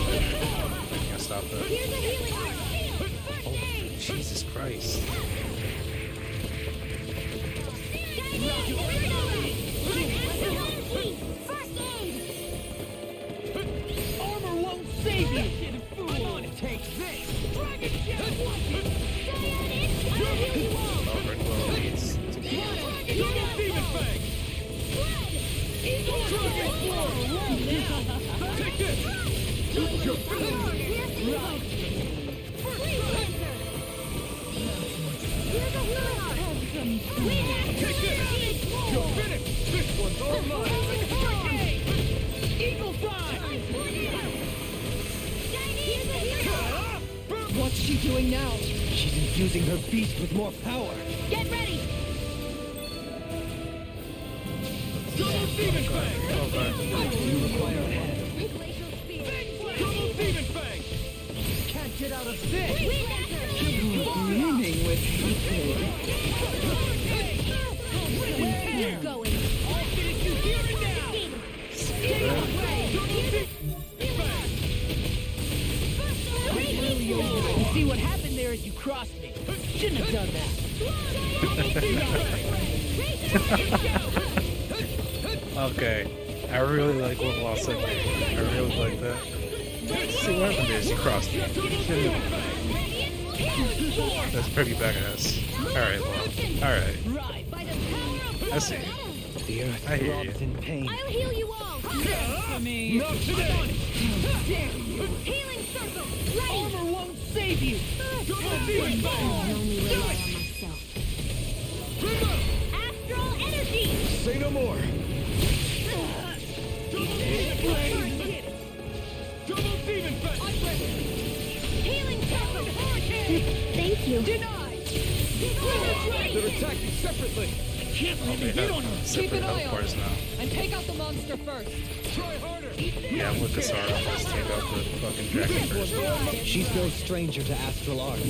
I can't stop that. Here's a healing art! First Oh, aid! Jesus Christ. First aid! Armor won't save you! Fool! Take this! Dragon Jet! Oh, Red Glow needs to be... Double demon fang! Dragon form! Take this! You're Take this! You're finished! This one's all mine! Eagle Fly! What's she doing now? She's infusing her beast with more power. Get ready! Double demon fang! Oh, God. You require a hand. Glacial speed! Double demon fang! Can't get out of this. Brimming with hatred. Keep going! I'll finish you here and now! Double demon fang! You see what happened there is you crossed me. Shouldn't have done that. Okay. I really like what Law said there. I really like that. See what happened is you crossed me. That's pretty badass. Alright, Law. Alright. I see. The earth I hear you. throbs in pain. I'll heal you all! For me. Not today! Healing circle! Ready! Armor won't save you! Double demon fang! Only rely on myself. Astral energy! Say no more. Double demon fang! Healing circle! Thank you. Denied! They're attacking separately! Can't Oh, they have separate health bars now. And take out the monster first. Try harder! Yeah, I'm with Kasara. Let's take out the fucking dragon first. She's no stranger to astral arts.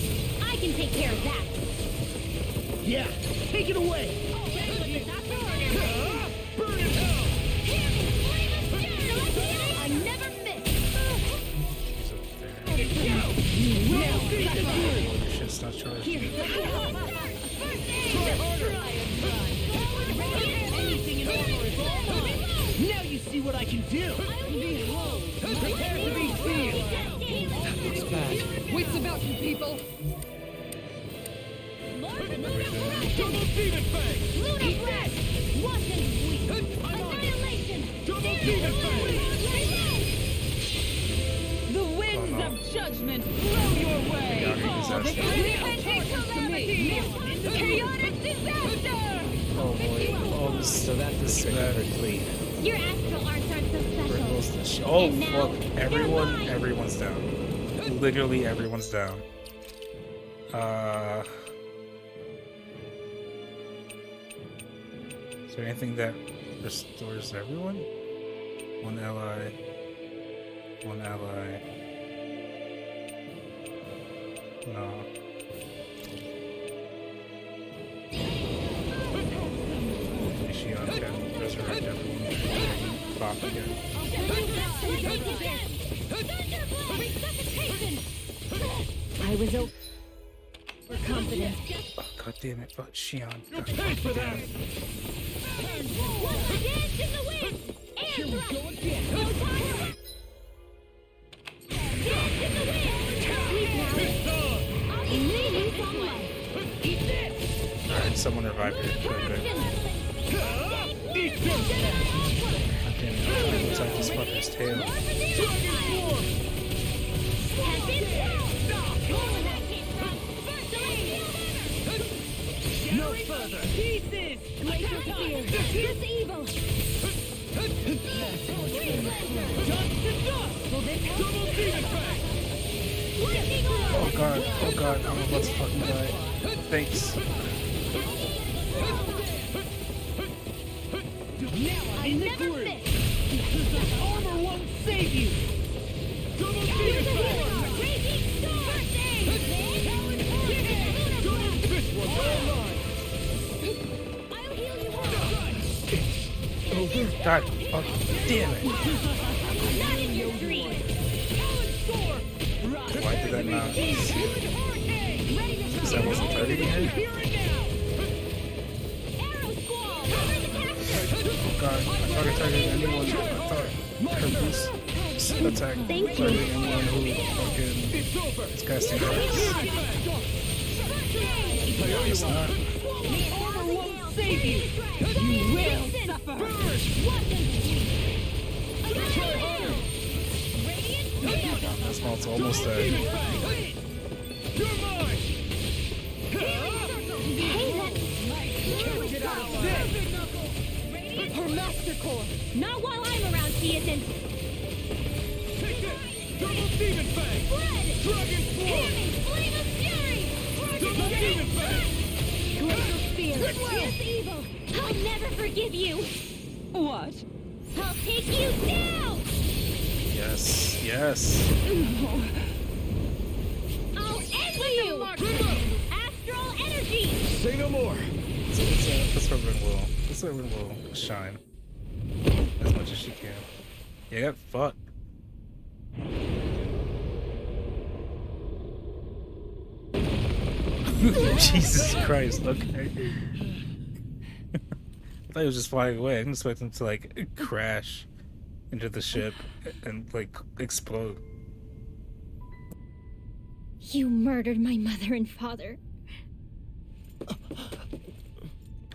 I can take care of that. Yeah! Take it away! Burn in hell! I never miss. Shit's not charged. Now you see what I can do. Prepare to be seen! Looks bad. Wits about you, people. Double demon fang! Lunar blast! Wanton sweep! Annihilation! Double demon fang! The winds of judgment blow your way. Yeah, All the Repenting calamity! Chaotic disaster! Oh boy. Oh, this So that this triggered bad. her plea. Your astral arts aren't so special. Oh And now, fuck! you're mine. Everyone's down. Literally everyone's down. Is there anything that restores everyone? One ally. One ally. No. Holy Shion can resurrect everyone. Pop again. I was overconfident. Oh, God damn it. Oh, Shion. You'll pay for that! Dance in the wind! Here we go again! Dance in the wind! It's on! I'll give you some life. Eat this! Alright, someone revived it. Good, good. Eat this! God damn it. It's like this fucker's tail. No further! Pieces! Laser spear! This evil! Dust to dust! Double demon fang! Oh God, I'm about to fucking die. Thanks. Now I'm in the never groove! miss. Armor won't save you! Double demon fang! Raging storm! This one's all mine! I'll heal you all! God, fuck, damn it. Not in your dreams! Why did I not see it? Because I wasn't targeting her? Arrow squall! Cover the capture! Oh God, I thought I targeted anyone. I thought her boost attack targeting anyone who fucking is casting attacks. It's not. Armor won't save you! You will suffer! Try harder! This mounts almost dead. You're mine! Her master core! Not while I'm around, she isn't! Take this! Double demon fang! Blood! Dragon form! Hammy! Flame of fury! Double demon fang! Glacial spear! This evil! I'll never forgive you! What? I'll take you down! Yes, yes. I'll end you! Astral energy! Say no more! This woman will shine as much as she can. Yeah, get fucked. Jesus Christ, okay. I thought he was just flying away. I didn't expect him to like crash into the ship and like explode. You murdered my mother and father,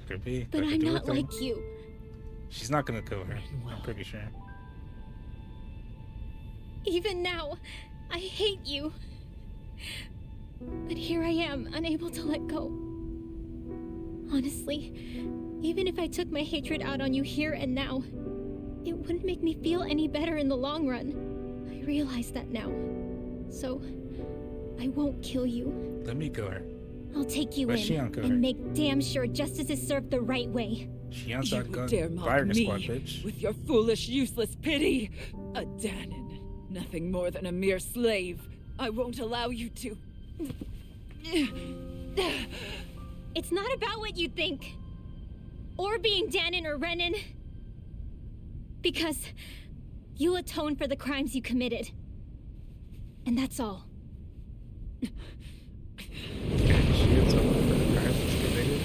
Could be. but That could I'm do not a thing. like you. She's not gonna kill her. I'm pretty sure. Even now, I hate you. But here I am, unable to let go. Honestly, even if I took my hatred out on you here and now, it wouldn't make me feel any better in the long run. I realize that now. So, I won't kill you. Let me kill her. I'll take you Where's in Shion, and make damn sure justice is served the right way. Shion's You not gun. dare mock Fire me squad, bitch. with your foolish, useless pity? A Danon, nothing more than a mere slave. I won't allow you to. It's not about what you think. Or being Danon or Renan. Because you'll atone for the crimes you committed. And that's all. She gets over for the crimes she committed.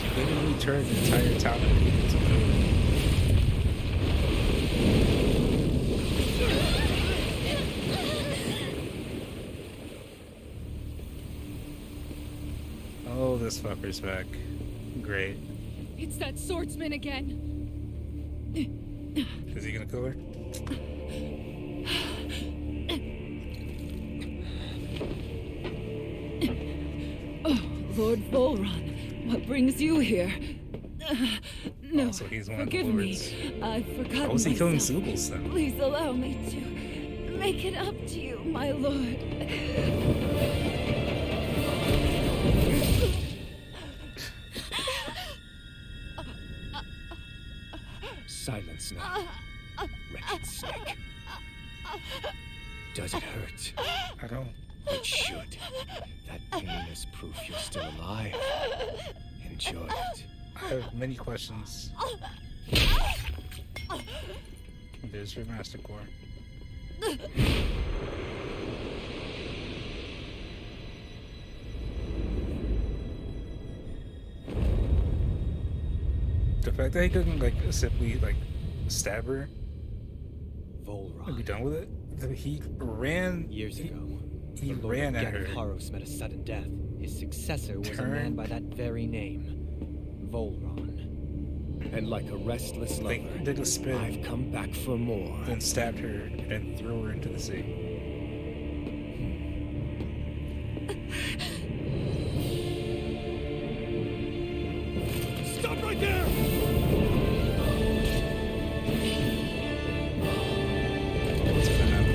She literally turned the entire town into food. Oh, this fucker's back. Great. It's that swordsman again. Is he gonna kill her? Oh, Lord Volron, what brings you here? No, Oh, so he's one of the forgive me. lords. I've forgotten How was he killing myself. Zoobles then? Please allow me to make it up to you, my lord. Silence now, wretched snake. Does it hurt? I don't. It should. That pain is proof you're still alive. Enjoy it. I have many questions. There's your master core. The fact that he couldn't like simply like stab her and be done with it. He ran Years ago, He the Lord ran of at her. Gagaharos met a sudden death. His successor was a man by that very name, Volron. And like a restless lover, Like did a spin, I've come back for more. then stabbed her and threw her into the sea. Stop right there! What's gonna happen?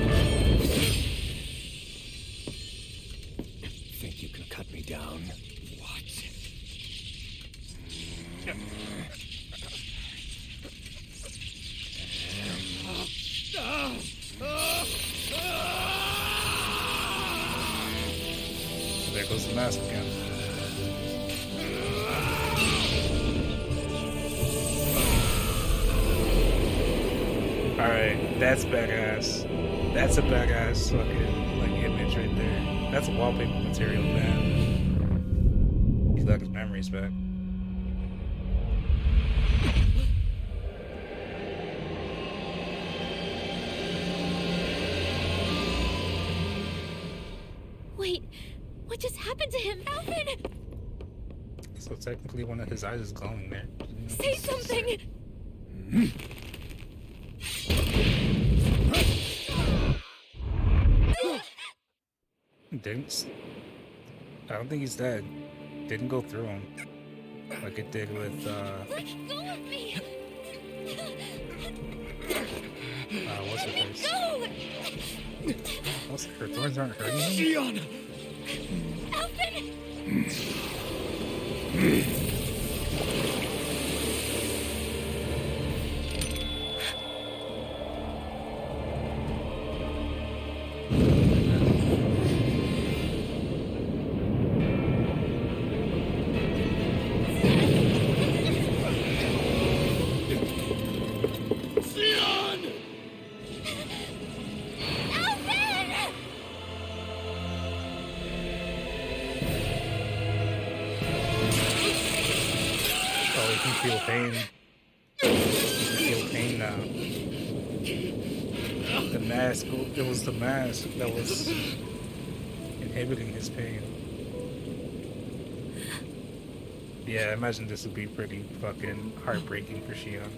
Think you can cut me down? What? There goes the mask again. Alright, that's badass. That's a badass fucking like image right there. That's wallpaper material, man. He's got his memories back. Wait, what just happened to him? Alvin! So technically one of his eyes is glowing there. Say something! Didn't. I don't think he's dead. Didn't go through him like it did with Let go of me! what's her Let face? go! What's her thorns aren't hurting him? Leon! Alvin! Oh, he can feel pain. He can feel pain now. The mask, it was the mask that was inhibiting his pain. Yeah, I imagine this would be pretty fucking heartbreaking for Shion.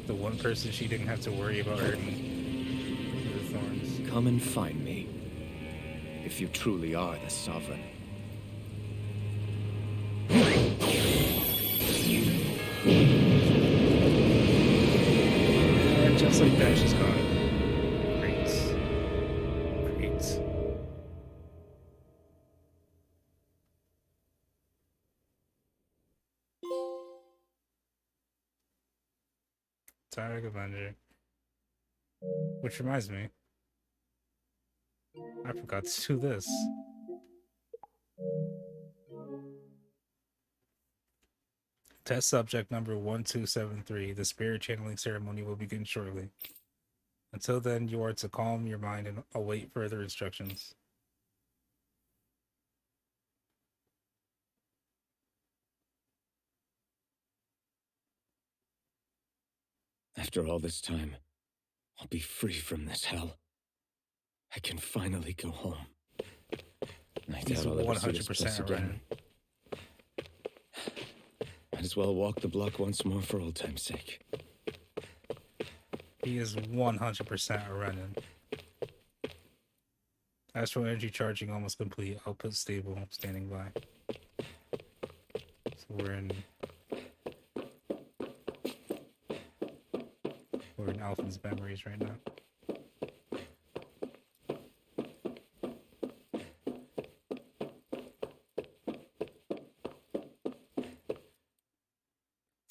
The one person she didn't have to worry about hurting the thorns. Come and find me. If you truly are the Sovereign. And just like that, she's gone. Great. Great. Tarek Avenger. Which reminds me, I forgot to do this. Test subject number 1273. The spirit channeling ceremony will begin shortly. Until then, you are to calm your mind and await further instructions. After all this time, I'll be free from this hell. I can finally go home. I He's doubt I'll ever see this 100% place again. Might as well walk the block once more for old time's sake. He is 100% a Renin. Astral energy charging almost complete. Output stable. Standing by. So we're in Alphen's memories right now.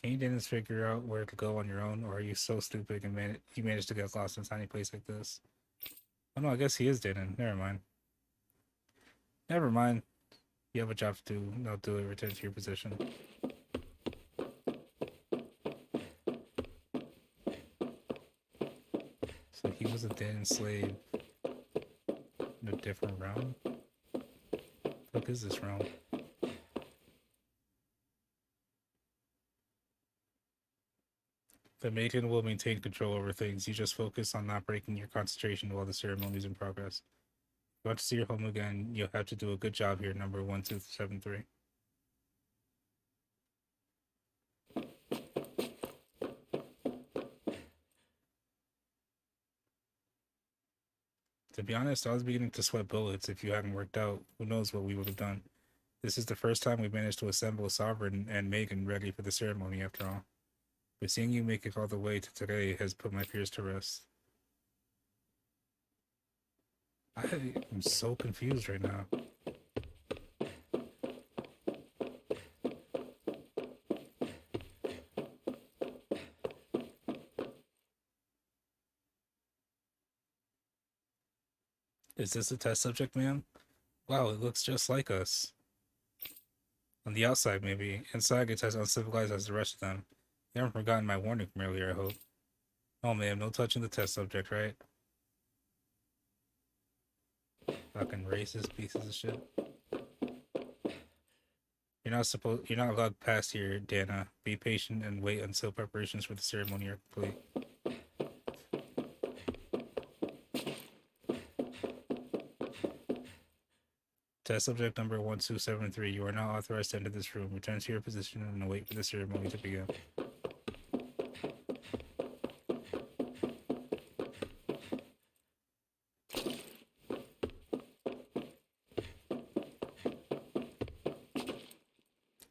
Can you didn't figure out where to go on your own, or are you so stupid and you managed to get lost in a tiny place like this? Oh no, I guess he is Dayton. Never mind. Never mind. You have a job to do. No, do it. Return to your position. So he was a dead slave in a different realm? What is this realm? The maiden will maintain control over things. You just focus on not breaking your concentration while the ceremony is in progress. If you want to see your home again, you'll have to do a good job here, number 1273. To be honest, I was beginning to sweat bullets. If you hadn't worked out, who knows what we would have done. This is the first time we managed to assemble a sovereign and Megan ready for the ceremony after all. But seeing you make it all the way to today has put my fears to rest. I am so confused right now. Is this a test subject, ma'am? Wow, it looks just like us. On the outside, maybe. Inside, it's as uncivilized as the rest of them. You haven't forgotten my warning from earlier, I hope. Oh, ma'am, no touching the test subject, right? Fucking racist pieces of shit. You're not allowed past here, Dana. Be patient and wait until preparations for the ceremony are complete. Test subject number 1273. You are now authorized to enter this room. Return to your position and await for the ceremony to begin.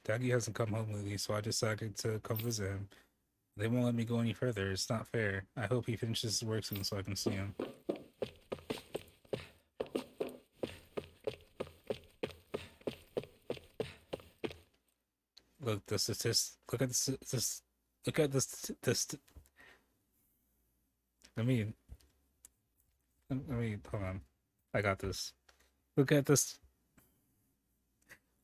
Daggy hasn't come home lately, so I decided to come visit him. They won't let me go any further. It's not fair. I hope he finishes his work soon so I can see him. Look, the statistics. Look at this. Look at this. I mean, hold on. I got this. Look at this.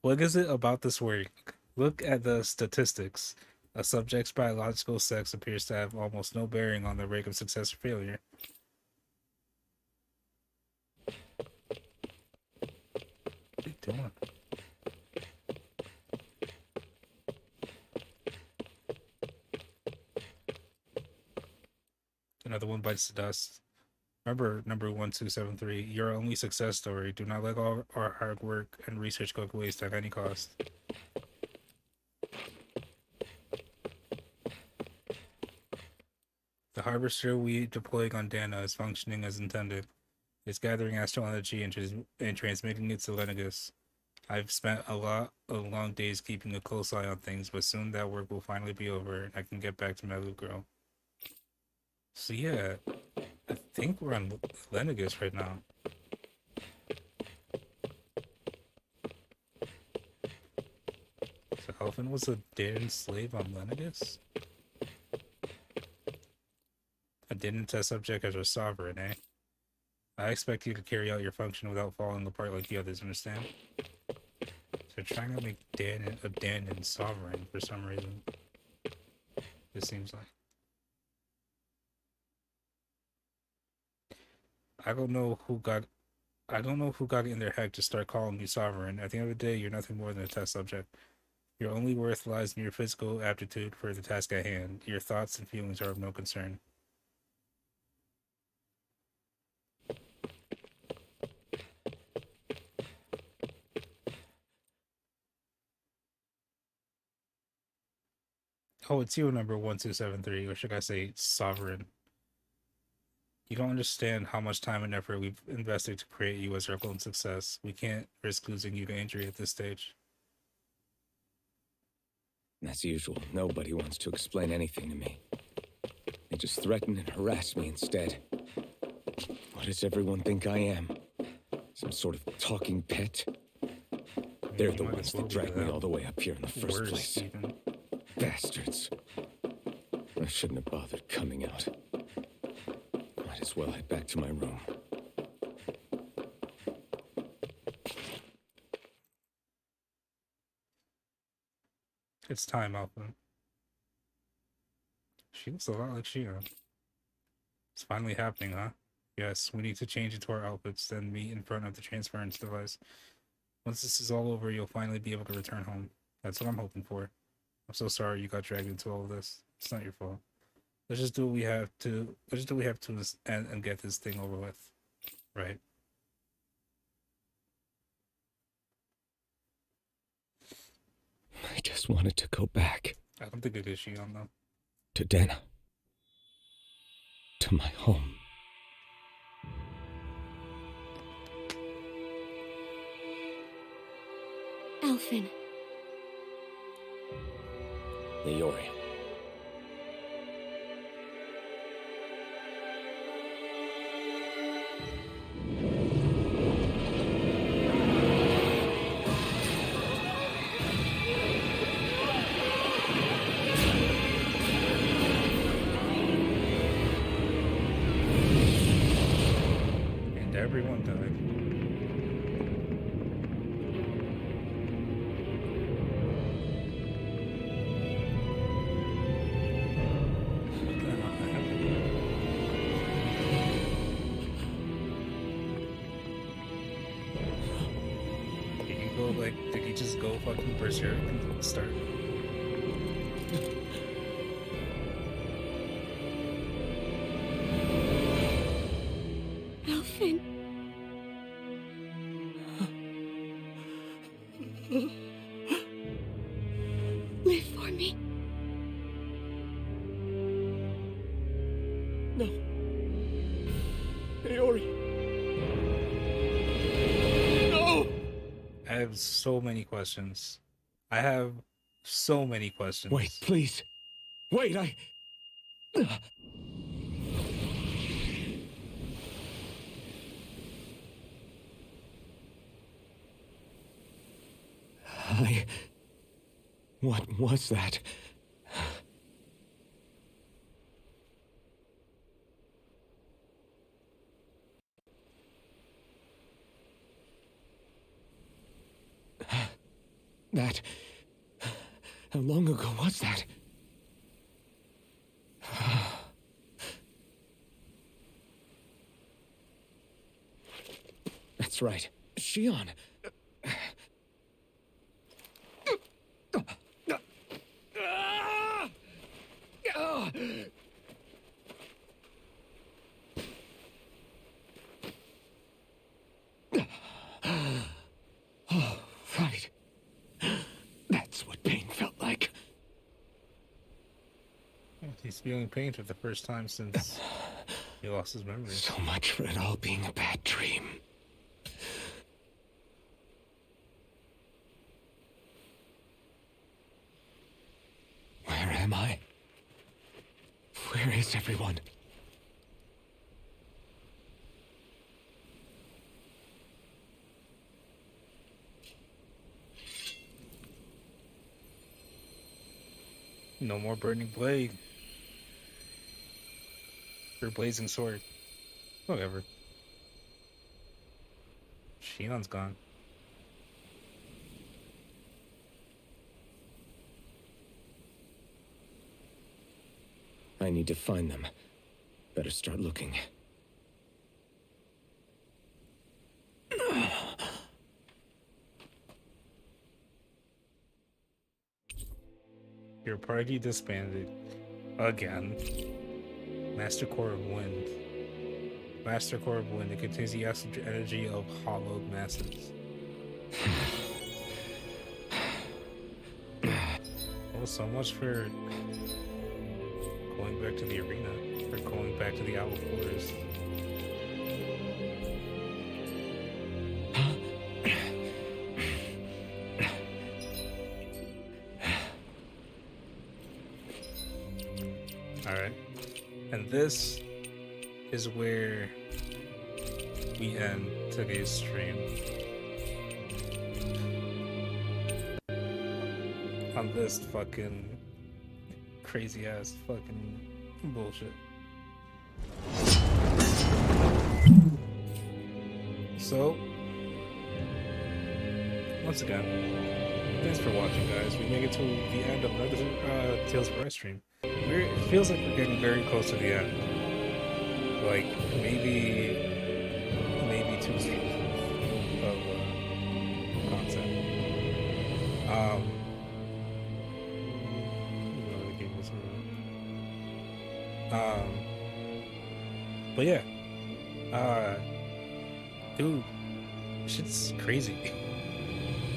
What is it about this work? Look at the statistics. A subject's biological sex appears to have almost no bearing on the rate of success or failure. What are you doing? Another one bites the dust. Remember, number 1273, your only success story. Do not let all our hard work and research go to waste at any cost. The harvester we deployed on Dana is functioning as intended. It's gathering astral energy and transmitting it to Lenegus. I've spent a lot of long days keeping a close eye on things, but soon that work will finally be over and I can get back to my little girl. So yeah, I think we're on Lenegus right now. So Elfin was a dared slave on Lenegus? A didn't test subject as our sovereign, eh? I expect you to carry out your function without falling apart like the others, understand? So trying to make Dan sovereign for some reason. It seems like. I don't know who got it in their head to start calling you sovereign. At the end of the day, you're nothing more than a test subject. Your only worth lies in your physical aptitude for the task at hand. Your thoughts and feelings are of no concern. Oh, it's you, number 1273, or should I say sovereign. You don't understand how much time and effort we've invested to create you as our golden success. We can't risk losing you to injury at this stage. As usual, nobody wants to explain anything to me. They just threaten and harass me instead. What does everyone think I am? Some sort of talking pet? They're the ones that dragged me all the way up here in the first place. Even. Bastards. I shouldn't have bothered coming out. Might as well head back to my room. It's time, Alpha. She looks a lot like Shira. It's finally happening, huh? Yes, we need to change into our outfits, then meet in front of the transference device. Once this is all over, you'll finally be able to return home. That's what I'm hoping for. I'm so sorry you got dragged into all of this. It's not your fault. Let's just do what we have to. Let's just do what we have to and get this thing over with. Right? I just wanted to go back. I don't think it is Shion, though. To Dana. To my home. Elfin. Leori. And everyone died. Did he just go fucking berserk from the start? Elfin. Live for me. No. Leori. No! I have so many questions. I have so many questions. Wait, please. Wait, What was that? That... How long ago was that? That's right. Shion. Oh, right. That's what pain felt like. He's feeling pain for the first time since he lost his memory. So much for it all being a bad dream. Where am I? Where is everyone? No more burning blade. Or blazing sword. Whatever. Shion's gone. I need to find them. Better start looking. Your party disbanded. Again. Master Core of Wind. Master Core of Wind. It contains the astral energy of hollowed masses. Oh, so much for going back to the arena. Or going back to the Owl Forest. Alright. And this is where we end today's stream. On this fucking crazy ass fucking bullshit. So, once again, thanks for watching, guys. We make it to the end of another Tales of Rise stream. It feels like we're getting very close to the end. Like maybe two streams of content. Another game was but yeah, dude, shit's crazy.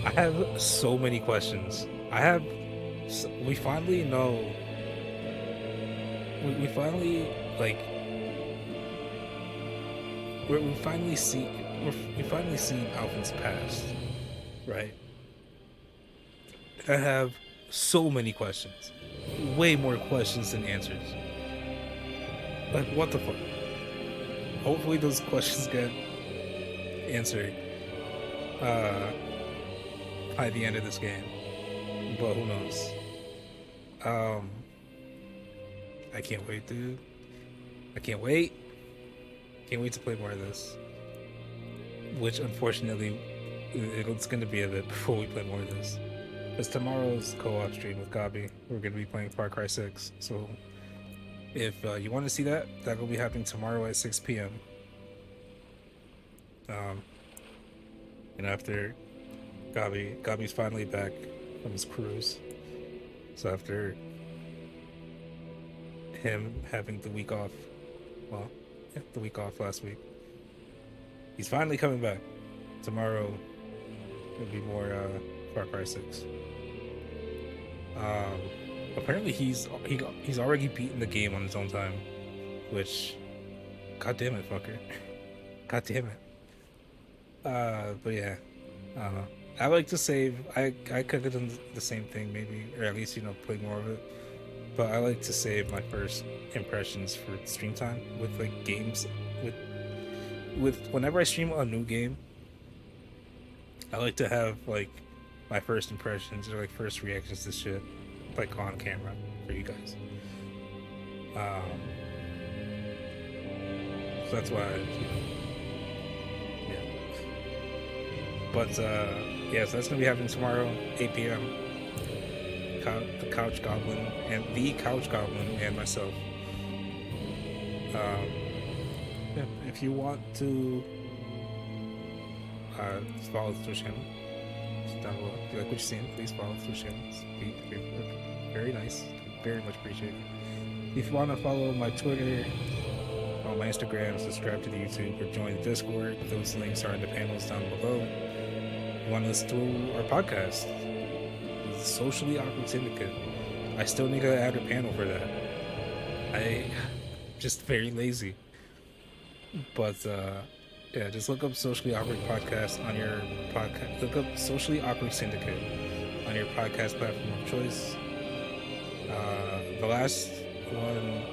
I have so many questions. We finally know. We finally like. We finally see Alvin's past, right? I have so many questions, way more questions than answers. Like, what the fuck? Hopefully, those questions get answered by the end of this game, but who knows? I can't wait, dude. I can't wait. Can't wait to play more of this. Which, unfortunately, it's going to be a bit before we play more of this. Because tomorrow's co-op stream with Gabi, we're going to be playing Far Cry 6. So, if you want to see that, that will be happening tomorrow at 6 p.m. And after Gabi's finally back from his cruise. So after him having the week off, well, yeah, the week off last week, he's finally coming back. Tomorrow will be more Far Cry 6. Apparently he's already beaten the game on his own time, which, god damn it, fucker. God damn it. But yeah, I don't know. I like to save. I could have done the same thing maybe, or at least, you know, play more of it. But I like to save my first impressions for stream time with like games. With whenever I stream a new game, I like to have like my first impressions or like first reactions to shit like on camera for you guys. So that's why, yeah. But yeah, so that's gonna be happening tomorrow, 8 p.m. The Couch Goblin and myself. Yeah, if you want to follow the Twitch channel, it's down below. If you like what you're seeing, please follow the Twitch channel. It's very nice, very much appreciated. If you want to follow my Twitter, on my Instagram, subscribe to the YouTube, or join the Discord, those links are in the panels down below. If you want to listen to our podcast, the Socially Awkward Syndicate. I still need to add a panel for that. I'm just very lazy. But yeah, just look up Socially Awkward Podcast on your podcast. Look up Socially Awkward Syndicate on your podcast platform of choice. The last one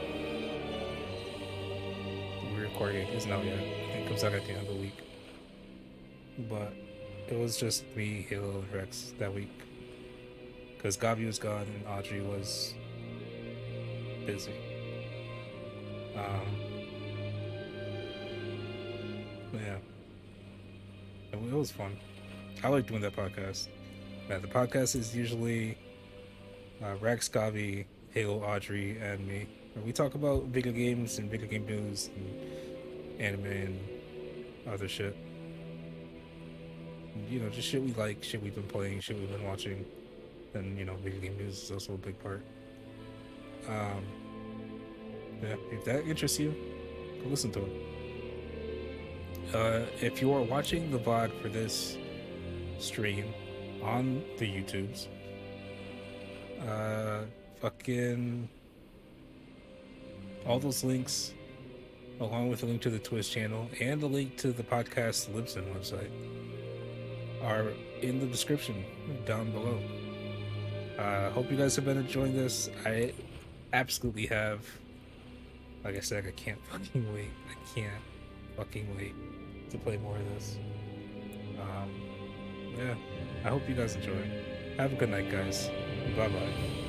we're recording isn't out yet. I think it comes out at the end of the week. But it was just me, Halo, and Rex that week. Because Gabi was gone and Audrey was busy. Yeah. It was fun. I like doing that podcast. Yeah, the podcast is usually Rex, Gabi, Halo, Audrey, and me. And we talk about video games and video game news and anime and other shit. And, you know, just shit we like, shit we've been playing, shit we've been watching. And, you know, video game news is also a big part. Yeah, if that interests you, go listen to it. If you are watching the VOD for this stream on the YouTubes, fucking all those links, along with a link to the Twitch channel and the link to the podcast Libsyn website, are in the description down below. Hope you guys have been enjoying this. I absolutely have. Like I said, I can't fucking wait. I can't fucking wait to play more of this. Yeah, I hope you guys enjoy. Have a good night, guys. Bye-bye.